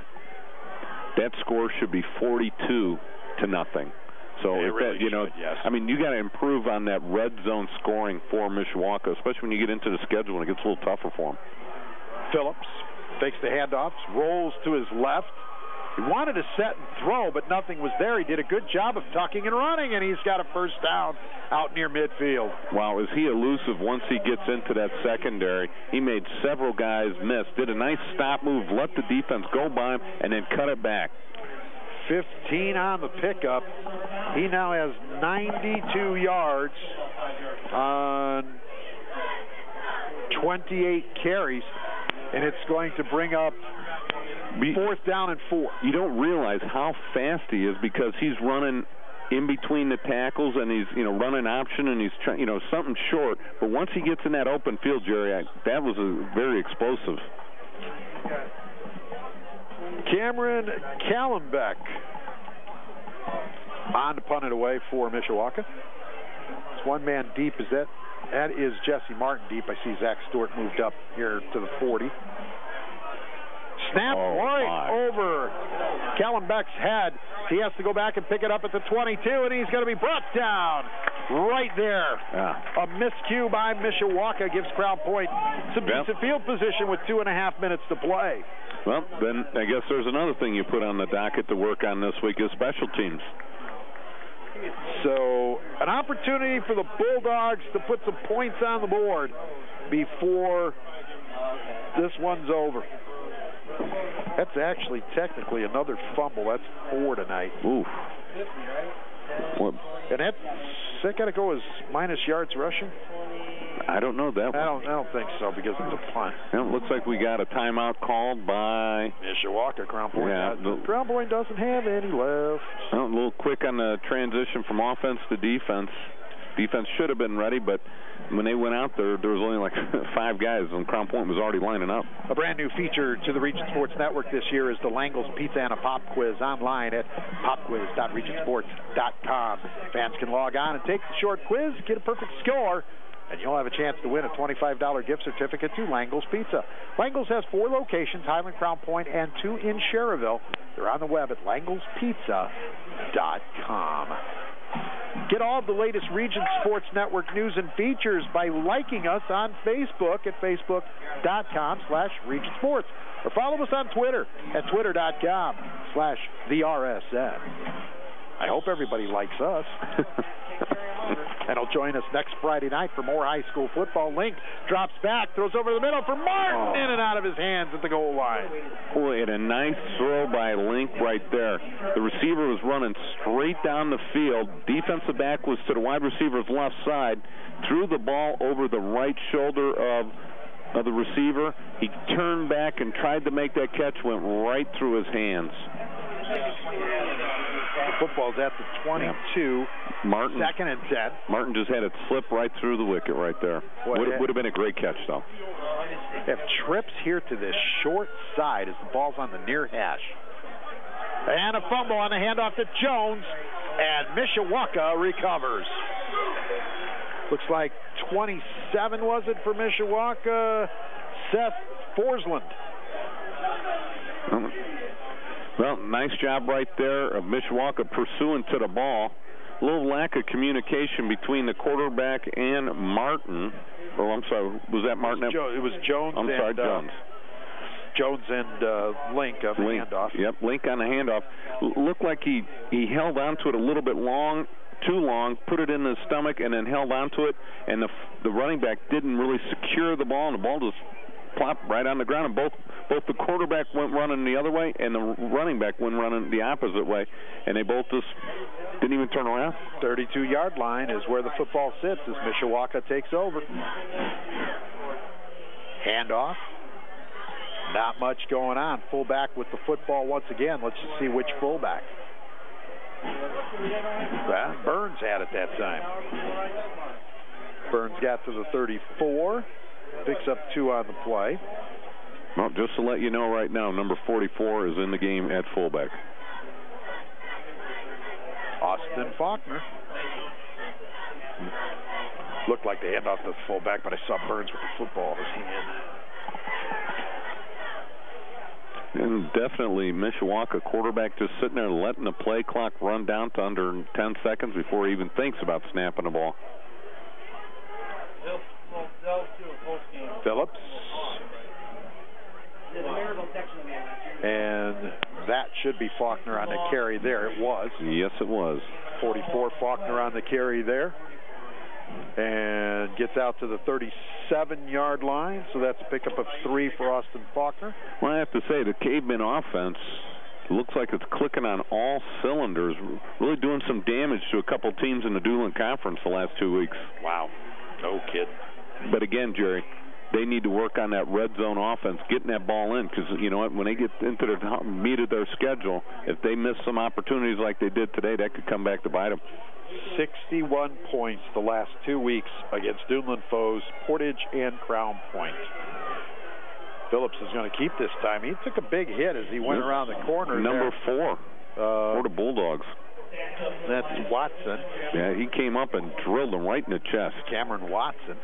that score should be 42-0. So if really that, should, yes. I mean, you got to improve on that red zone scoring for Mishawaka, especially when you get into the schedule and it gets a little tougher for them. Phillips takes the handoffs, rolls to his left. He wanted to set and throw, but nothing was there. He did a good job of tucking and running, and he's got a first down out near midfield. Wow, is he elusive once he gets into that secondary. He made several guys miss, did a nice stop move, let the defense go by him, and then cut it back. 15 on the pickup. He now has 92 yards on 28 carries, and it's going to bring up 4th down and 4. You don't realize how fast he is because he's running in between the tackles and he's running option and he's trying something short. But once he gets in that open field, Jerry, that was very explosive. Cameron Callenbeck on to punt it away for Mishawaka. It's one man deep. That is Jesse Martin deep. I see Zach Stewart moved up here to the 40. Snap right over Callenbeck's head. He has to go back and pick it up at the 22, and he's going to be brought down right there. A miscue by Mishawaka gives Crown Point some decent field position with 2.5 minutes to play. Well, then I guess there's another thing you put on the docket to work on this week is special teams. So an opportunity for the Bulldogs to put some points on the board before this one's over. That's actually technically another fumble. That's 4 tonight. Oof. What? And that got to go as minus yards rushing? I don't know that one. I don't think so because it's a punt. It looks like we got a timeout called by Mishawaka. Crown Point. Crown Point doesn't have any left. A little quick on the transition from offense to defense. Defense should have been ready, but when they went out there was only like 5 guys, and Crown Point was already lining up. A brand new feature to the Region Sports Network this year is the Langle's Pizza and a Pop Quiz online at popquiz.regionsports.com. Fans can log on and take the short quiz, get a perfect score, and you'll have a chance to win a $25 gift certificate to Langle's Pizza. Langle's has 4 locations, Highland, Crown Point, and 2 in Schererville. They're on the web at langlespizza.com. Get all of the latest Region Sports Network news and features by liking us on Facebook at facebook.com/RegionSports. Or follow us on Twitter at twitter.com/TheRSN. I hope everybody likes us. And he'll join us next Friday night for more high school football. Link drops back, throws over the middle for Martin, in and out of his hands at the goal line. Boy, and a nice throw by Link right there. The receiver was running straight down the field. Defensive back was to the wide receiver's left side. Threw the ball over the right shoulder of the receiver. He turned back and tried to make that catch, went right through his hands. The football's at the 22. Martin, 2nd and 10. Martin just had it slip right through the wicket right there. Would have been a great catch, though. If trips here to this short side as the ball's on the near hash. And a fumble on the handoff to Jones, and Mishawaka recovers. Looks like 27 was it for Mishawaka? Seth Forsland. Well, nice job right there of Mishawaka pursuing to the ball. A little lack of communication between the quarterback and Martin. Oh, I'm sorry. Was that Martin? It was Jones. I'm sorry, Jones. Jones and Link on the handoff. Yep, Link on the handoff. Looked like he held on to it a little bit too long, put it in his stomach, and then held on to it. And the running back didn't really secure the ball, and the ball just plopped right on the ground, and both the quarterback went running the other way and the running back went running the opposite way, and they both just didn't even turn around. 32-yard line is where the football sits as Mishawaka takes over. Handoff. Not much going on. Fullback with the football once again. Let's just see which fullback. Burns had it that time. Burns got to the 34. Picks up 2 on the play. Well, just to let you know right now, number 44 is in the game at fullback. Austin Faulkner. Looked like they hand off the fullback, but I saw Burns with the football in his hand. And definitely Mishawaka quarterback just sitting there letting the play clock run down to under 10 seconds before he even thinks about snapping the ball. Phillips. And that should be Faulkner on the carry there. It was. Yes, it was. 44 Faulkner on the carry there. And gets out to the 37-yard line. So that's a pickup of 3 for Austin Faulkner. Well, I have to say, the Caveman offense looks like it's clicking on all cylinders, really doing some damage to a couple teams in the Doolin Conference the last 2 weeks. Wow. No kid. But again, Jerry, they need to work on that red zone offense, getting that ball in, because you know what, when they get into the meat of their schedule, if they miss some opportunities like they did today, that could come back to bite them. 61 points the last 2 weeks against Doolin foes, Portage and Crown Point. Phillips is going to keep this time. He took a big hit as he went around the corner. Number 4 for the Bulldogs. That's Watson. Yeah, he came up and drilled him right in the chest. Cameron Watson.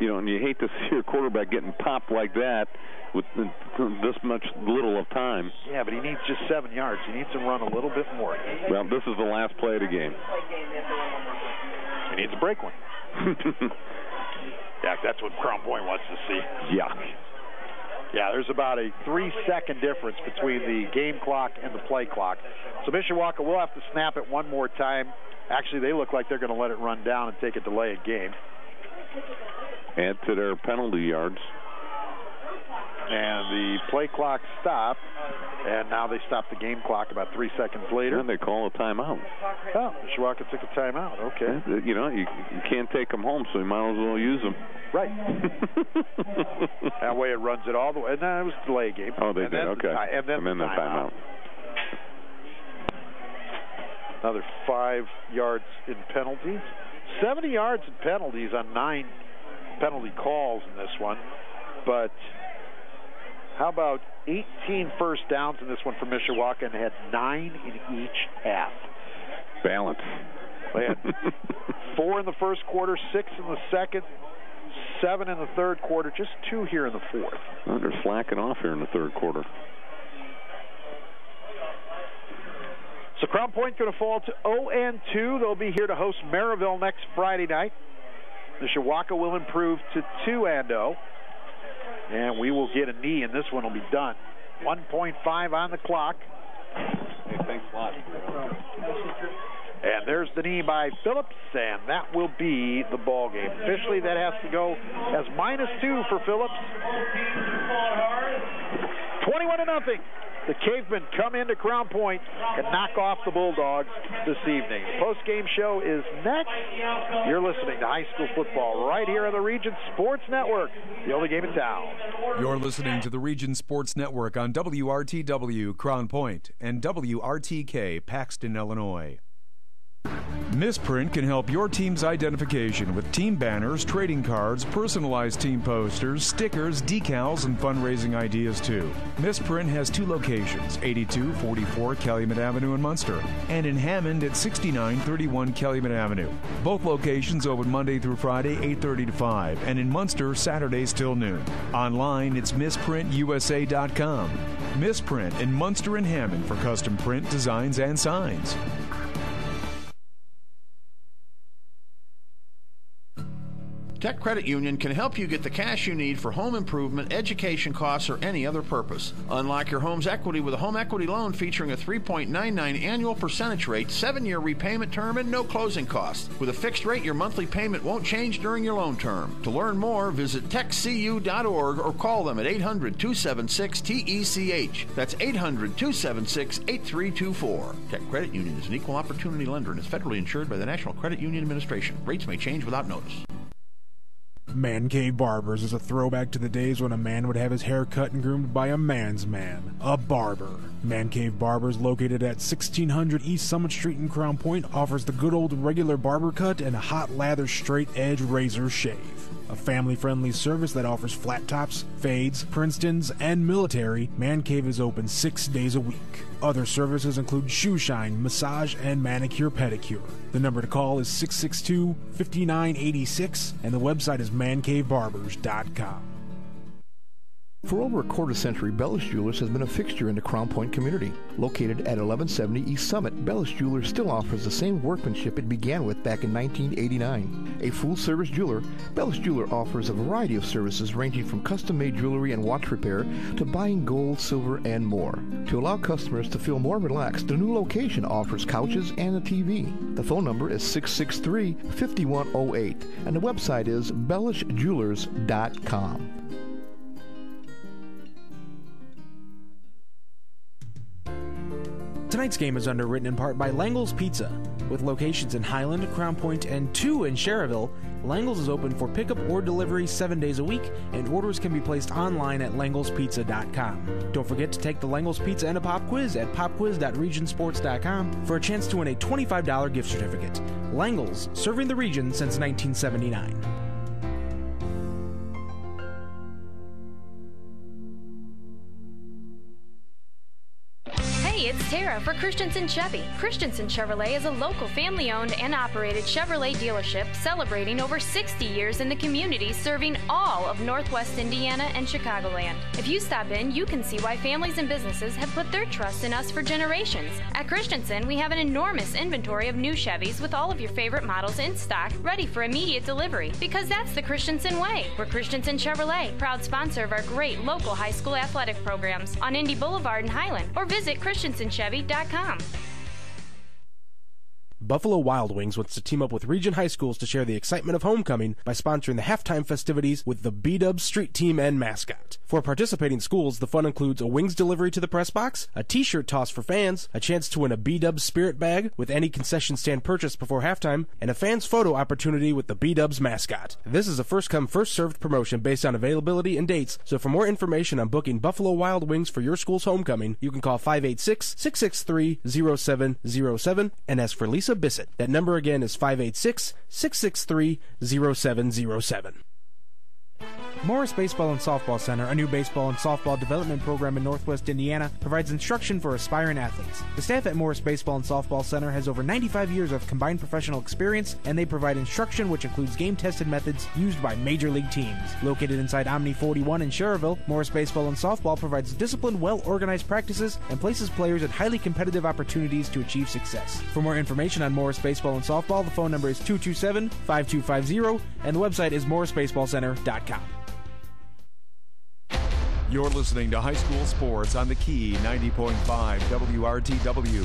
You know, and you hate to see your quarterback getting popped like that with this much little of time. Yeah, but he needs just 7 yards. He needs to run a little bit more. Well, this is the last play of the game. He needs to break one. Yeah, that's what Crown Point wants to see. Yeah. Yeah, there's about a 3-second difference between the game clock and the play clock. So Mishawaka will have to snap it one more time. Actually, they look like they're going to let it run down and take a delayed game. Add to their penalty yards. And the play clock stopped, and now they stop the game clock about 3 seconds later. And they call a timeout. Oh, Mishawaka took a timeout. Okay. You know, you can't take them home, so you might as well use them. Right. That way it runs it all the way. And then it was a delay game. Oh, they did. Okay. And then the timeout. Another 5 yards in penalties. 70 yards in penalties on 9 penalty calls in this one. But how about 18 first downs in this one for Mishawaka, and they had 9 in each half. Balance. They had 4 in the first quarter, 6 in the second, 7 in the third quarter, just 2 here in the fourth. Well, they're slacking off here in the third quarter. So Crown Point going to fall to 0-2. They'll be here to host Maryville next Friday night. Mishawaka will improve to 2-0. And we will get a knee, and this one will be done. 1.5 on the clock. Hey, thanks a lot. And there's the knee by Phillips, and that will be the ball game. Officially, that has to go as -2 for Phillips. 21-0. The Cavemen come into Crown Point and knock off the Bulldogs this evening. The post-game show is next. You're listening to high school football right here on the Region Sports Network, the only game in town. You're listening to the Region Sports Network on WRTW Crown Point and WRTK Paxton, Illinois. Misprint can help your team's identification with team banners, trading cards, personalized team posters, stickers, decals, and fundraising ideas too. Misprint has 2 locations, 8244 Calumet Avenue in Munster and in Hammond at 6931 Calumet Avenue. Both locations open Monday through Friday, 8:30 to 5, and in Munster, Saturdays till noon. Online, it's misprintusa.com. Misprint in Munster and Hammond for custom print, designs, and signs. Tech Credit Union can help you get the cash you need for home improvement, education costs, or any other purpose. Unlock your home's equity with a home equity loan featuring a 3.99 annual percentage rate, 7-year repayment term, and no closing costs. With a fixed rate, your monthly payment won't change during your loan term. To learn more, visit techcu.org or call them at 800-276-TECH. That's 800-276-8324. Tech Credit Union is an equal opportunity lender and is federally insured by the National Credit Union Administration. Rates may change without notice. Man Cave Barbers is a throwback to the days when a man would have his hair cut and groomed by a man's man, a barber. Man Cave Barbers, located at 1600 East Summit Street in Crown Point, offers the good old regular barber cut and a hot lather straight edge razor shave. A family-friendly service that offers flat tops, fades, Princetons, and military, Man Cave is open 6 days a week. Other services include shoe shine, massage, and manicure pedicure. The number to call is 662-5986, and the website is mancavebarbers.com. For over a quarter century, Bellis Jewelers has been a fixture in the Crown Point community. Located at 1170 East Summit, Bellis Jewelers still offers the same workmanship it began with back in 1989. A full-service jeweler, Bellis Jeweler offers a variety of services ranging from custom-made jewelry and watch repair to buying gold, silver, and more. To allow customers to feel more relaxed, the new location offers couches and a TV. The phone number is 663-5108, and the website is bellisjewelers.com. Tonight's game is underwritten in part by Langle's Pizza. With locations in Highland, Crown Point, and 2 in Cherryville, Langle's is open for pickup or delivery 7 days a week, and orders can be placed online at langlespizza.com. Don't forget to take the Langle's Pizza and a pop quiz at popquiz.regionsports.com for a chance to win a $25 gift certificate. Langle's, serving the region since 1979. It's Tara for Christensen Chevy. Christensen Chevrolet is a local family-owned and operated Chevrolet dealership celebrating over 60 years in the community, serving all of Northwest Indiana and Chicagoland. If you stop in, you can see why families and businesses have put their trust in us for generations. At Christensen, we have an enormous inventory of new Chevys with all of your favorite models in stock, ready for immediate delivery, because that's the Christensen way. We're Christensen Chevrolet, proud sponsor of our great local high school athletic programs on Indy Boulevard in Highland, or visit christensenchevy.com. Buffalo Wild Wings wants to team up with Region High Schools to share the excitement of homecoming by sponsoring the halftime festivities with the B-Dubs street team and mascot. For participating schools, the fun includes a wings delivery to the press box, a t-shirt toss for fans, a chance to win a B-Dubs spirit bag with any concession stand purchase before halftime, and a fans photo opportunity with the B-Dubs mascot. This is a first-come, first-served promotion based on availability and dates, so for more information on booking Buffalo Wild Wings for your school's homecoming, you can call 586-663-0707 and ask for Lisa Bissett. That number again is 586-663-0707. Morris Baseball and Softball Center, a new baseball and softball development program in Northwest Indiana, provides instruction for aspiring athletes. The staff at Morris Baseball and Softball Center has over 95 years of combined professional experience, and they provide instruction which includes game-tested methods used by major league teams. Located inside Omni 41 in Cherryville, Morris Baseball and Softball provides disciplined, well-organized practices and places players in highly competitive opportunities to achieve success. For more information on Morris Baseball and Softball, the phone number is 227-5250, and the website is morrisbaseballcenter.com. You're listening to High School Sports on the Key 90.5 WRTW.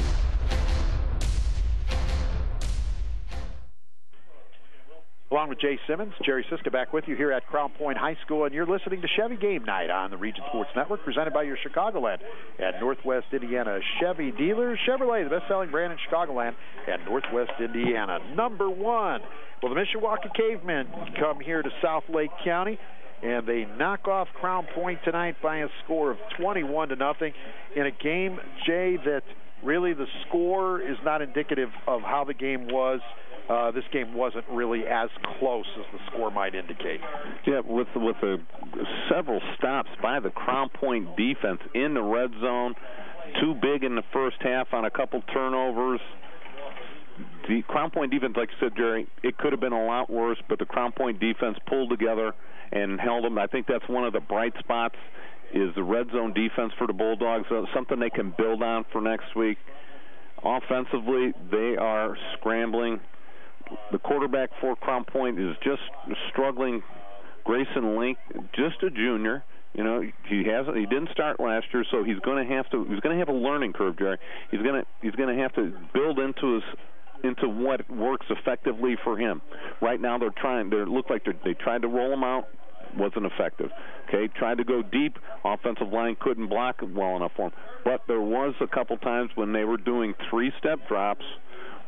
Along with Jay Simmons, Jerry Siska back with you here at Crown Point High School, and you're listening to Chevy Game Night on the Region Sports Network, presented by your Chicagoland and Northwest Indiana Chevy dealers. Chevrolet, the best-selling brand in Chicagoland and Northwest Indiana. Number one, well, the Mishawaka Cavemen come here to South Lake County, and they knock off Crown Point tonight by a score of 21-0 in a game, Jay, that really the score is not indicative of how the game was. This game wasn't really as close as the score might indicate. Yeah, with several stops by the Crown Point defense in the red zone, too big in the first half on a couple turnovers. The Crown Point defense, like you said, Jerry, it could have been a lot worse, but the Crown Point defense pulled together and held them. I think that's one of the bright spots is the red zone defense for the Bulldogs, something they can build on for next week. Offensively, they are scrambling the quarterback for Crown Point is just struggling. Grayson Link, just a junior. You know, he didn't start last year, so he's going to have a learning curve, Jerry. He's going to have to build into what works effectively for him. Right now they look like they tried to roll him out, wasn't effective. Okay, tried to go deep, offensive line couldn't block well enough for him. But there was a couple times when they were doing 3-step drops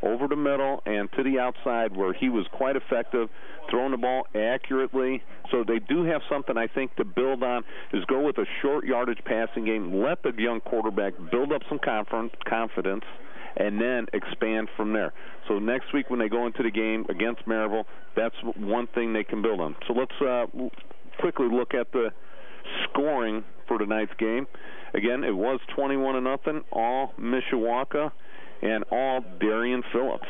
over the middle and to the outside where he was quite effective, throwing the ball accurately. So they do have something, I think, to build on, is go with a short yardage passing game, let the young quarterback build up some confidence, and then expand from there. So next week when they go into the game against Maryville, that's one thing they can build on. So let's quickly look at the scoring for tonight's game. Again, it was 21-0, all Mishawaka and all Darian Phillips.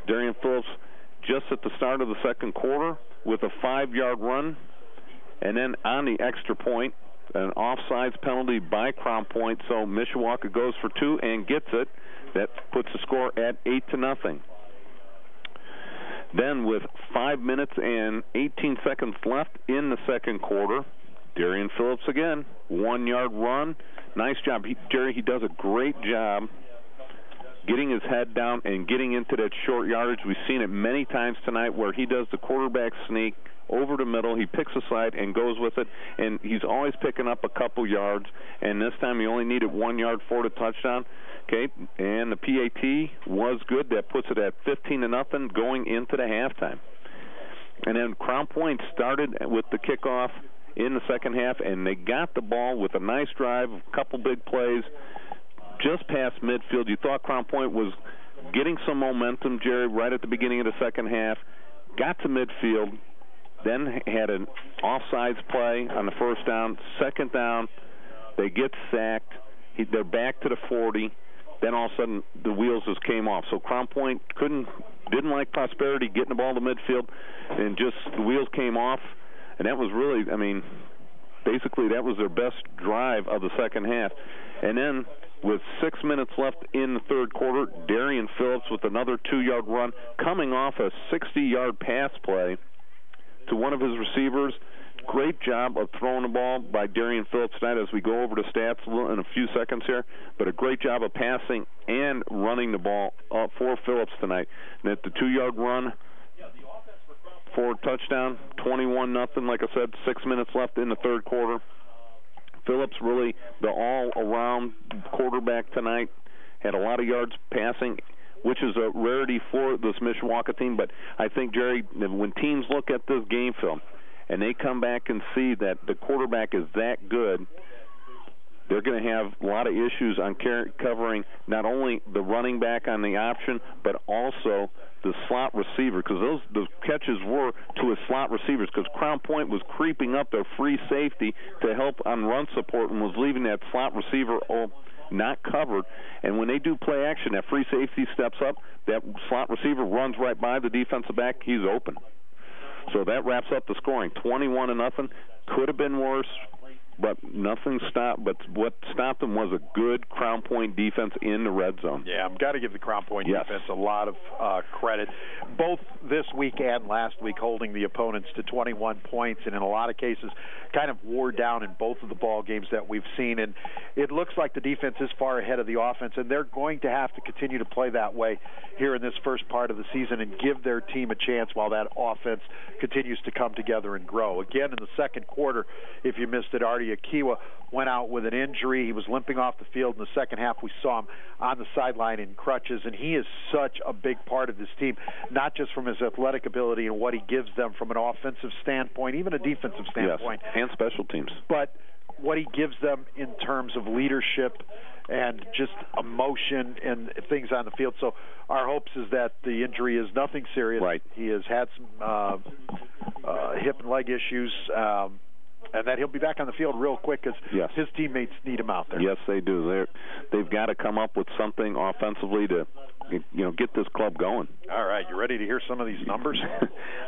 Darian Phillips just at the start of the second quarter with a 5-yard run, and then on the extra point, an offsides penalty by Crown Point, so Mishawaka goes for 2 and gets it. That puts the score at 8-0. Then with 5 minutes and 18 seconds left in the second quarter, Darian Phillips again, 1-yard run. Nice job. Jerry, he does a great job getting his head down and getting into that short yardage. We've seen it many times tonight where he does the quarterback sneak over the middle. He picks a side and goes with it, and he's always picking up a couple yards, and this time he only needed 1 yard for the touchdown. Okay, and the PAT was good. That puts it at 15-0 going into the halftime. And then Crown Point started with the kickoff in the second half, and they got the ball with a nice drive, a couple big plays, just past midfield. You thought Crown Point was getting some momentum, Jerry, right at the beginning of the second half. Got to midfield, then had an offsides play on the first down. Second down, they get sacked. They're back to the 40. Then all of a sudden the wheels just came off. So Crown Point didn't like Prosperity getting the ball to midfield, and just the wheels came off. And that was really, basically that was their best drive of the second half. And then with 6 minutes left in the third quarter, Darian Phillips with another 2-yard run, coming off a 60-yard pass play to one of his receivers. Great job of throwing the ball by Darian Phillips tonight as we go over the stats in a few seconds here, but a great job of passing and running the ball for Phillips tonight. And at the 2-yard run for a touchdown, 21-0, like I said, 6 minutes left in the third quarter. Phillips really the all-around quarterback tonight, had a lot of yards passing, which is a rarity for this Mishawaka team. But I think, Jerry, when teams look at this game film and they come back and see that the quarterback is that good, they're going to have a lot of issues on covering not only the running back on the option, but also the slot receiver, because those catches were to his slot receivers, because Crown Point was creeping up their free safety to help on run support and was leaving that slot receiver not covered. And when they do play action, that free safety steps up, that slot receiver runs right by the defensive back, he's open. So that wraps up the scoring, 21-0. Could have been worse, but nothing stopped. But what stopped them was a good Crown Point defense in the red zone. Yeah, I've got to give the Crown Point defense a lot of credit, both this week and last week, holding the opponents to 21 points, and in a lot of cases kind of wore down in both of the ball games that we've seen. And it looks like the defense is far ahead of the offense, and they're going to have to continue to play that way here in this first part of the season and give their team a chance while that offense continues to come together and grow. Again, in the second quarter, if you missed it, Artie Akiwa went out with an injury. He was limping off the field. In the second half, we saw him on the sideline in crutches, and he is such a big part of this team, not just from his athletic ability and what he gives them from an offensive standpoint, even a defensive standpoint. Yes, and special teams. But what he gives them in terms of leadership and just emotion and things on the field. So our hopes is that the injury is nothing serious. Right. He has had some hip and leg issues, and that he'll be back on the field real quick because his teammates need him out there. Yes, they do. They've got to come up with something offensively to get this club going. All right, you ready to hear some of these numbers?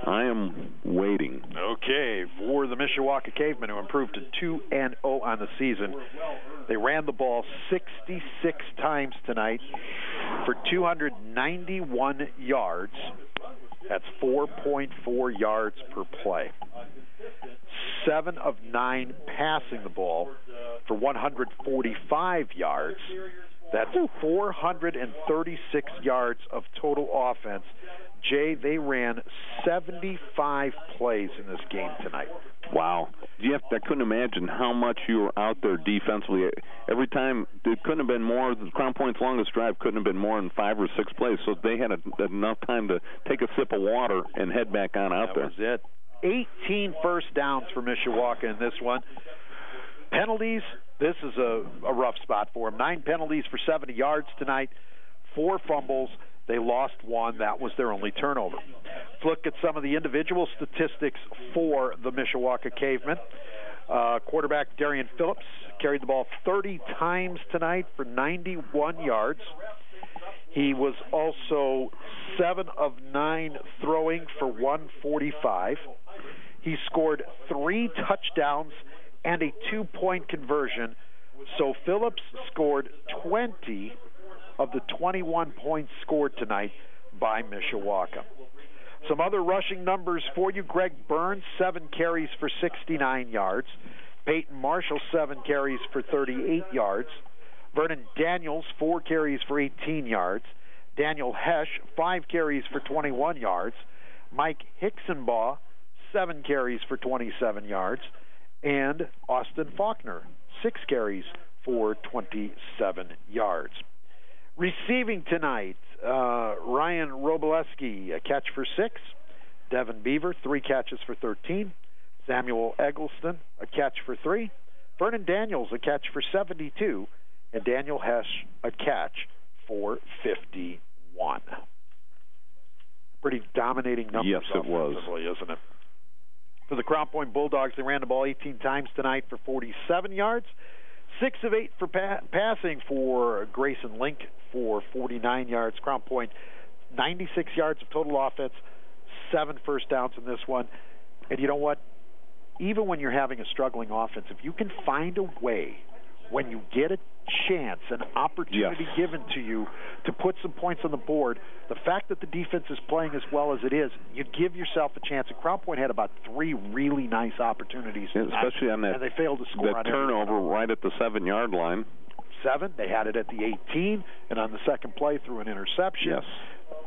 I am waiting. Okay, for the Mishawaka Cavemen, who improved to 2-0 on the season, they ran the ball 66 times tonight for 291 yards. That's 4.4 yards per play. 7 of 9 passing the ball for 145 yards. That's 436 yards of total offense. Jay, they ran 75 plays in this game tonight. Wow. I couldn't imagine how much you were out there defensively. Every time, it couldn't have been more. Crown Point's longest drive couldn't have been more than 5 or 6 plays, so they had enough time to take a sip of water and head back on out there. That was it. 18 first downs for Mishawaka in this one. Penalties, this is a rough spot for them. 9 penalties for 70 yards tonight, 4 fumbles. They lost 1. That was their only turnover. Look at some of the individual statistics for the Mishawaka Cavemen. Quarterback Darian Phillips carried the ball 30 times tonight for 91 yards. He was also 7 of 9 throwing for 145. He scored 3 touchdowns and a 2-point conversion. So Phillips scored 20 of the 21 points scored tonight by Mishawaka. Some other rushing numbers for you. Greg Burns, 7 carries for 69 yards. Peyton Marshall, 7 carries for 38 yards. Vernon Daniels, 4 carries for 18 yards. Daniel Hesh, 5 carries for 21 yards. Mike Hicksenbaugh, 7 carries for 27 yards. And Austin Faulkner, 6 carries for 27 yards. Receiving tonight, Ryan Roboleski, a catch for 6. Devin Beaver, 3 catches for 13. Samuel Eggleston, a catch for 3. Vernon Daniels, a catch for 72. And Daniel Hesh, a catch for 51. Pretty dominating numbers. Yes, it was. Isn't it? For the Crown Point Bulldogs, they ran the ball 18 times tonight for 47 yards. 6 of 8 for passing for Grayson Link for 49 yards. Crown Point, 96 yards of total offense, 7 first downs in this one. And you know what? Even when you're having a struggling offense, if you can find a way, when you get a chance, an opportunity given to you to put some points on the board, the fact that the defense is playing as well as it is, you give yourself a chance. And Crown Point had about 3 really nice opportunities, especially on that, and they failed to score that on turnover right at the 7-yard line. 7, they had it at the 18, and on the second play threw an interception. Yes.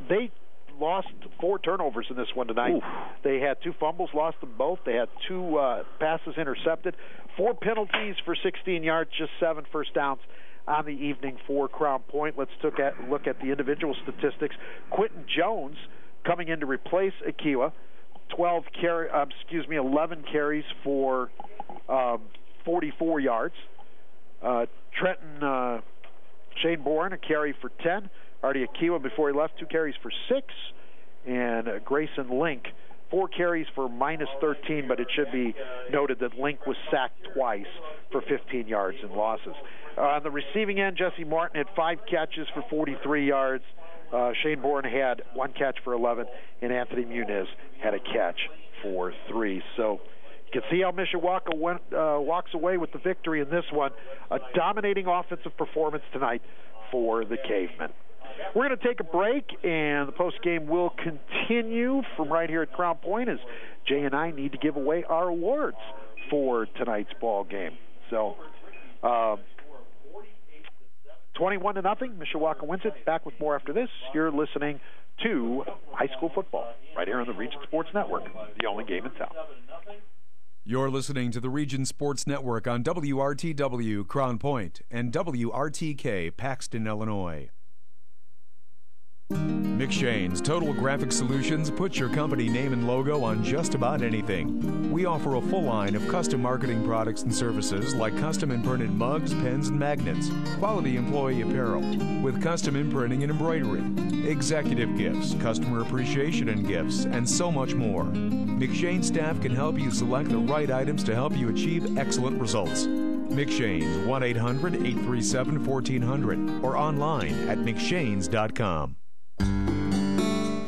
They lost 4 turnovers in this one tonight. Oof. They had 2 fumbles, lost them both. They had 2 passes intercepted, 4 penalties for 16 yards, just 7 first downs on the evening for Crown Point. Let's look at the individual statistics. Quentin Jones coming in to replace Akiwa, 11 carries for 44 yards. Trenton Shane Bourne, a carry for 10. Artie Akiwa, before he left, 2 carries for 6. And Grayson Link, 4 carries for -13, but it should be noted that Link was sacked twice for 15 yards in losses. On the receiving end, Jesse Martin had 5 catches for 43 yards. Shane Bourne had 1 catch for 11, and Anthony Muniz had a catch for 3. So you can see how Mishawaka walks away with the victory in this one. A dominating offensive performance tonight for the Cavemen. We're going to take a break, and the postgame will continue from right here at Crown Point as Jay and I need to give away our awards for tonight's ball game. So, 21-0, Mishawaka wins it. Back with more after this. You're listening to high school football right here on the Region Sports Network, the only game in town. You're listening to the Region Sports Network on WRTW Crown Point and WRTK Paxton, Illinois. McShane's Total Graphic Solutions puts your company name and logo on just about anything. We offer a full line of custom marketing products and services like custom imprinted mugs, pens, and magnets, quality employee apparel with custom imprinting and embroidery, executive gifts, customer appreciation and gifts, and so much more. McShane staff can help you select the right items to help you achieve excellent results. McShane's 1-800-837-1400 or online at mcshanes.com.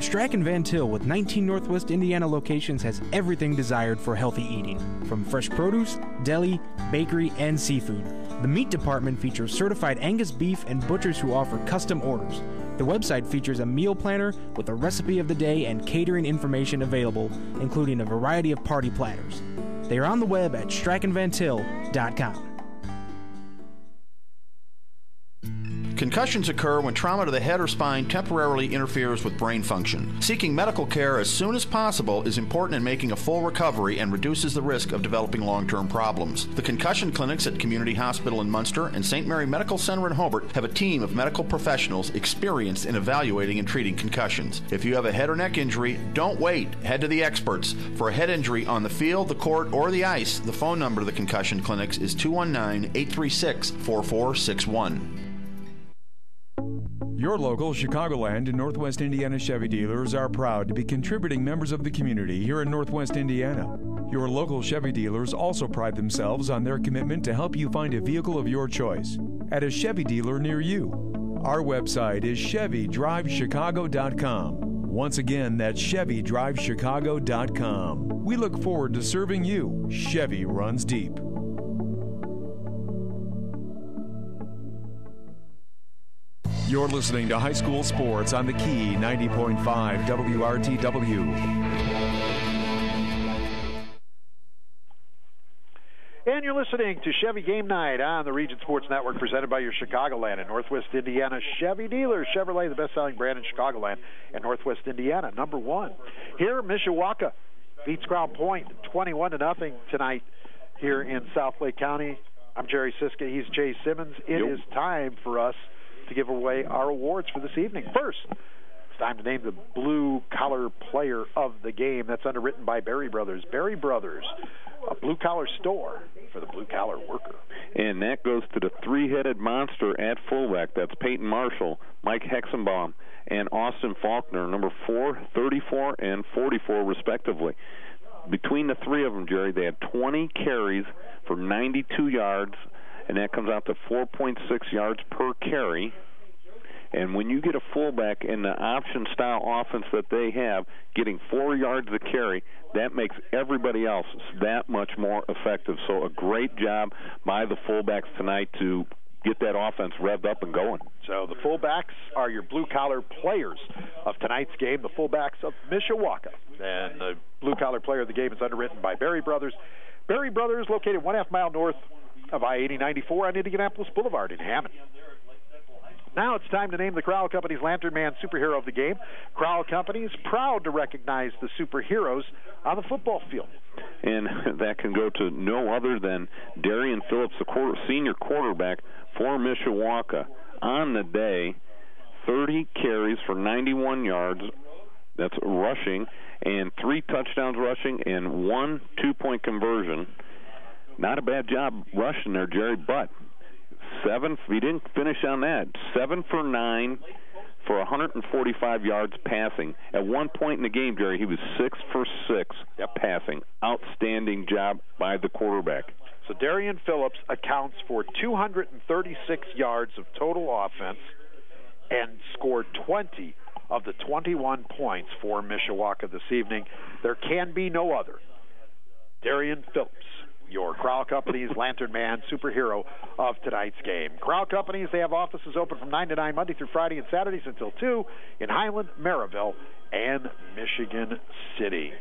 Strachan Van Til, with 19 Northwest Indiana locations, has everything desired for healthy eating, from fresh produce, deli, bakery, and seafood. The meat department features certified Angus beef and butchers who offer custom orders. The website features a meal planner with a recipe of the day and catering information available, including a variety of party platters. They are on the web at strachanvantil.com. Concussions occur when trauma to the head or spine temporarily interferes with brain function. Seeking medical care as soon as possible is important in making a full recovery and reduces the risk of developing long-term problems. The concussion clinics at Community Hospital in Munster and St. Mary Medical Center in Hobart have a team of medical professionals experienced in evaluating and treating concussions. If you have a head or neck injury, don't wait. Head to the experts. For a head injury on the field, the court, or the ice, the phone number to the concussion clinics is 219-836-4461. Your local Chicagoland and Northwest Indiana Chevy dealers are proud to be contributing members of the community here in Northwest Indiana. Your local Chevy dealers also pride themselves on their commitment to help you find a vehicle of your choice at a Chevy dealer near you. Our website is ChevyDriveChicago.com. Once again, that's ChevyDriveChicago.com. We look forward to serving you. Chevy runs deep. You're listening to High School Sports on the Key 90.5 WRTW. And you're listening to Chevy Game Night on the Region Sports Network, presented by your Chicagoland and Northwest Indiana Chevy dealers. Chevrolet, the best-selling brand in Chicagoland and Northwest Indiana, number one. Here, Mishawaka beats Crown Point 21-0 tonight here in South Lake County. I'm Jerry Siska. He's Jay Simmons. It is time for us to give away our awards for this evening. First, it's time to name the blue-collar player of the game. That's underwritten by Berry Brothers. Berry Brothers, a blue-collar store for the blue-collar worker. And that goes to the three-headed monster at fullback. That's Peyton Marshall, Mike Hexenbaum, and Austin Faulkner, number 4, 34, and 44, respectively. Between the three of them, Jerry, they had 20 carries for 92 yards, and that comes out to 4.6 yards per carry. And when you get a fullback in the option-style offense that they have, getting 4 yards a carry, that makes everybody else that much more effective. So a great job by the fullbacks tonight to get that offense revved up and going. So the fullbacks are your blue-collar players of tonight's game, the fullbacks of Mishawaka. And the blue-collar player of the game is underwritten by Berry Brothers. Berry Brothers, located 1/2 mile north of I-80-94 on Indianapolis Boulevard in Hammond. Now it's time to name the Crowell Company's Lantern Man superhero of the game. Crowell Company is proud to recognize the superheroes on the football field. And that can go to no other than Darian Phillips, the senior quarterback for Mishawaka. On the day, 30 carries for 91 yards. That's rushing, and 3 touchdowns rushing, and 1 2-point conversion. Not a bad job rushing there, Jerry, but he didn't finish on that. 7 for 9 for 145 yards passing. At one point in the game, Jerry, he was 6 for 6 passing. Outstanding job by the quarterback. So Darian Phillips accounts for 236 yards of total offense and scored 20 of the 21 points for Mishawaka this evening. There can be no other. Darian Phillips, your Crowell Company's Lantern Man superhero of tonight's game. Crowell Companies, they have offices open from 9 to 9 Monday through Friday and Saturdays until 2 in Highland, Maryville, and Michigan City.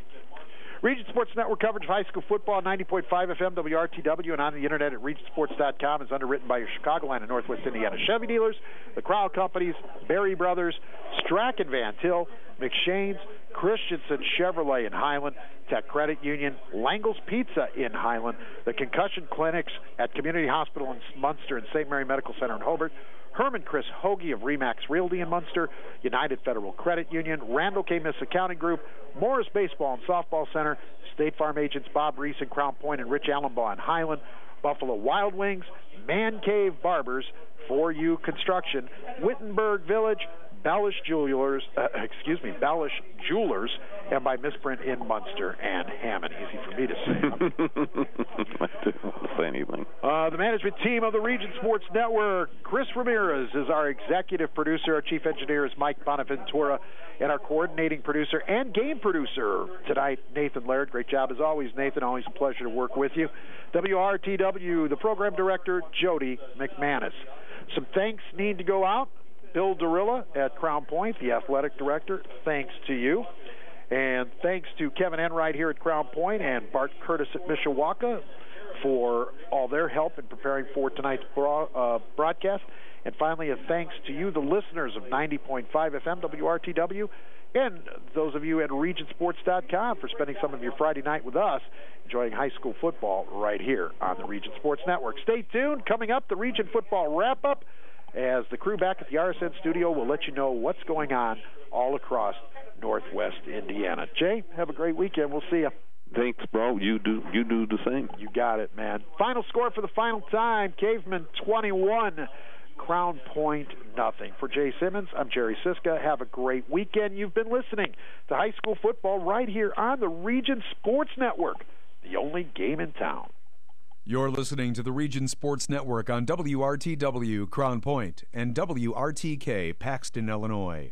Region Sports Network coverage of high school football, 90.5 FM WRTW, and on the internet at regionsports.com, is underwritten by your Chicagoland and Northwest Indiana Chevy dealers, the Crowell Companies, Berry Brothers, Strachan Van Til, McShane's, Christensen Chevrolet in Highland, Tech Credit Union, Langle's Pizza in Highland, the concussion clinics at Community Hospital in Munster and St. Mary Medical Center in Hobart, Herman Chris Hoagie of Remax Realty in Munster, United Federal Credit Union, Randall K. Miss Accounting Group, Morris Baseball and Softball Center, State Farm agents Bob Reese in Crown Point and Rich Allenbaugh in Highland, Buffalo Wild Wings, Man Cave Barbers, 4U Construction, Wittenberg Village, Bellish Jewelers, Bellish Jewelers, and by Misprint in Munster and Hammond. Easy for me to say. I didn't say anything. The management team of the Region Sports Network. Chris Ramirez is our executive producer. Our chief engineer is Mike Bonaventura, and our coordinating producer and game producer tonight, Nathan Laird. Great job as always, Nathan. Always a pleasure to work with you. WRTW, the program director, Jody McManus. Some thanks need to go out. Bill Durilla at Crown Point, the athletic director, thanks to you. And thanks to Kevin Enright here at Crown Point and Bart Curtis at Mishawaka for all their help in preparing for tonight's broadcast. And finally, a thanks to you, the listeners of 90.5 FM WRTW, and those of you at RegionSports.com for spending some of your Friday night with us, enjoying high school football right here on the Region Sports Network. Stay tuned. Coming up, the Region Football Wrap-Up, as the crew back at the RSN studio will let you know what's going on all across Northwest Indiana. Jay, have a great weekend. We'll see you. Thanks, bro. You do the same. You got it, man. Final score for the final time, Caveman 21, Crown Point nothing. For Jay Simmons, I'm Jerry Siska. Have a great weekend. You've been listening to high school football right here on the Region Sports Network, the only game in town. You're listening to the Region Sports Network on WRTW Crown Point and WRTK Paxton, Illinois.